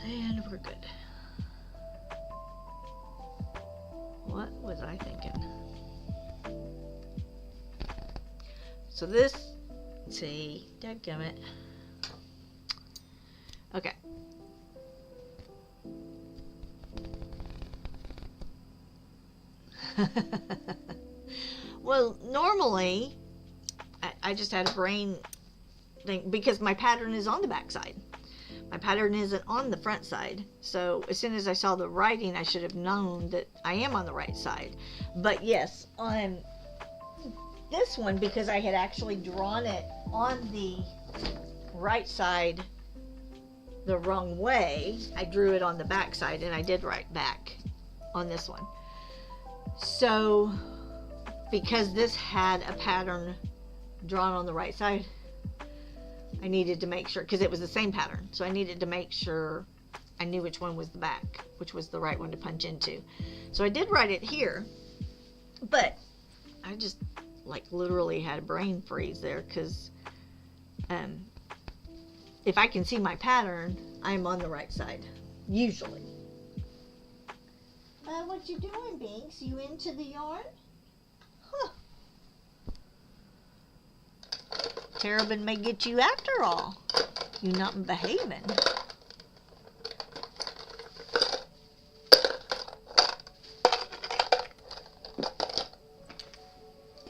And we're good. What was I thinking? So this, let's see, dadgummit. Okay. Well, normally, I just had a brain thing because my pattern is on the back side. My pattern isn't on the front side. So as soon as I saw the writing, I should have known that I am on the right side. But yes, on this one, because I had actually drawn it on the right side the wrong way, I drew it on the back side, and I did write back on this one. So because this had a pattern drawn on the right side, I needed to make sure, because it was the same pattern, so I needed to make sure I knew which one was the back, which was the right one to punch into. So I did write it here, but I just like literally had a brain freeze there, because if I can see my pattern, I'm on the right side, usually. What you doing, Binks? You into the yarn? Huh. Terrabin may get you after all. You not behaving.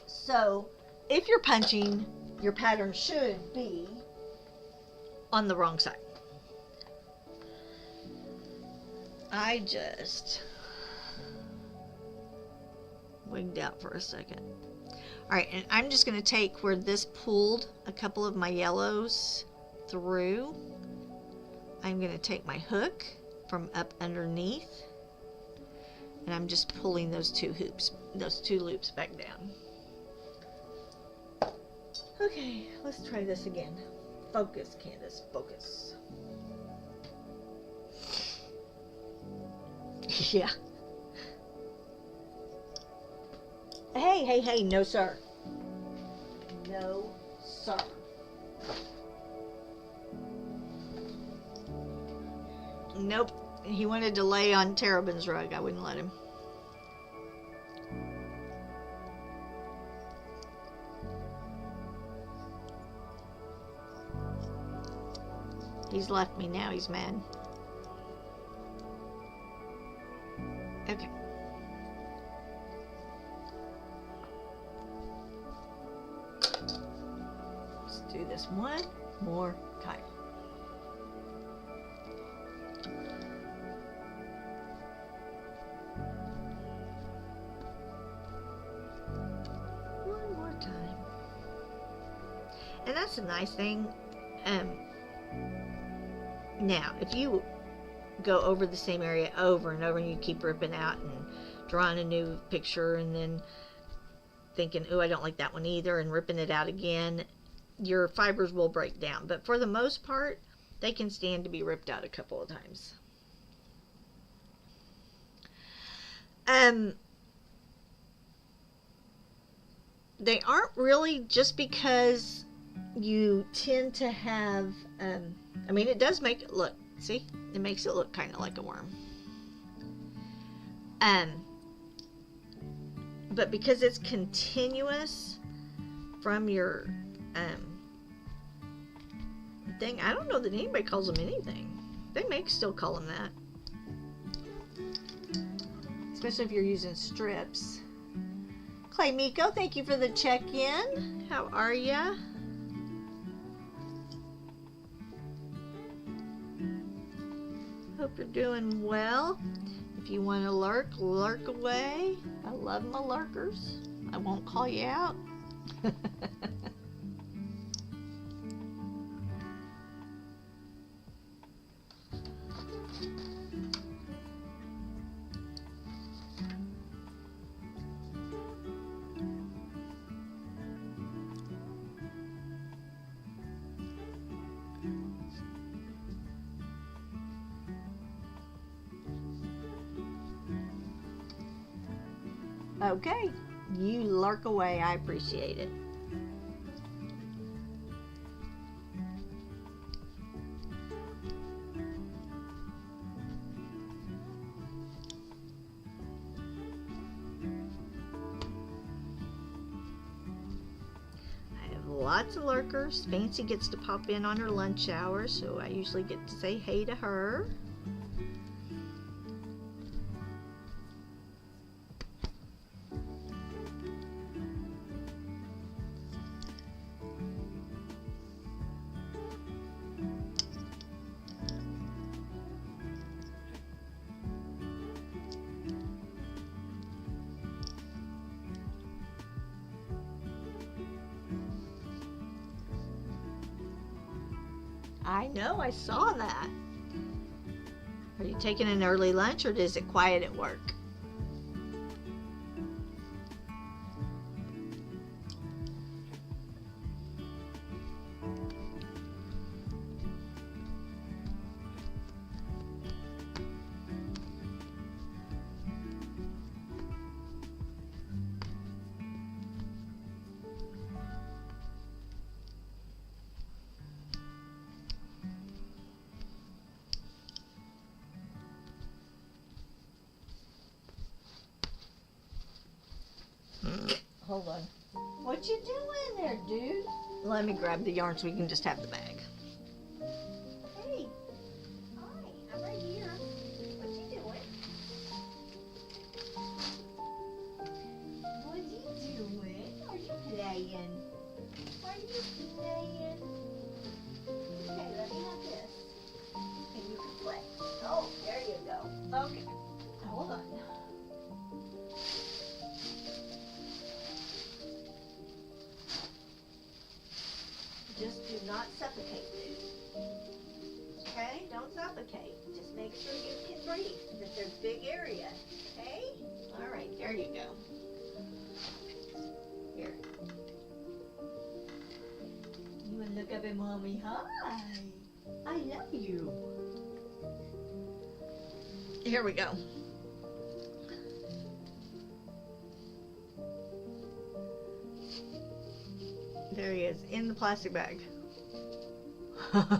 So, if you're punching, your pattern should be on the wrong side. I just wigged out for a second. Alright, and I'm just going to take where this pulled a couple of my yellows through. I'm going to take my hook from up underneath, and I'm just pulling those two loops back down. Okay, let's try this again. Focus, Candace, focus. Yeah. Hey, no sir. No sir. Nope. He wanted to lay on Terrabin's rug. I wouldn't let him. He's left me now. He's mad. Okay. Let's do this one more time. One more time. And that's a nice thing. Now, if you go over the same area over and over, and you keep ripping out and drawing a new picture and then thinking, oh, I don't like that one either, and ripping it out again, your fibers will break down. But for the most part, they can stand to be ripped out a couple of times. They aren't really, just because you tend to have, I mean, it does make it look, see, it makes it look kind of like a worm. But because it's continuous from your thing, I don't know that anybody calls them anything. They may still call them that. Especially if you're using strips. Clay Miko, thank you for the check-in. How are ya? Hope you're doing well. If you want to lurk, lurk away. I love my lurkers. I won't call you out. Okay, you lurk away. I appreciate it. I have lots of lurkers. Fancy gets to pop in on her lunch hour, so I usually get to say hey to her. I know, I saw that. Are you taking an early lunch, or is it quiet at work? Hold on. What you doing there, dude? Let me grab the yarn so we can just have the bag. Hey. Hi, I'm right here. What you doing? What you doing? Are you playing? Are you playing? Okay, let me have this. And you can play. Oh, there you go. Okay. Hold on. Just do not suffocate, dude. Okay? Don't suffocate. Just make sure you can breathe. That there's big area. Okay? Alright, there you go. Here. You wanna look up at mommy? Hi. I love you. Here we go. There he is, in the plastic bag. Alright,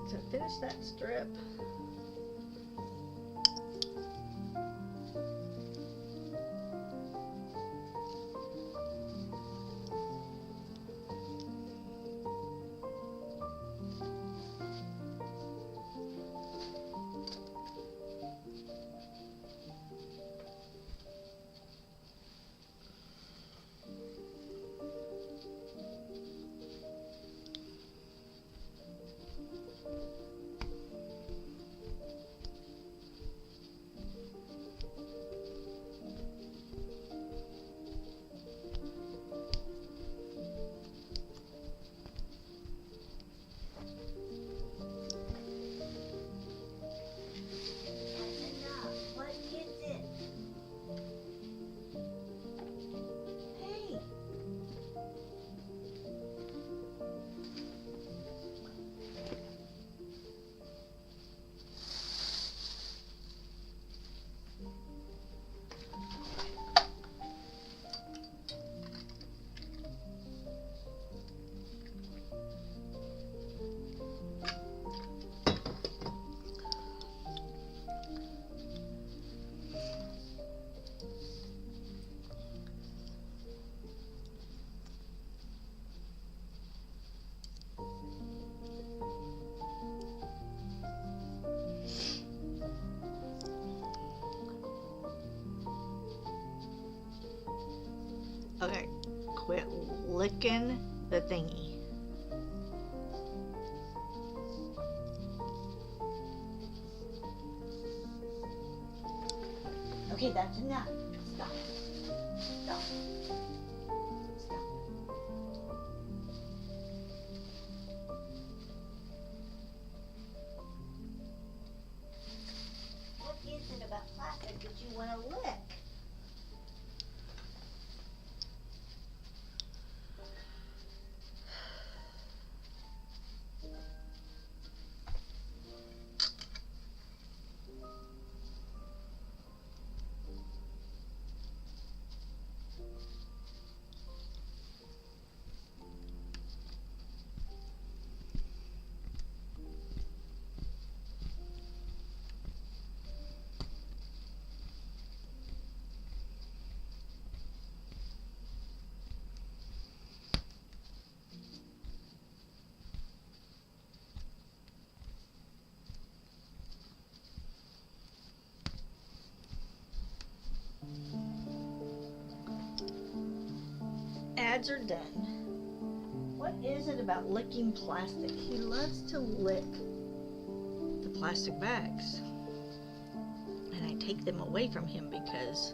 so finish that strip. Okay, quit licking the thingy. Okay, that's enough. Stop. Stop. Stop. What is it about plastic that you want to lick? Ads are done. What is it about licking plastic? He loves to lick the plastic bags. And I take them away from him because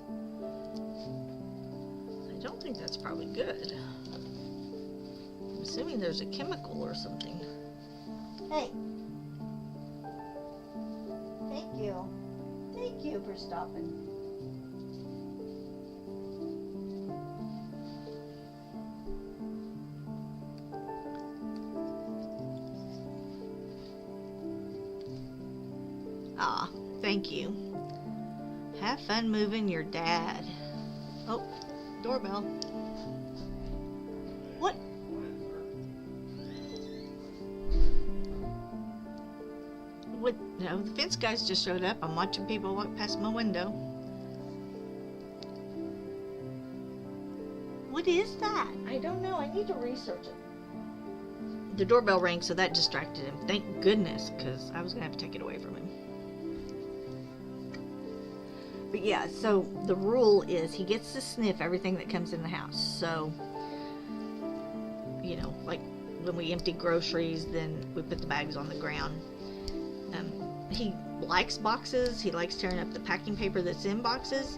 I don't think that's probably good. I'm assuming there's a chemical or something. Hey. Thank you. Thank you for stopping. Aw, thank you. Have fun moving your dad. Oh, doorbell. What? What? No, the fence guys just showed up. I'm watching people walk past my window. What is that? I don't know. I need to research it. The doorbell rang, so that distracted him. Thank goodness, because I was going to have to take it away from him. But yeah, so the rule is he gets to sniff everything that comes in the house. So, you know, like when we empty groceries, then we put the bags on the ground. He likes boxes. He likes tearing up the packing paper that's in boxes.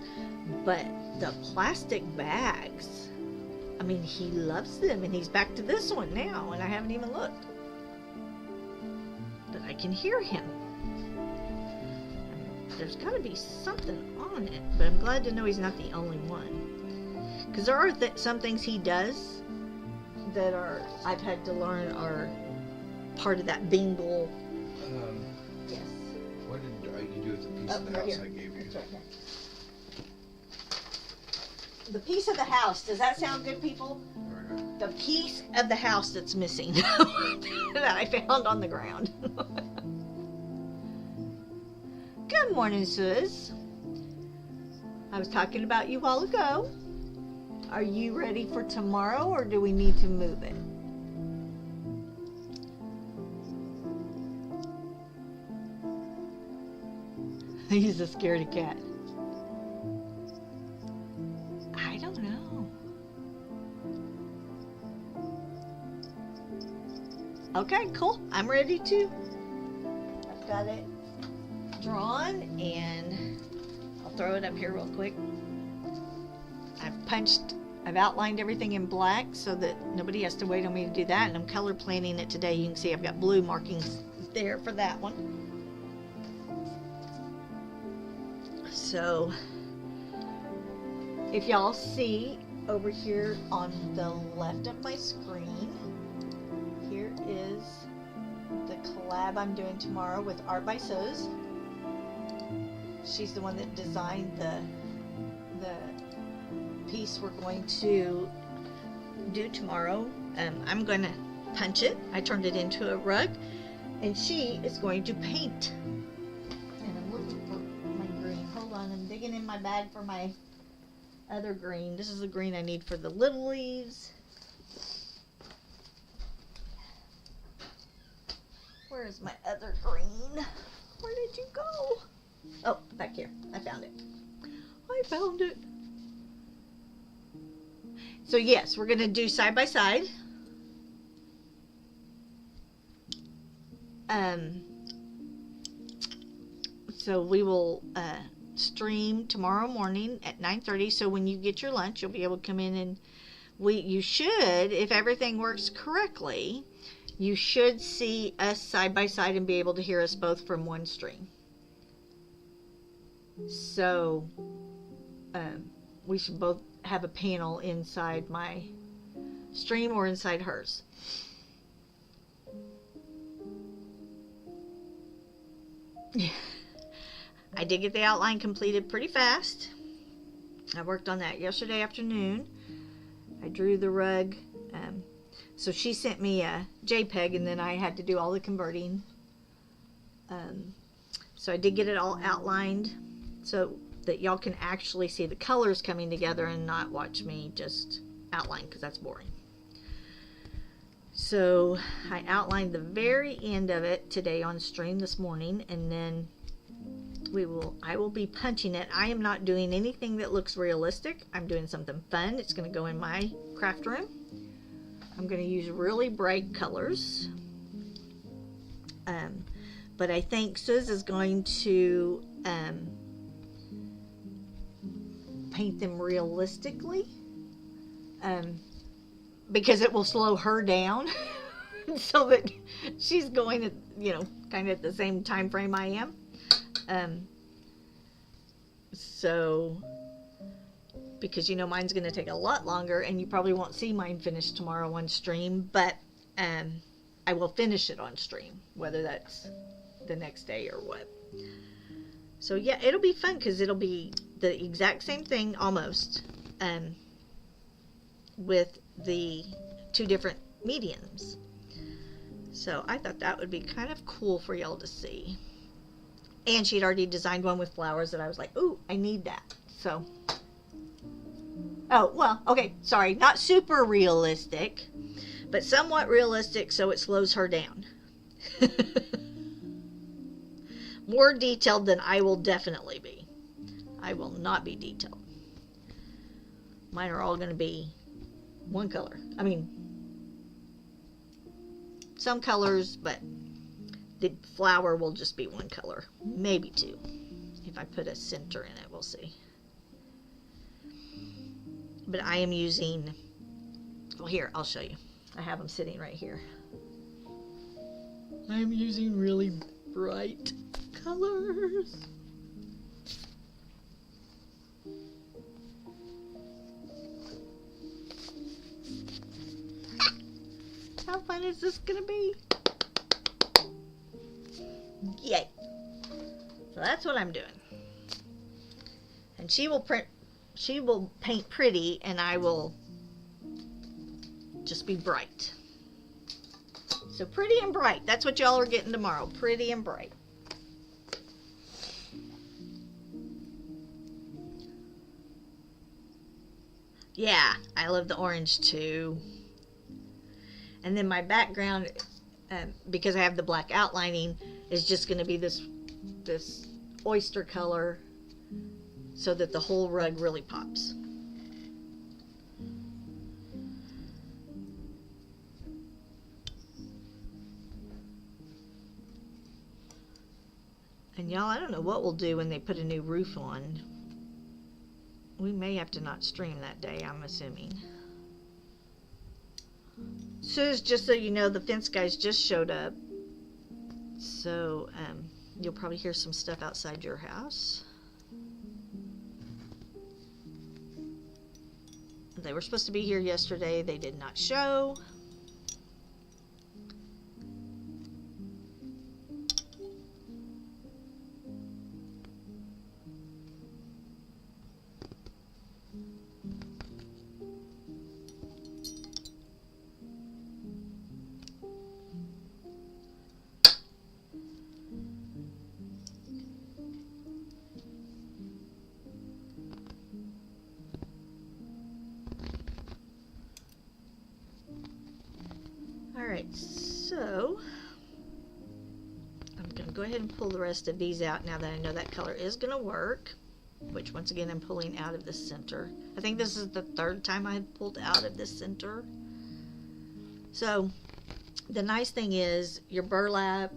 But the plastic bags, I mean, he loves them. And he's back to this one now, and I haven't even looked. But I can hear him. There's got to be something on it, but I'm glad to know he's not the only one. Because there are some things he does that are, I've had to learn, are part of that bingle. Yes. What did you do with the piece of the Right house here. I gave you? It's right there. The piece of the house, does that sound good, people? Right. The piece of the house that's missing that I found on the ground. Good morning, Sus. I was talking about you a while ago. Are you ready for tomorrow, or do we need to move it? He's a scaredy cat. I don't know. Okay, cool. I'm ready too. I've got it drawn, and I'll throw it up here real quick. I've outlined everything in black so that nobody has to wait on me to do that, and I'm color planning it today. You can see I've got blue markings there for that one. So if y'all see over here on the left of my screen, here is the collab I'm doing tomorrow with Art by Sus. She's the one that designed the piece we're going to do tomorrow. I'm going to punch it. I turned it into a rug, and she is going to paint. And I'm looking for my green. Hold on, I'm digging in my bag for my other green. This is the green I need for the little leaves. Where is my other green? Where did you go? Oh, back here. I found it. I found it. So yes, we're going to do side by side. So we will stream tomorrow morning at 9:30. So when you get your lunch, you'll be able to come in and you should, if everything works correctly, you should see us side by side and be able to hear us both from one stream. So we should both have a panel inside my stream or inside hers. I did get the outline completed pretty fast. I worked on that yesterday afternoon. I drew the rug. So she sent me a JPEG, and then I had to do all the converting. So I did get it all outlined so that y'all can actually see the colors coming together and not watch me just outline, because that's boring. So I outlined the very end of it today on stream this morning, and then I will be punching it. I am not doing anything that looks realistic. I'm doing something fun. It's going to go in my craft room. I'm going to use really bright colors. But I think Suze is going to paint them realistically, because it will slow her down so that she's going at, kind of at the same time frame I am. So, because mine's going to take a lot longer, and you probably won't see mine finished tomorrow on stream, but I will finish it on stream, whether that's the next day or what. So yeah, it'll be fun because it'll be the exact same thing almost, with the two different mediums. So I thought that would be kind of cool for y'all to see. And she'd already designed one with flowers that I was like, ooh, I need that. So, oh, well, okay, sorry, not super realistic, but somewhat realistic, so it slows her down. More detailed than I will definitely be. I will not be detailed. Mine are all going to be one color. I mean, some colors, but the flower will just be one color, maybe two. If I put a center in it, we'll see. But I am using, well, here, I'll show you. I have them sitting right here. I'm using really bright colors. How fun is this gonna be? Yay. So that's what I'm doing. And she will paint pretty, and I will just be bright. So pretty and bright. That's what y'all are getting tomorrow. Pretty and bright. Yeah, I love the orange too. And then my background, because I have the black outlining, is just going to be this oyster color, so that the whole rug really pops. And y'all, I don't know what we'll do when they put a new roof on. We may have to not stream that day, I'm assuming. So just so you know, the fence guys just showed up. So you'll probably hear some stuff outside your house. They were supposed to be here yesterday. They did not show. Alright, so I'm going to go ahead and pull the rest of these out now that I know that color is going to work. which once again I'm pulling out of the center. I think this is the third time I've pulled out of the center. So the nice thing is your burlap,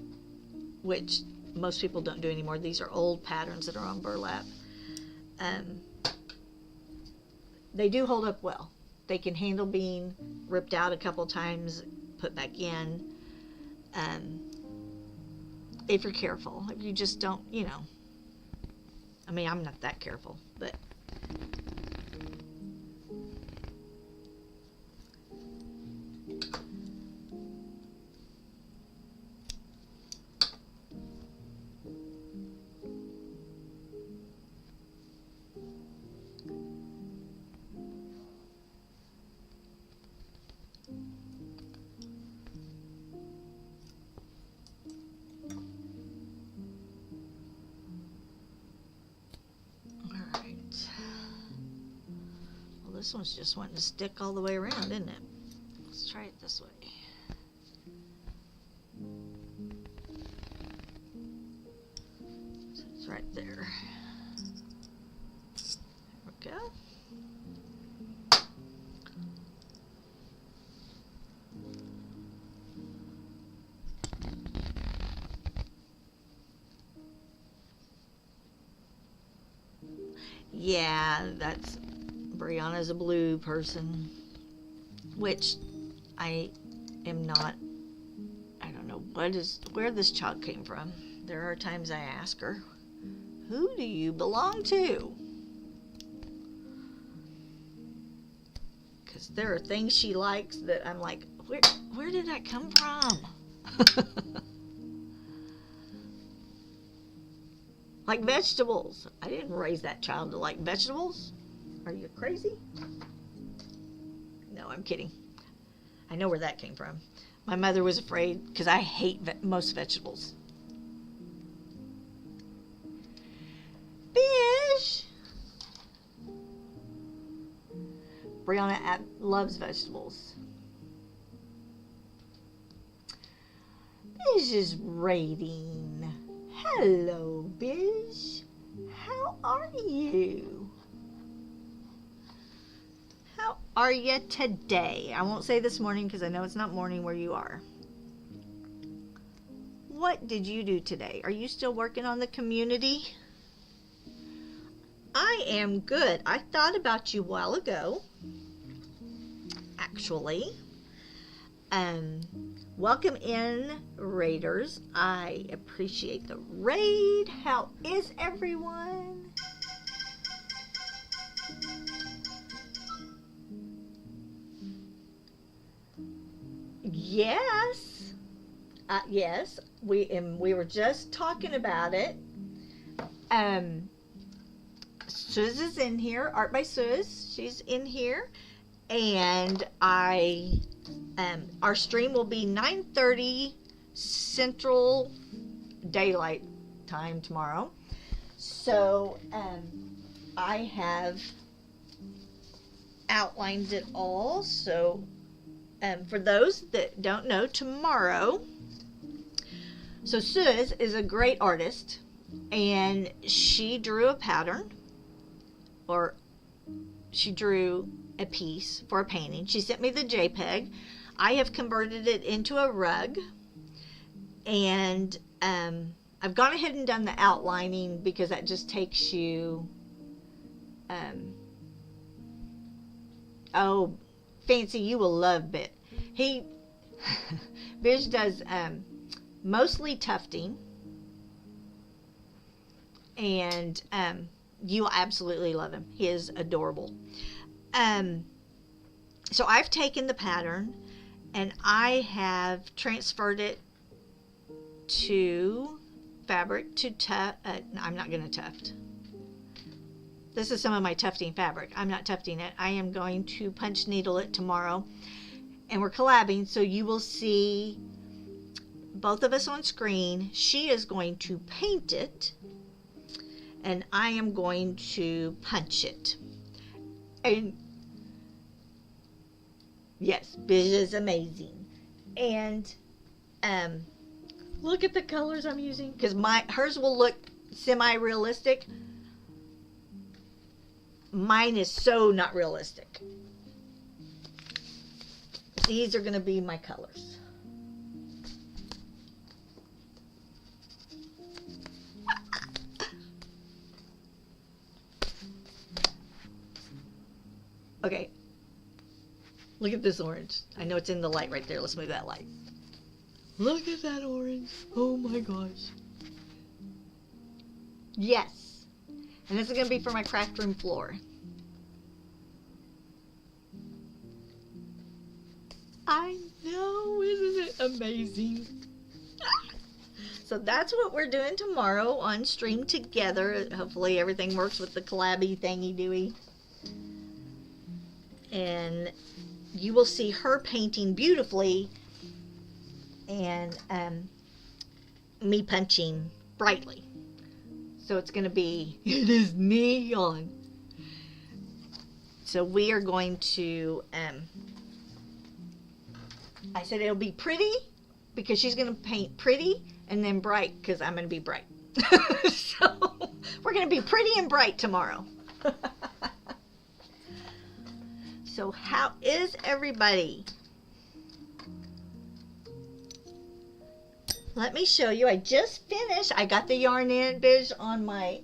which most people don't do anymore. These are old patterns that are on burlap. They do hold up well. They can handle being ripped out a couple times, put back in. If you're careful, if you just don't, you know. I mean, I'm not that careful, but. This one's just wanting to stick all the way around, isn't it? Let's try it this way. So it's right there. There we go. Yeah, that's... Brianna's a blue person, which I am not. I don't know where this chalk came from. There are times I ask her, who do you belong to? Because there are things she likes that I'm like, where did that come from? Like vegetables. I didn't raise that child to like vegetables. Are you crazy? No, I'm kidding. I know where that came from. My mother was afraid because I hate most vegetables. Bish! Brianna loves vegetables. Bish is rating. Hello, Bish. How are you? How are you today? I won't say this morning because I know it's not morning where you are. What did you do today? Are you still working on the community? I am good. I thought about you a while ago. Actually. Welcome in, Raiders. I appreciate the raid. How is everyone? Yes. Yes, we were just talking about it. Suz is in here, Art by Suz. She's in here, and our stream will be 9:30 Central Daylight Time tomorrow. So I have outlined it all. So for those that don't know, tomorrow. So Suz is a great artist, and she drew a pattern, or she drew a piece for a painting. She sent me the JPEG. I have converted it into a rug, and I've gone ahead and done the outlining because that just takes you, oh, Fancy, you will love Bit. Biz does mostly tufting, and you will absolutely love him. He is adorable. So I've taken the pattern and I have transferred it to fabric to tuft. I'm not going to tuft. This is some of my tufting fabric. I'm not tufting it. I am going to punch needle it tomorrow, and we're collabing, so you will see both of us on screen. She is going to paint it, and I am going to punch it. And yes, Biz is amazing. And look at the colors I'm using, because hers will look semi-realistic. mine is so not realistic. These are going to be my colors. Okay. Look at this orange. I know it's in the light right there. Let's move that light. Look at that orange. Oh my gosh. Yes. And this is going to be for my craft room floor. I know. Isn't it amazing? So that's what we're doing tomorrow on stream together. Hopefully everything works with the collabby thingy doey. And you will see her painting beautifully and me punching brightly. So it's going to be, it is neon. So we are going to, I said it'll be pretty because she's going to paint pretty, and then bright because I'm going to be bright. So we're going to be pretty and bright tomorrow. So how is everybody? Let me show you. I just finished. I got the yarn in, Biz, on my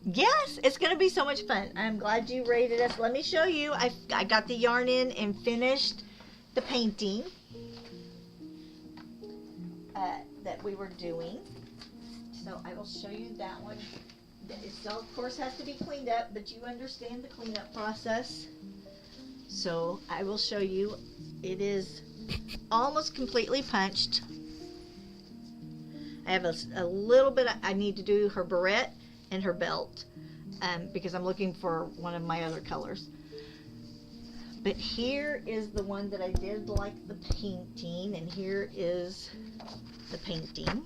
yes, it's gonna be so much fun. I'm glad you rated us. Let me show you. I got the yarn in and finished the painting that we were doing. So I will show you that one. It still, of course, has to be cleaned up, but you understand the cleanup process. So I will show you. It is almost completely punched. I have a little bit. I need to do her barrette and her belt because I'm looking for one of my other colors. But here is the one that I did like the painting, and here is the painting.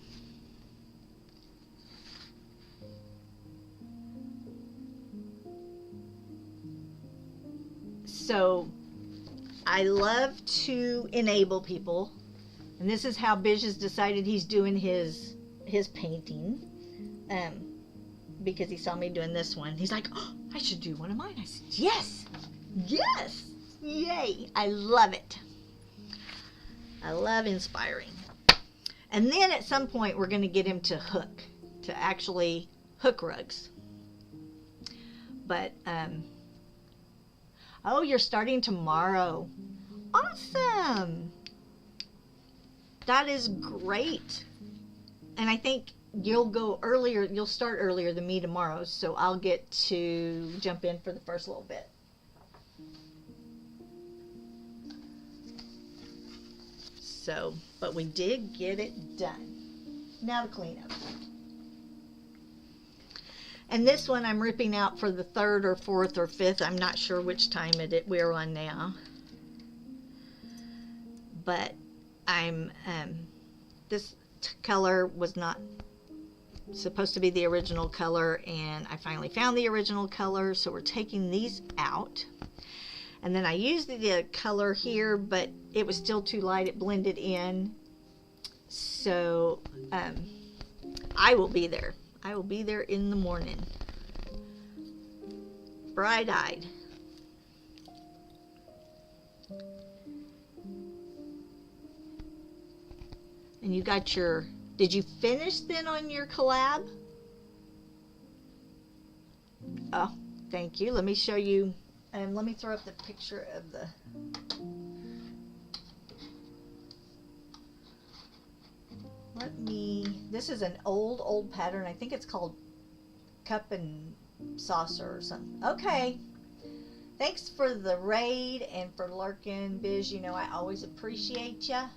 So I love to enable people, and this is how Biz has decided he's doing his painting, because he saw me doing this one. He's like, oh, I should do one of mine. I said, yes, yes, yay, I love it. I love inspiring. And then at some point we're going to get him to actually hook rugs. But oh, you're starting tomorrow. Awesome. That is great. And I think you'll go earlier, you'll start earlier than me tomorrow, so I'll get to jump in for the first little bit. So, but we did get it done. Now the cleanup. And this one I'm ripping out for the 3rd or 4th or 5th. I'm not sure which time we're on now. But I'm, this color was not supposed to be the original color, and I finally found the original color, so we're taking these out. And then I used the color here, but it was still too light. It blended in. So I will be there. I will be there in the morning. Bright-eyed. And you got your, did you finish then on your collab? Oh, thank you. Let me show you, let me throw up the picture of the, this is an old pattern. I think it's called Cup and Saucer or something. Okay. Thanks for the raid and for lurking, Biz. You know I always appreciate ya.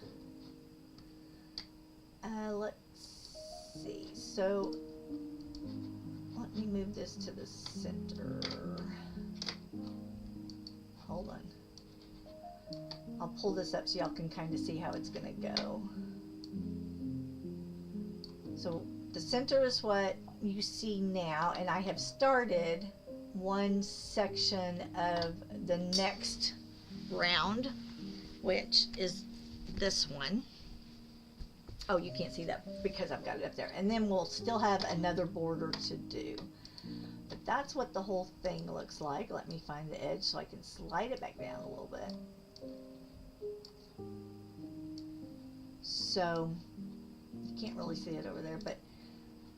Let's see. So, let me move this to the center. Hold on. I'll pull this up so y'all can kind of see how it's going to go. So the center is what you see now, and I have started one section of the next round, which is this one. Oh, you can't see that because I've got it up there. And then we'll still have another border to do. But that's what the whole thing looks like. Let me find the edge so I can slide it back down a little bit. So, you can't really see it over there, but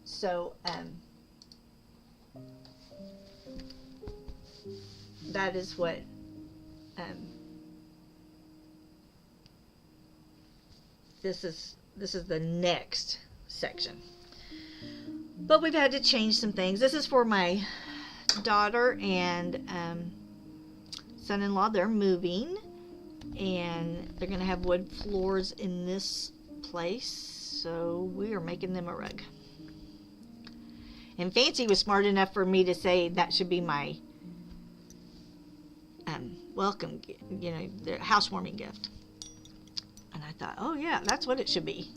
so, that is what, this is the next section. But we've had to change some things. This is for my daughter and son-in-law. They're moving, and they're going to have wood floors in this place, so we are making them a rug. And Fancy was smart enough for me to say that should be my welcome, their housewarming gift. And I thought, oh yeah, that's what it should be.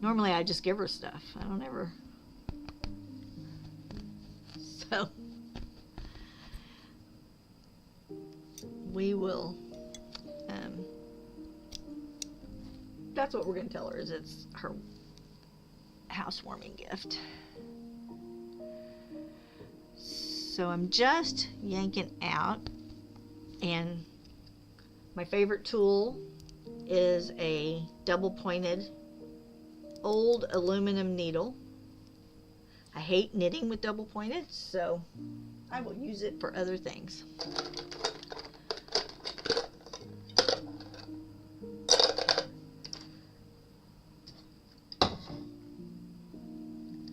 Normally I just give her stuff. I don't ever. So we will. That's what we're going to tell her, is it's her housewarming gift. So I'm just yanking out, and my favorite tool is a double pointed old aluminum needle. I hate knitting with double pointed, so I will use it for other things.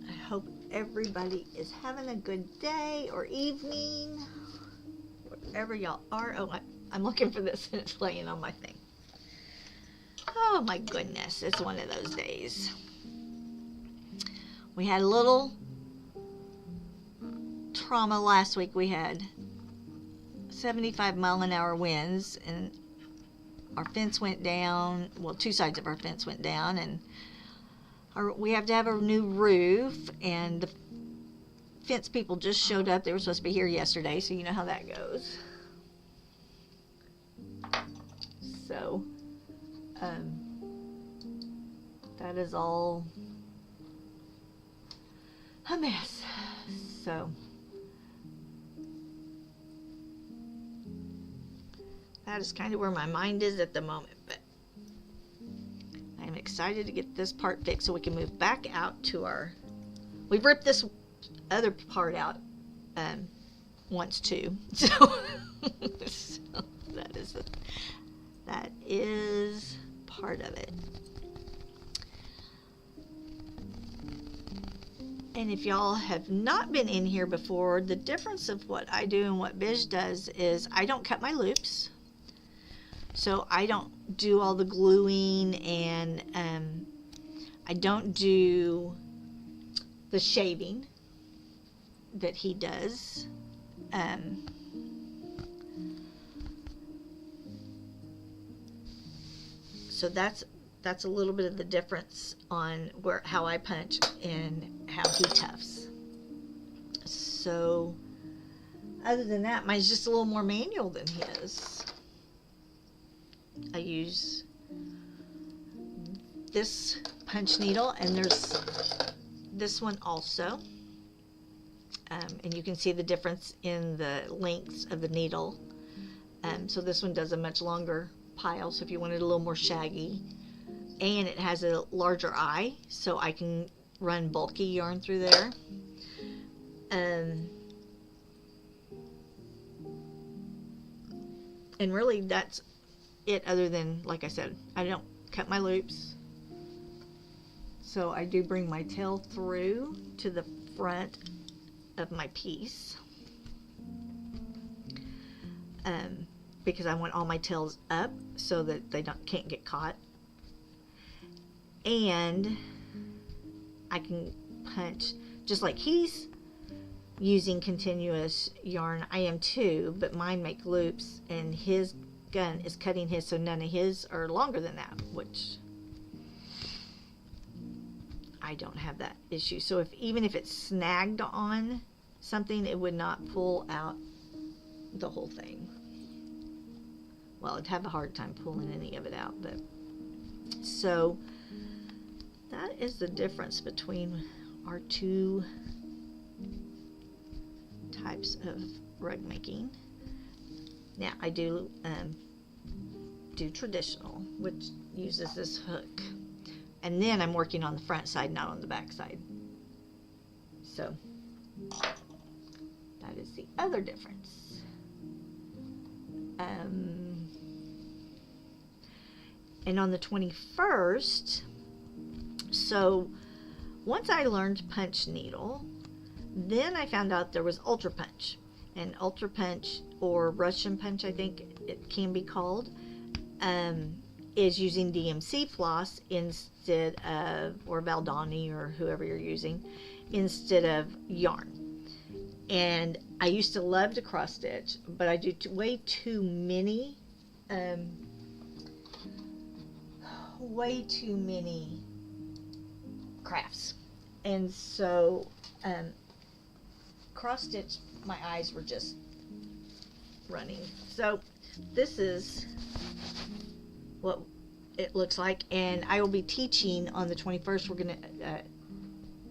I hope everybody is having a good day or evening, wherever y'all are. Oh, I'm looking for this and it's laying on my thing. Oh my goodness, it's one of those days. We had a little trauma last week. We had 75-mile-an-hour winds, and our fence went down. Well, two sides of our fence went down, and we have to have a new roof, and the fence people just showed up. They were supposed to be here yesterday, so you know how that goes. So, that is all a mess. So, that is kind of where my mind is at the moment, but I'm excited to get this part fixed so we can move back out to we've ripped this other part out once too, so, so that is part of it. And if y'all have not been in here before, the difference of what I do and what Biz does is I don't cut my loops. So I don't do all the gluing, and I don't do the shaving that he does. So that's a little bit of the difference on how I punch and how he tufts. So other than that, mine's just a little more manual than his. I use this punch needle, and there's this one also, and you can see the difference in the lengths of the needle. So this one does a much longer pile, so if you wanted a little more shaggy, and it has a larger eye, so I can run bulky yarn through there. And really that's it, other than, like I said, I don't cut my loops. So I do bring my tail through to the front of my piece, because I want all my tails up so that they can't get caught. And I can punch just like he's using continuous yarn. I am too, but mine make loops, and his gun is cutting his, so none of his are longer than that, which I don't have that issue. So even if it's snagged on something, it would not pull out the whole thing. Well, I'd have a hard time pulling any of it out, but so that is the difference between our two types of rug making. Now I do traditional, which uses this hook, and then I'm working on the front side, not on the back side. So that is the other difference. And on the 21st, so once I learned punch needle, then I found out there was ultra punch. And ultra punch, or Russian punch I think it can be called, is using DMC floss instead of, or Valdani or whoever you're using, instead of yarn. And I used to love to cross stitch, but I do way too many crafts, and so cross stitch, my eyes were just running. So this is what it looks like, and I will be teaching on the 21st. We're gonna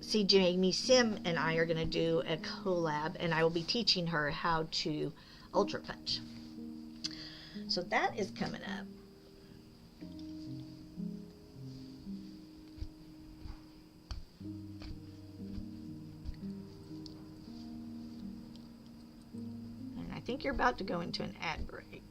see Jamie Sim and I are gonna do a collab, and I will be teaching her how to ultra punch. So that is coming up. And I think you're about to go into an ad break.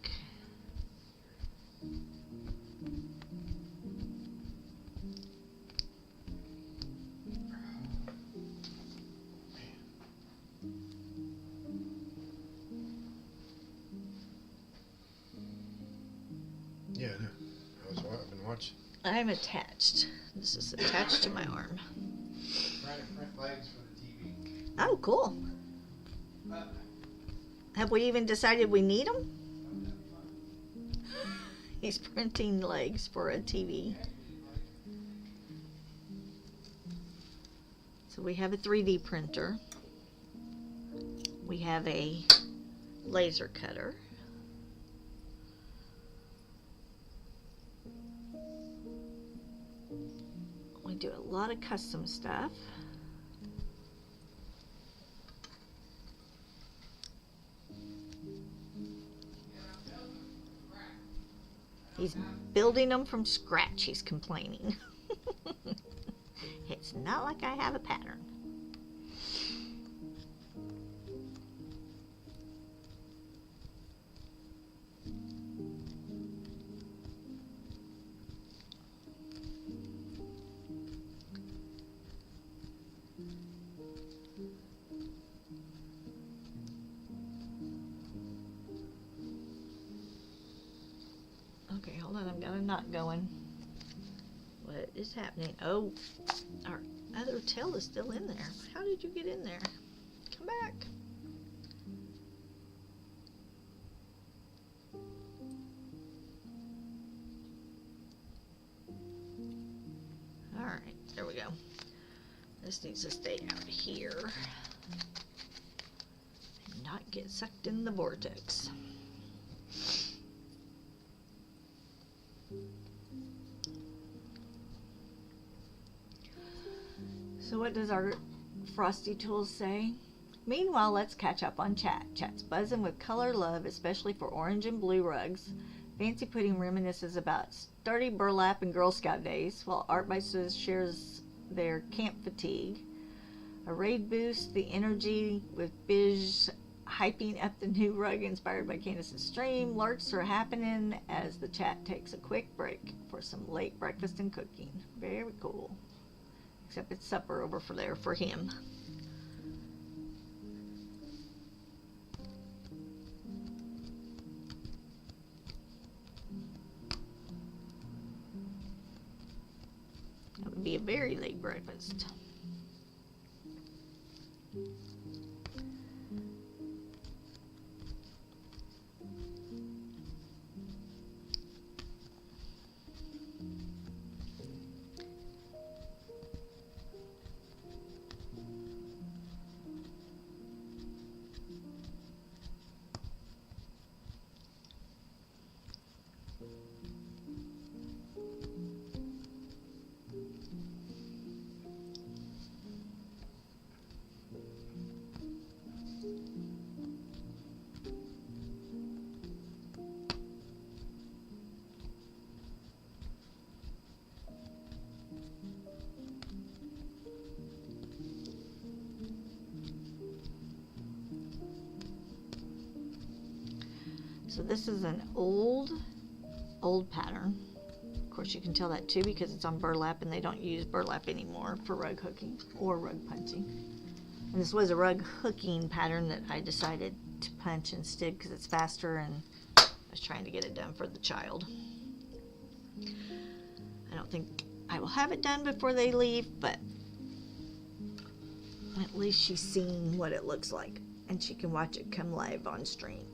Yeah, I know. I've been watching. I'm attached. This is attached to my arm. Trying to print legs for the TV. Oh, cool. Have we even decided we need them? He's printing legs for a TV. So we have a 3D printer. We have a laser cutter. We do a lot of custom stuff. He's building them from scratch, he's complaining. It's not like I have a pattern. Okay, hold on, I've got a knot going. What is happening? Oh, our other tail is still in there. How did you get in there? Come back. Alright, there we go. This needs to stay out here and not get sucked in the vortex. So what does our Frosty Tools say? Meanwhile, let's catch up on chat. Chat's buzzing with color love, especially for orange and blue rugs. Fancy Pudding reminisces about sturdy burlap and Girl Scout days, while Art Bites shares their camp fatigue. A raid boosts the energy with Biz hyping up the new rug inspired by Candace's stream. Larks are happening as the chat takes a quick break for some late breakfast and cooking. Very cool. Except it's supper over for there for him. That would be a very late breakfast. So this is an old pattern. Of course, you can tell that too because it's on burlap, and they don't use burlap anymore for rug hooking or rug punching. And this was a rug hooking pattern that I decided to punch instead because it's faster, and I was trying to get it done for the child. I don't think I will have it done before they leave, but at least she's seen what it looks like, and she can watch it come live on stream.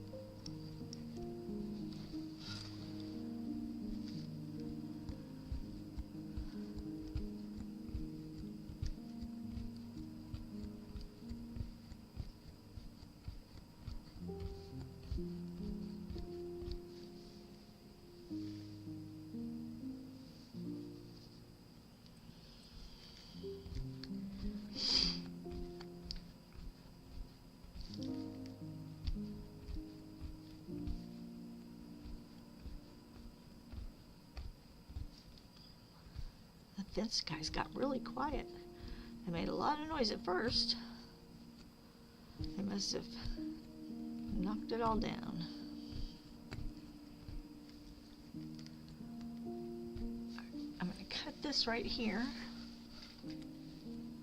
This guy's got really quiet. They made a lot of noise at first. They must have knocked it all down. I'm going to cut this right here.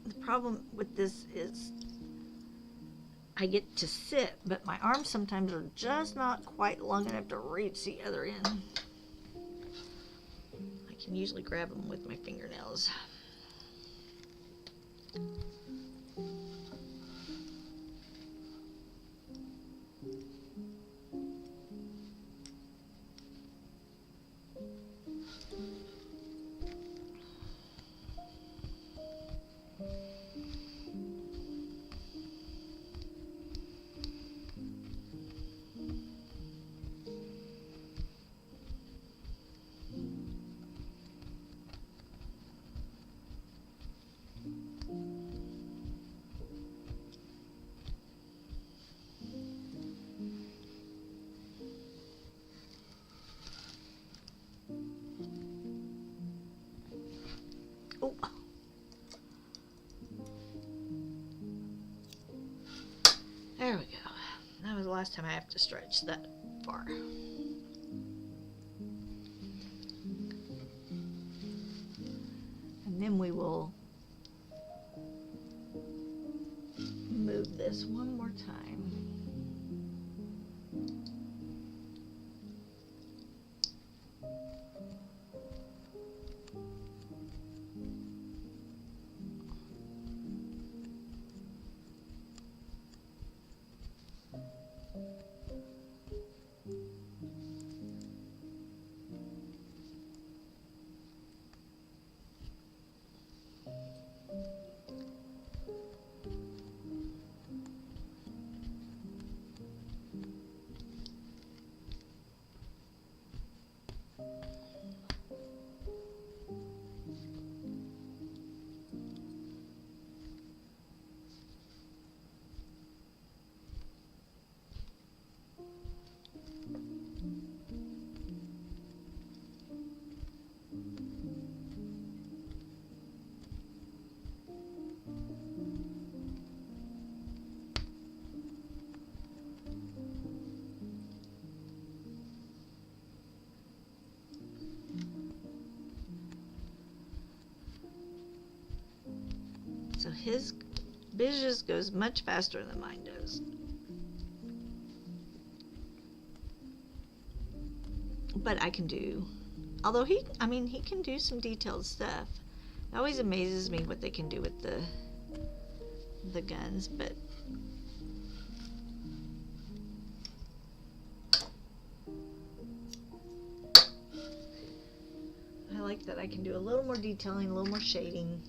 The problem with this is I get to sit, but my arms sometimes are just not quite long enough to reach the other end. I can usually grab them with my fingernails. Oh. There we go. That was the last time I have to stretch that far. And then we will move this one more time. So his just goes much faster than mine does. But I can do, although he can do some detailed stuff. It always amazes me what they can do with the guns, but I like that I can do a little more detailing, a little more shading.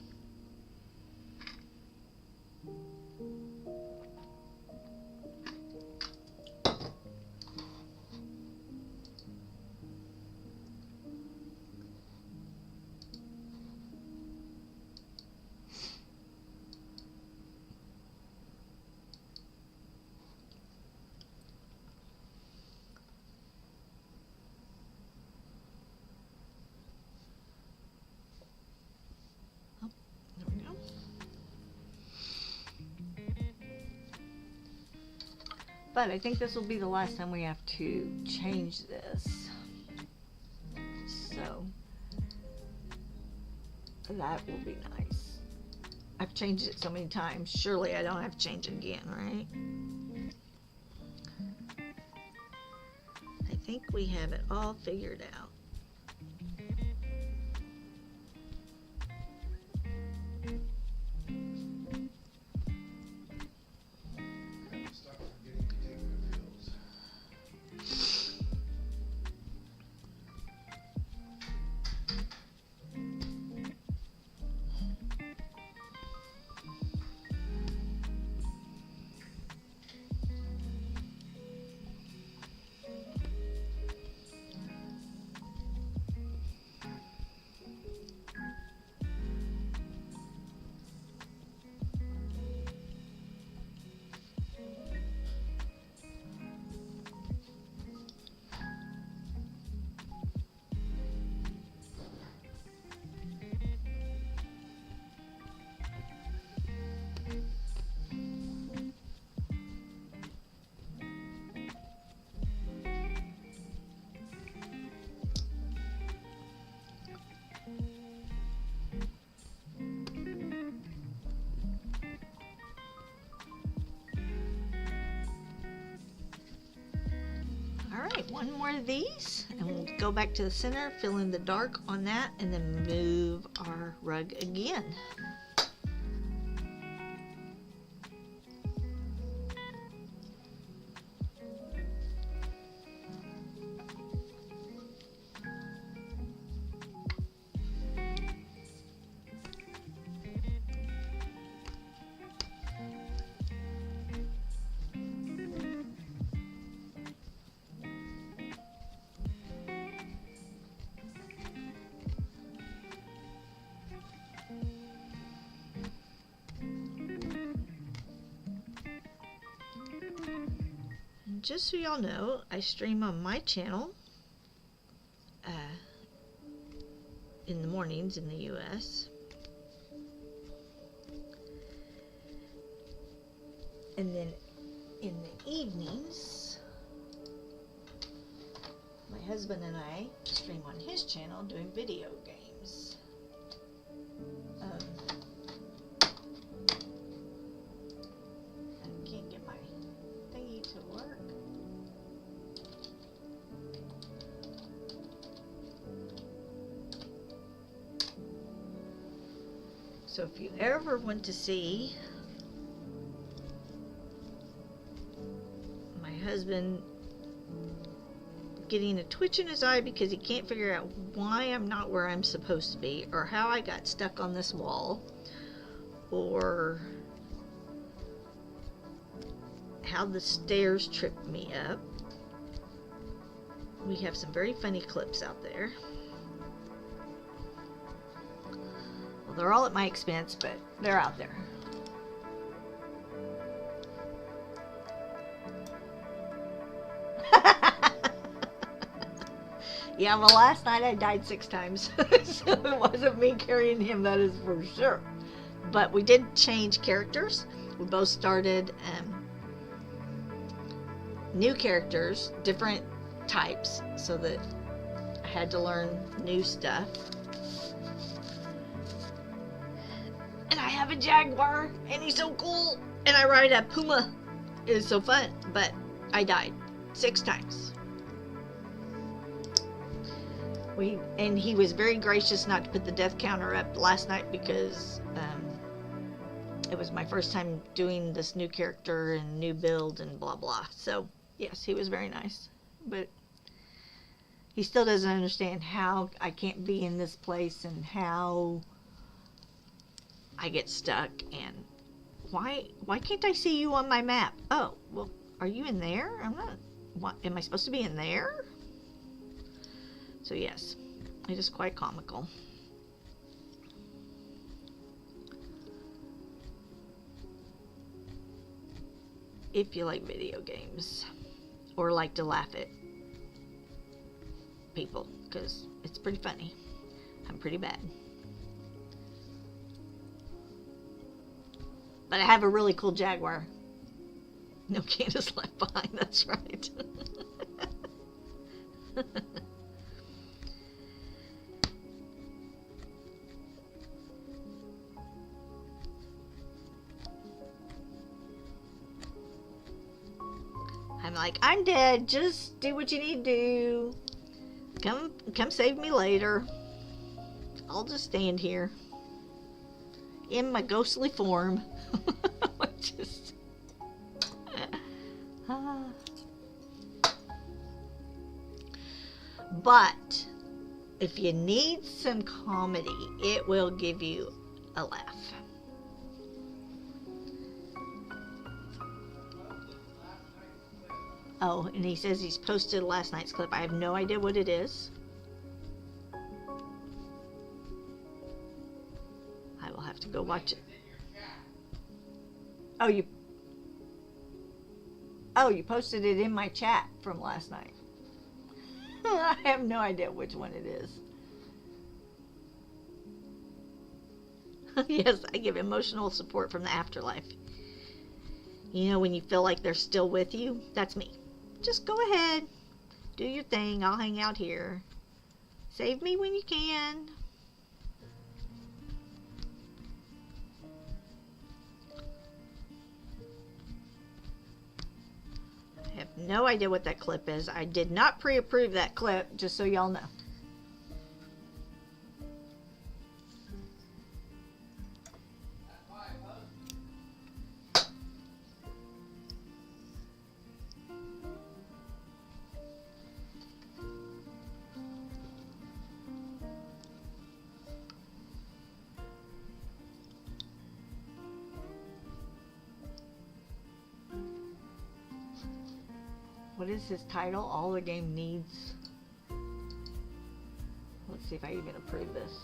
But I think this will be the last time we have to change this. So that will be nice. I've changed it so many times. Surely I don't have to change it again, right? I think we have it all figured out. I'm stuck forgetting to take the pills. Alright, one more of these, and we'll go back to the center, fill in the dark on that, and then move our rug again. Just so y'all know, I stream on my channel in the mornings in the US. And then in the evenings, my husband and I stream on his channel doing video games. I can't get my thingy to work. So if you ever want to see my husband getting a twitch in his eye because he can't figure out why I'm not where I'm supposed to be, or how I got stuck on this wall, or how the stairs tripped me up, we have some very funny clips out there. Well, they're all at my expense, but they're out there. Yeah, well, last night I died 6 times, so it wasn't me carrying him, that is for sure. But we did change characters. We both started new characters, different types, so that I had to learn new stuff. And I have a jaguar, and he's so cool. And I ride a puma. It is so fun, but I died 6 times. And he was very gracious not to put the death counter up last night because it was my first time doing this new character and new build and blah blah. So yes, he was very nice, but he still doesn't understand how I can't be in this place and how I get stuck and why can't I see you on my map? Oh, well, are you in there? I'm not. What, am I supposed to be in there? So yes, it is quite comical. If you like video games or like to laugh at people, because it's pretty funny. I'm pretty bad. But I have a really cool jaguar. No Candace left behind, that's right. I'm like, I'm dead. Just do what you need to do. Come save me later. I'll just stand here in my ghostly form. Just But if you need some comedy, it will give you a laugh. Oh, and he says he's posted last night's clip. I have no idea what it is. I will have to go watch it. Oh, you posted it in my chat from last night. I have no idea which one it is. Yes, I give emotional support from the afterlife. You know, when you feel like they're still with you, that's me. Just go ahead, do your thing. I'll hang out here. Save me when you can. I have no idea what that clip is. I did not pre-approve that clip, just so y'all know. What is his title? All the game needs. Let's see if I even approve this.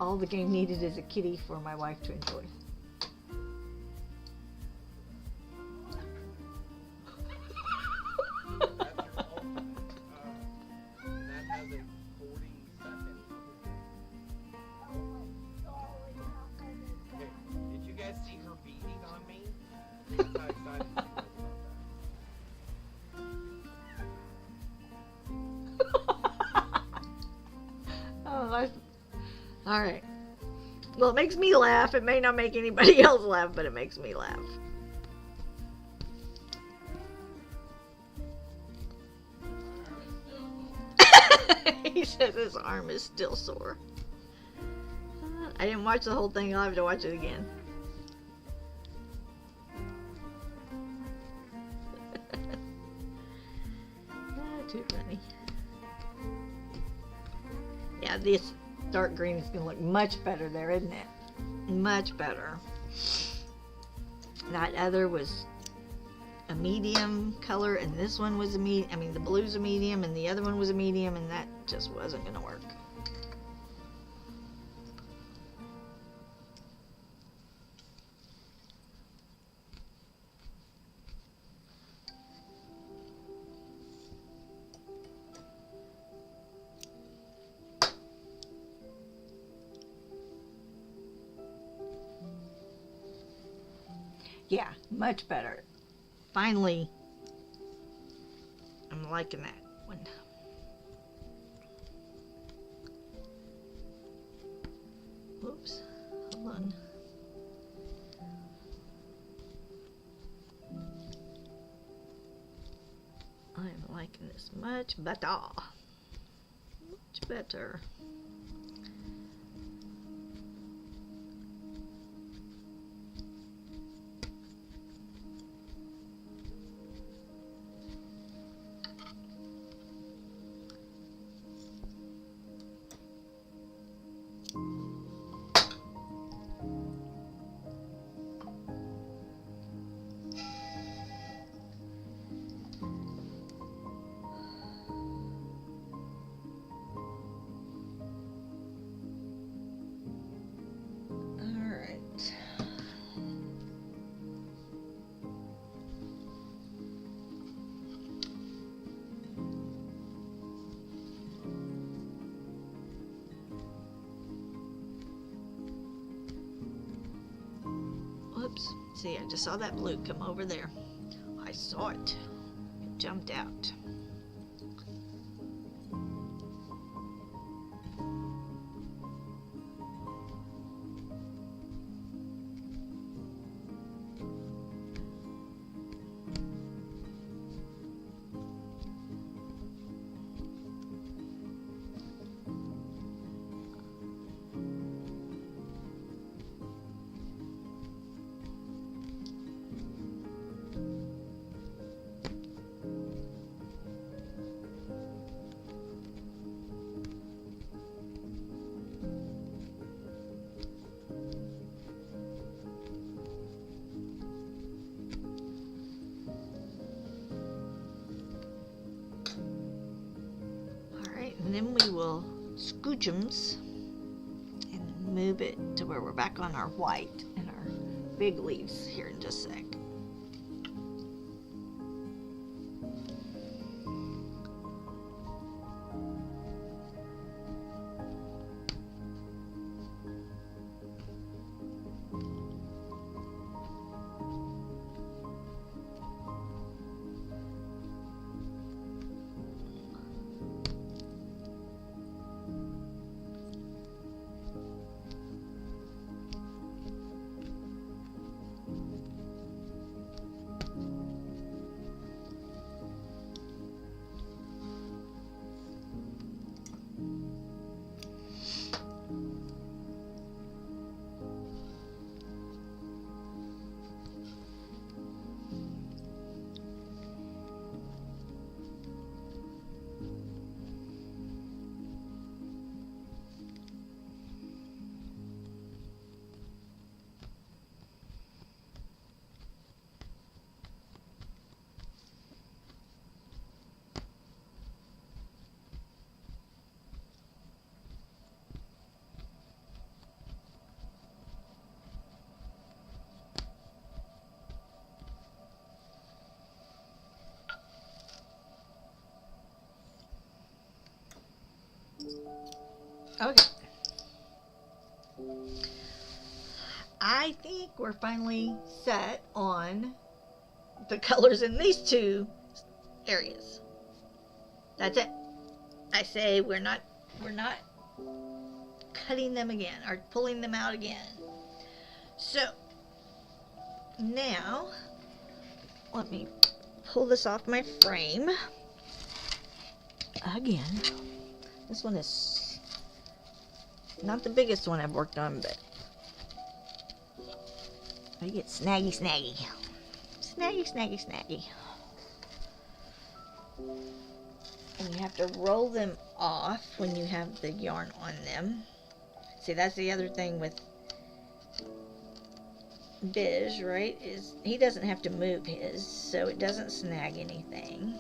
All the game needed is a kitty for my wife to enjoy. All right. Well, it makes me laugh. It may not make anybody else laugh, but it makes me laugh. He says his arm is still sore. I didn't watch the whole thing. I'll have to watch it again. Too funny. Yeah, this dark green is going to look much better there, isn't it? Much better. That other was a medium color, and this one was a medium. I mean, the blue's a medium, and the other one was a medium, and that just wasn't going to work. Yeah, much better. Finally, I'm liking that one. Whoops, hold on. I'm liking this much better. Much better. Oops. See, I just saw that blue come over there. I saw it. It jumped out. And then we will scoochums and move it to where we're back on our white and our big leaves here in just a sec. Okay. I think we're finally set on the colors in these two areas. That's it. I say we're not cutting them again or pulling them out again. So now let me pull this off my frame again. This one is not the biggest one I've worked on, but I get snaggy. And you have to roll them off when you have the yarn on them. See, that's the other thing with Biz, right? Is he doesn't have to move his, so it doesn't snag anything.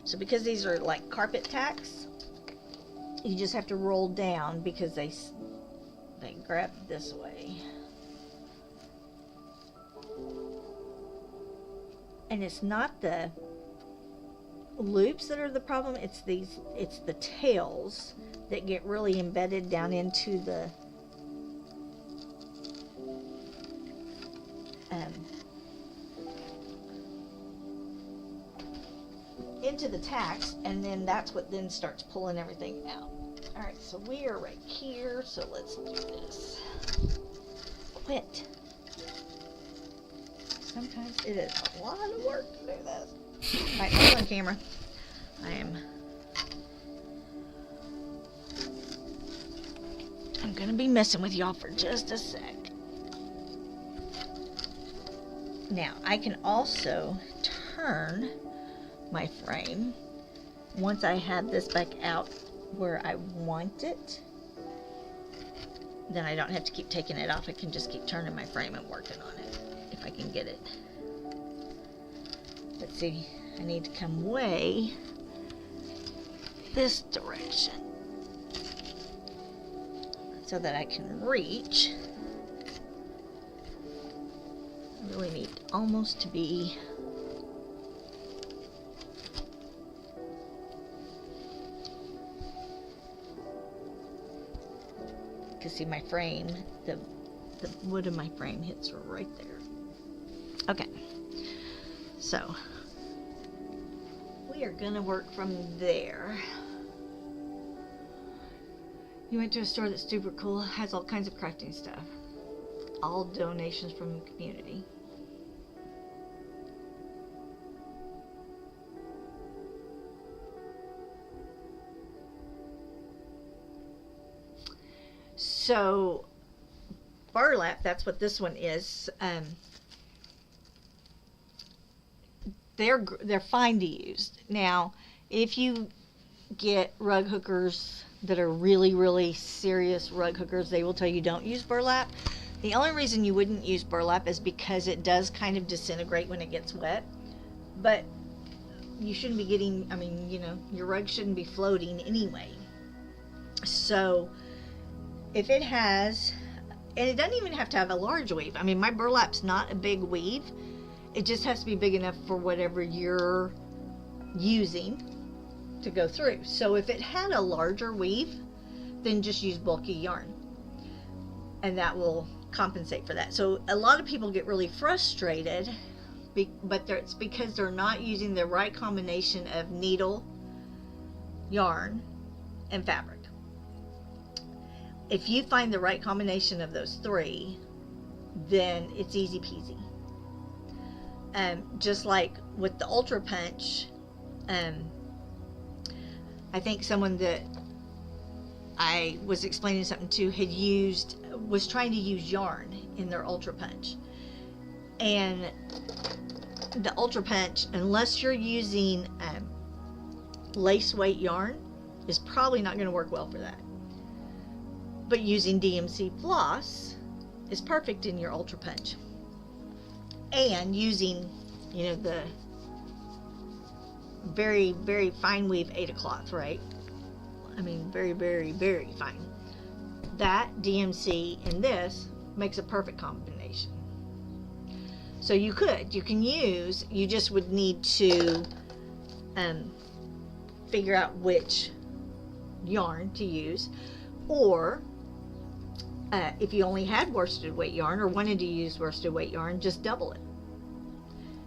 So because these are like carpet tacks, you just have to roll down because they grab this way. And it's not the loops that are the problem, it's the tails that get really embedded down into the tacks, and then that's what then starts pulling everything out. Alright, so we are right here, so let's do this. Quit. Sometimes it is a lot of work to do this. Alright, hold on camera. I'm gonna be messing with y'all for just a sec. Now, I can also turn my frame once I have this back out where I want it. Then I don't have to keep taking it off. I can just keep turning my frame and working on it if I can get it. Let's see, I need to come way this direction so that I can reach. I really need almost to be see my frame, the the wood of my frame hits right there. Okay, so we are gonna work from there. You went to a store that's super cool, has all kinds of crafting stuff. All donations from the community. So burlap, that's what this one is. They're fine to use. Now, if you get rug hookers that are really, really serious rug hookers, they will tell you don't use burlap. The only reason you wouldn't use burlap is because it does kind of disintegrate when it gets wet. But you shouldn't be getting, I mean, you know, your rug shouldn't be floating anyway. So if it has, and it doesn't even have to have a large weave. I mean, my burlap's not a big weave. It just has to be big enough for whatever you're using to go through. So if it had a larger weave, then just use bulky yarn. And that will compensate for that. So a lot of people get really frustrated, but it's because they're not using the right combination of needle, yarn, and fabric. If you find the right combination of those three, then it's easy peasy. Just like with the Ultra Punch, I think someone that I was explaining something to was trying to use yarn in their Ultra Punch. And the Ultra Punch, unless you're using lace weight yarn, is probably not going to work well for that. But using DMC floss is perfect in your Ultra Punch. And using, you know, the very, very fine weave Aida cloth, right? I mean, very, very, very fine. That, DMC, and this makes a perfect combination. So you can use, you just would need to figure out which yarn to use, or if you only had worsted weight yarn or wanted to use worsted weight yarn, just double it.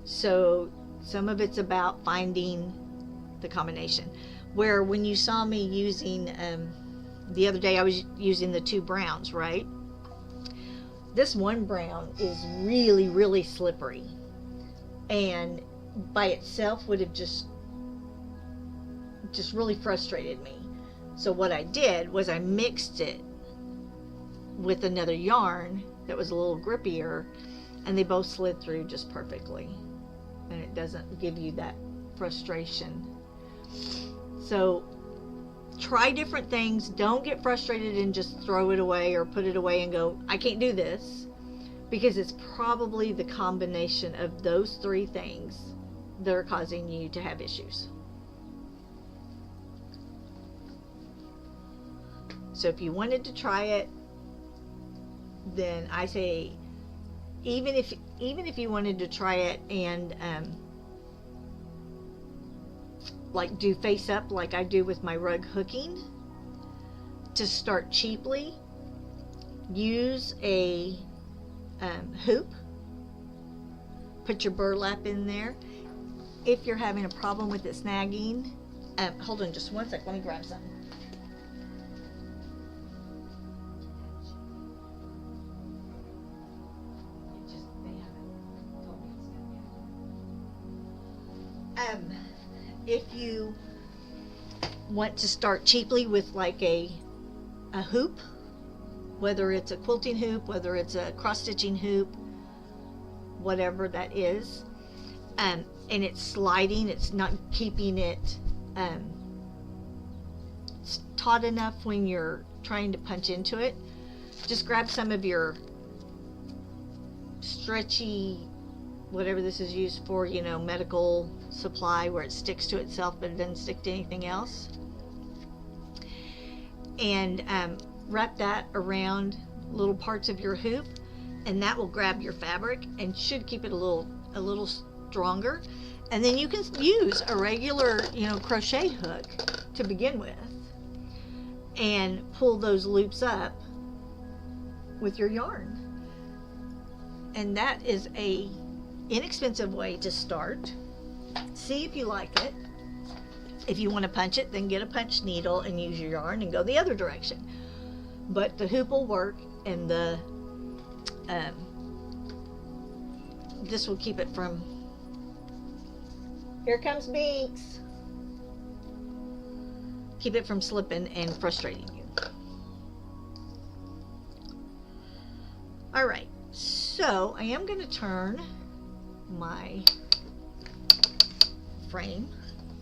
So some of it's about finding the combination. Where when you saw me using, the other day I was using the two browns, right? This one brown is really, really slippery. And by itself would have just really frustrated me. So what I did was I mixed it with another yarn that was a little grippier, and they both slid through just perfectly. And it doesn't give you that frustration. So try different things. Don't get frustrated and just throw it away or put it away and go, I can't do this, because it's probably the combination of those three things that are causing you to have issues. So if you wanted to try it, then I say, even if you wanted to try it and like do face up like I do with my rug hooking, to start cheaply, use a hoop, put your burlap in there. If you're having a problem with it snagging, hold on just one sec, let me grab something. If you want to start cheaply with like a hoop, whether it's a quilting hoop, whether it's a cross-stitching hoop, whatever that is, and it's sliding, it's not keeping it taut enough when you're trying to punch into it, just grab some of your stretchy, whatever this is used for, you know, medical supply, where it sticks to itself but it doesn't stick to anything else, and wrap that around little parts of your hoop, and that will grab your fabric and should keep it a little stronger. And then you can use a regular, you know, crochet hook to begin with and pull those loops up with your yarn. And that is a inexpensive way to start. See if you like it. If you want to punch it, then get a punch needle and use your yarn and go the other direction. But the hoop will work, and the this will keep it from. Here comes Binks. Keep it from slipping and frustrating you. All right, so I am going to turn my frame.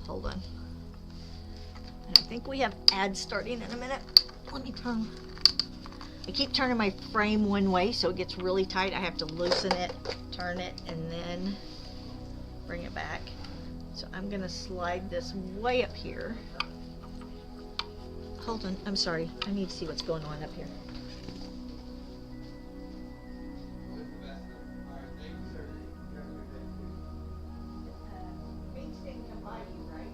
Hold on. I think we have ads starting in a minute. Let me turn. I keep turning my frame one way so it gets really tight. I have to loosen it, turn it, and then bring it back. So I'm gonna slide this way up here. Hold on, I'm sorry. I need to see what's going on up here. Binks didn't come by you, right?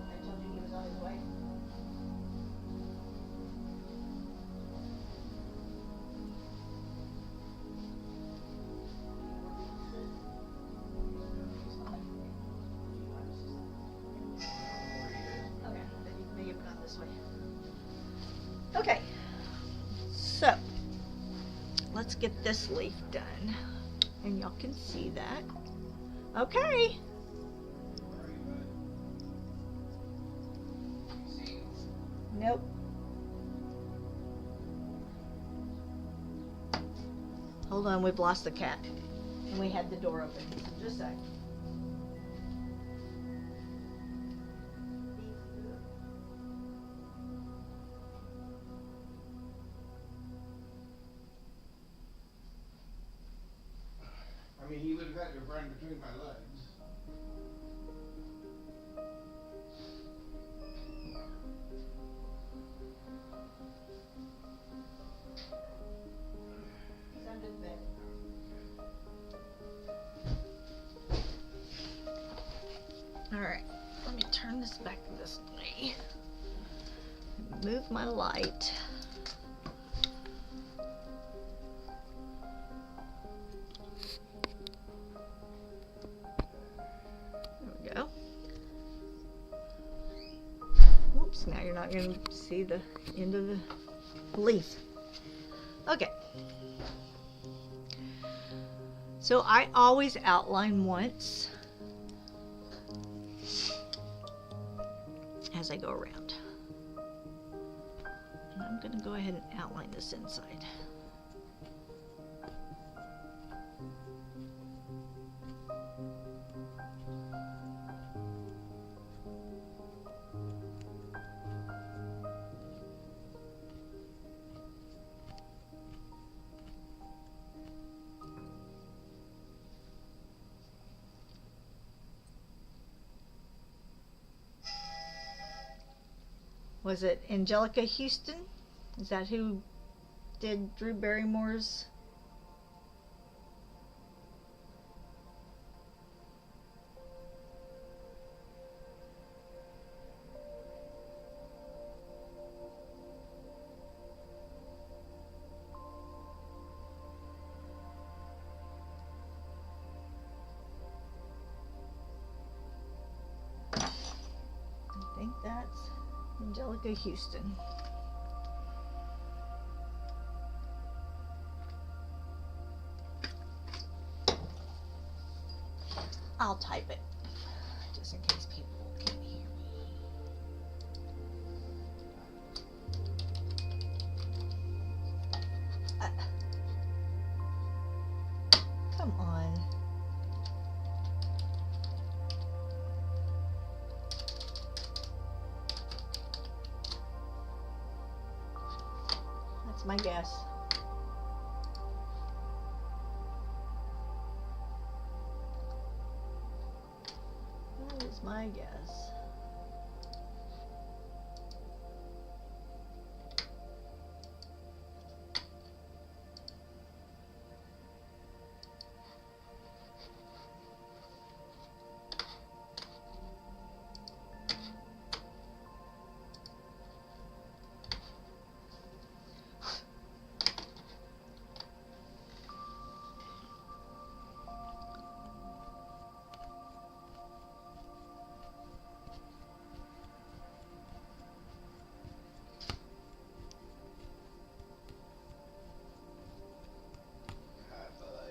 I told you he was on his way. Okay, then you may have gone this way. Okay, so let's get this leaf done, and y'all can see that. Okay. Nope. Hold on, we've lost the cat, and we had the door open. Just a sec. I mean, he would have had to run between my legs. He's under the bed. All right, let me turn this back this way. Move my light. There we go. Oops, now you're not going to see the end of the leaf. Okay. So I always outline once as I go around. And I'm going to go ahead and outline this inside. Was it Angelica Houston? Is that who did Drew Barrymore's? I think that's Angelica Houston. I'll type it just in case people can't hear me. Come on. That's my guess. That is my guess.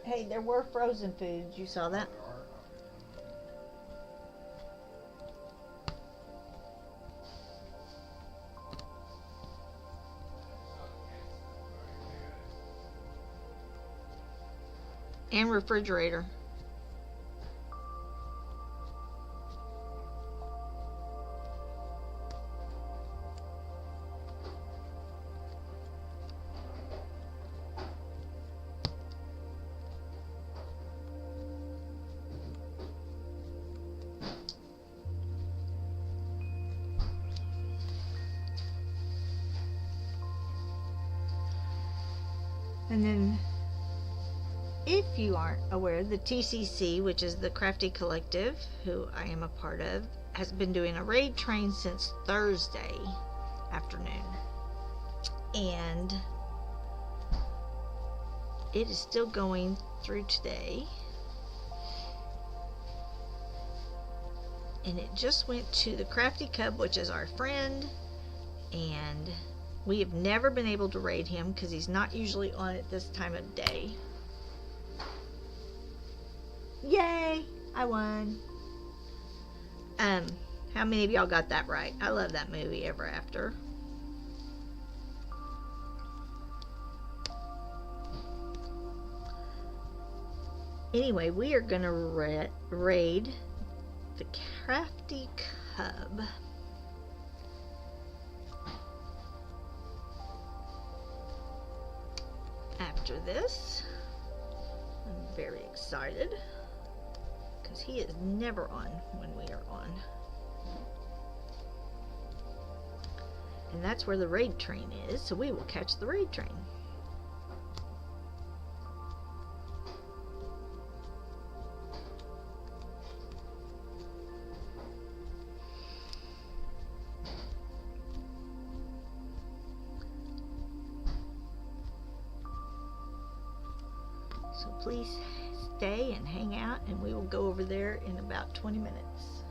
Hey, there were frozen foods. You saw that? There are. And refrigerator. And then, if you aren't aware, the TCC, which is the Crafty Collective, who I am a part of, has been doing a raid train since Thursday afternoon. And it is still going through today. And it just went to the Crafty Cub, which is our friend, and we have never been able to raid him because he's not usually on at this time of day. Yay! I won. How many of y'all got that right? I love that movie, Ever After. Anyway, we are gonna raid the Crafty Cub. After this, I'm very excited because he is never on when we are on. And that's where the raid train is, so we will catch the raid train. So please stay and hang out, and we will go over there in about 20 minutes.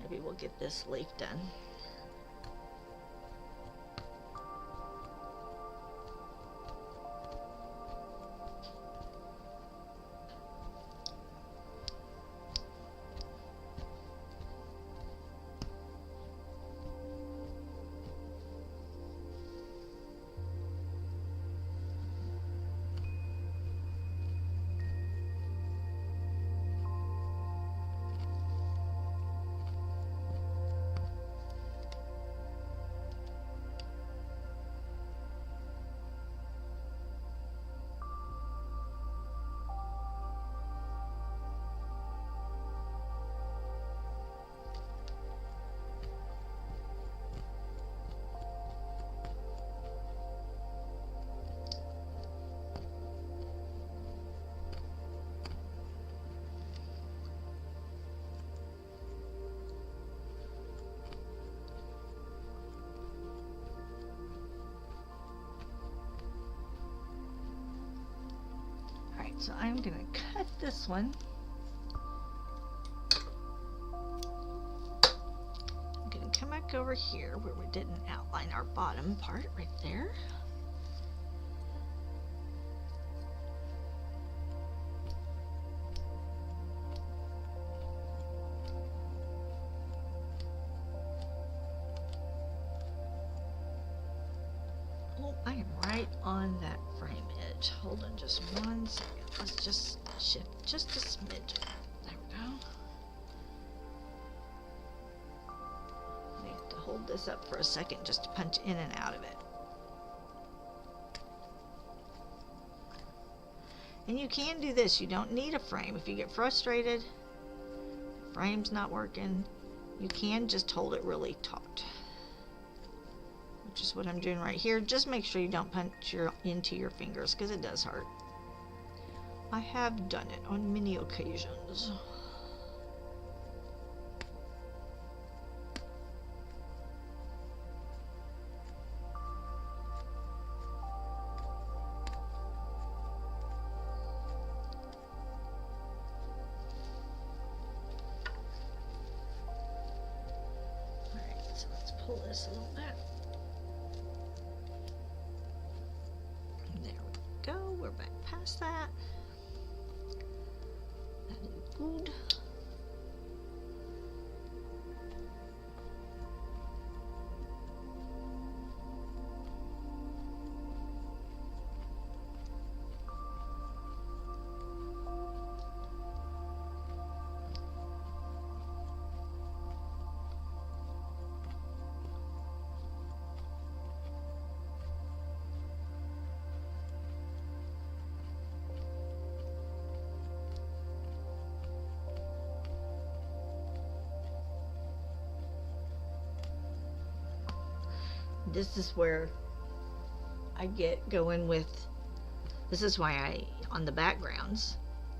Maybe we'll get this leaf done. So I'm going to cut this one. I'm going to come back over here where we didn't outline our bottom part right there. Oh, I am right on that frame edge. Hold on just 1 second. Let's just shift just a smidge. There we go. I have to hold this up for a second just to punch in and out of it. And you can do this. You don't need a frame. If you get frustrated, the frame's not working, you can just hold it really taut. Which is what I'm doing right here. Just make sure you don't punch into your fingers because it does hurt. I have done it on many occasions. pull this a little bit. There we go. We're back past that. That is good. This is where I get going with, this is why I, on the backgrounds,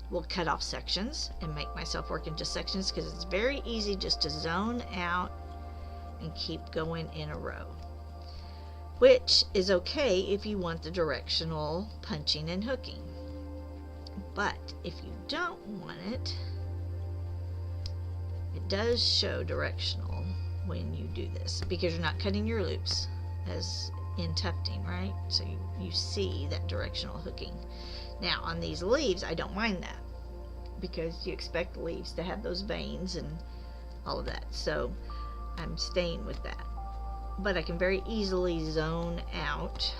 will cut off sections and make myself work in just sections, because it's very easy just to zone out and keep going in a row. Which is okay if you want the directional punching and hooking. But if you don't want it, it does show directional when you do this, because you're not cutting your loops as in tufting, right? So you see that directional hooking. Now on these leaves, I don't mind that, because you expect leaves to have those veins and all of that. So I'm staying with that. But I can very easily zone out.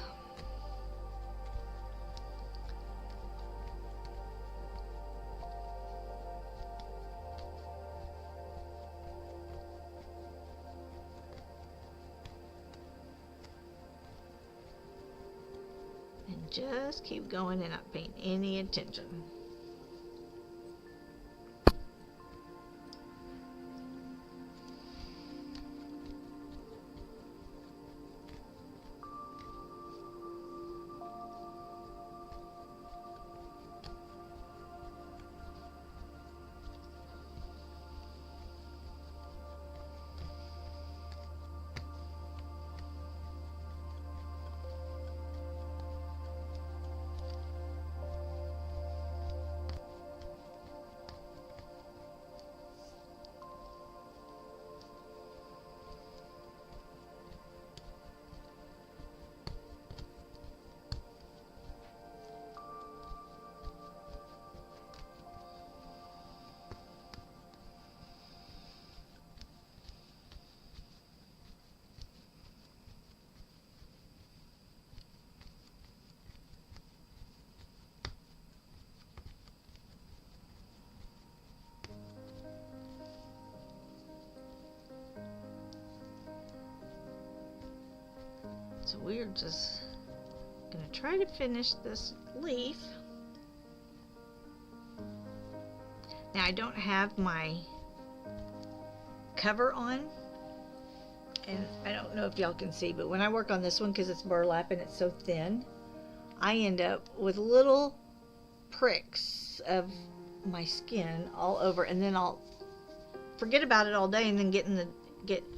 And just keep going and not paying any attention. So we're just gonna try to finish this leaf. Now I don't have my cover on, and I don't know if y'all can see, but when I work on this one, because it's burlap and it's so thin, I end up with little pricks of my skin all over, and then I'll forget about it all day and then get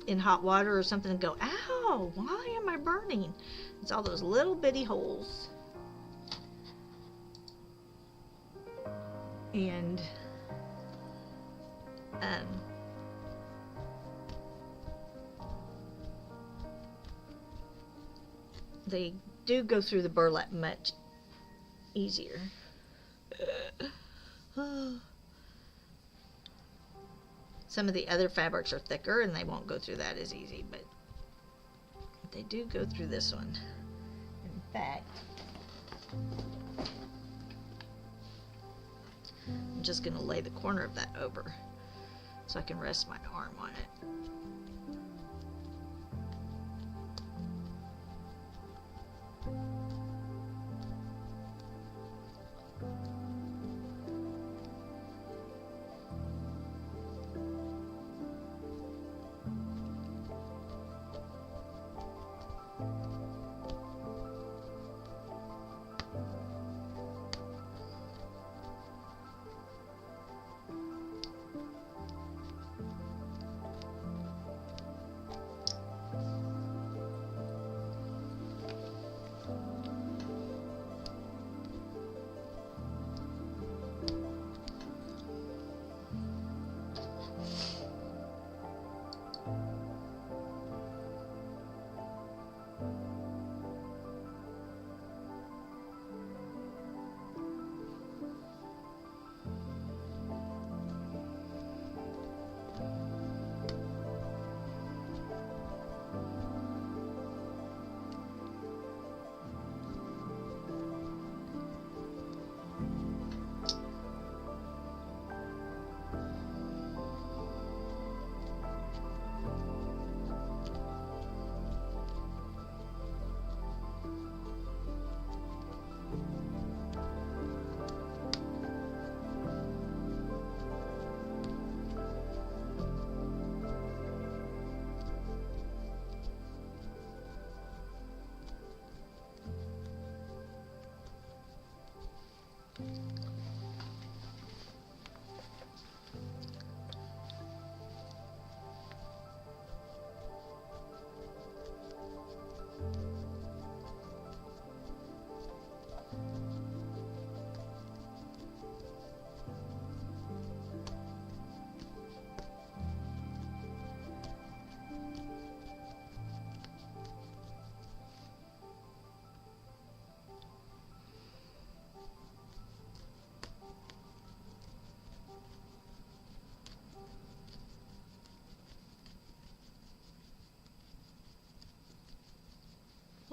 in hot water or something and go, ow, why am I burning? It's all those little bitty holes. And they do go through the burlap much easier. Some of the other fabrics are thicker and they won't go through that as easy, but they do go through this one. In fact, I'm just going to lay the corner of that over so I can rest my arm on it.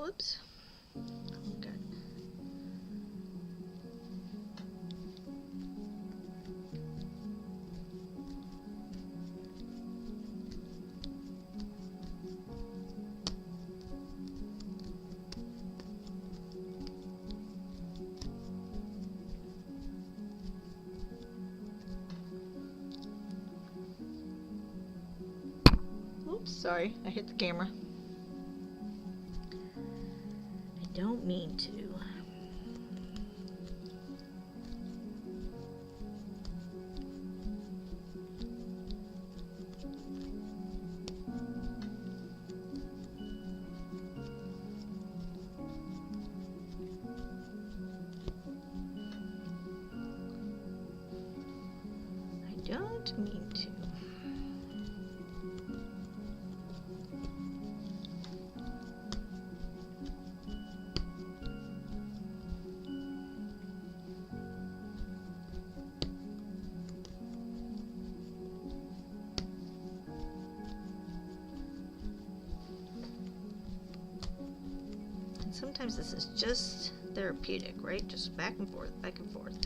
Whoops. Okay. Oops, sorry, I hit the camera. I don't mean to. I don't mean to. Sometimes this is just therapeutic, right? Just back and forth, back and forth.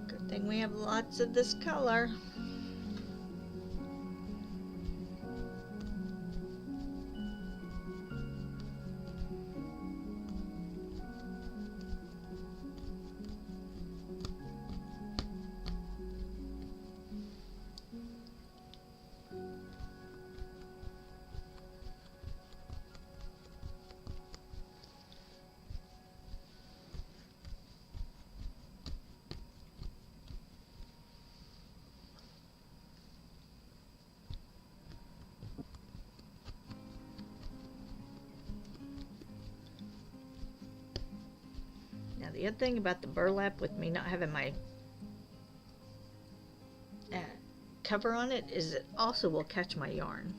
Good thing we have lots of this color. Now the other thing about the burlap with me not having my cover on it is it also will catch my yarn.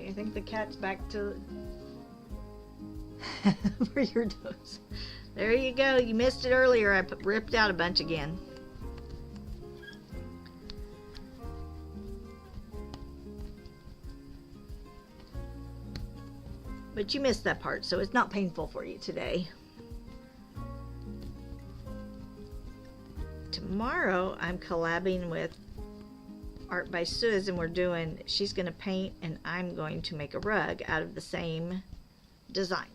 I think the cat's back to for your dose. There you go. You missed it earlier. I ripped out a bunch again. But you missed that part, so it's not painful for you today. tomorrow I'm collabing with Art by Suze, and she's going to paint and I'm going to make a rug out of the same design.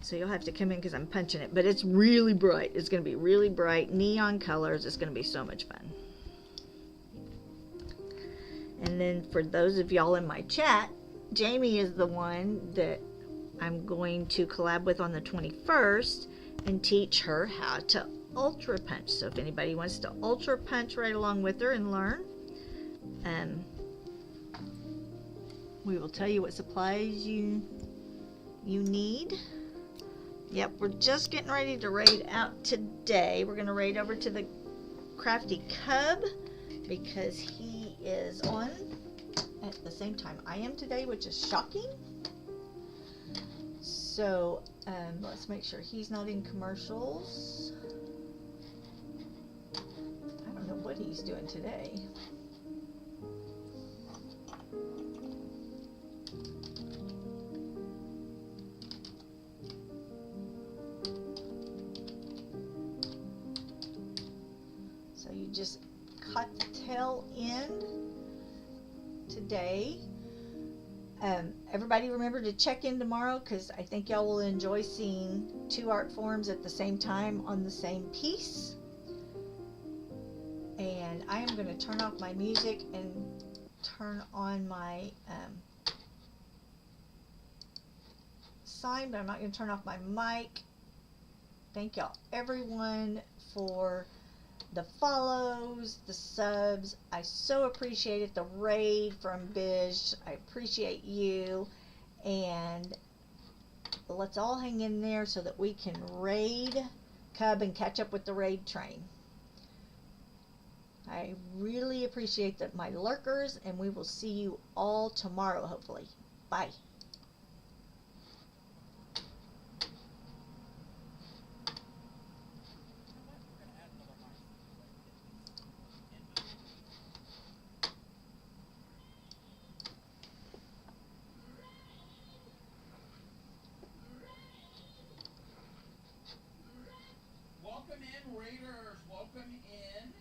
So you'll have to come in because I'm punching it, but it's really bright. It's going to be really bright, neon colors. It's going to be so much fun. And then for those of y'all in my chat, Jamie is the one that I'm going to collab with on the 21st and teach her how to ultra punch. So if anybody wants to ultra punch right along with her and learn, we will tell you what supplies you need. Yep, we're just getting ready to raid out today. We're going to raid over to the Crafty Cub because he is on at the same time I am today, which is shocking. So let's make sure he's not in commercials. I don't know what he's doing today. So you just cut the tail end today. Everybody remember to check in tomorrow because I think y'all will enjoy seeing two art forms at the same time on the same piece. And I am going to turn off my music and turn on my sign, but I'm not going to turn off my mic. Thank y'all everyone for the follows, the subs. I so appreciate it. The raid from Bish. I appreciate you. And let's all hang in there so that we can raid Cub and catch up with the raid train. I really appreciate my lurkers, and we will see you all tomorrow, hopefully. Bye. Welcome in, Raiders. Welcome in.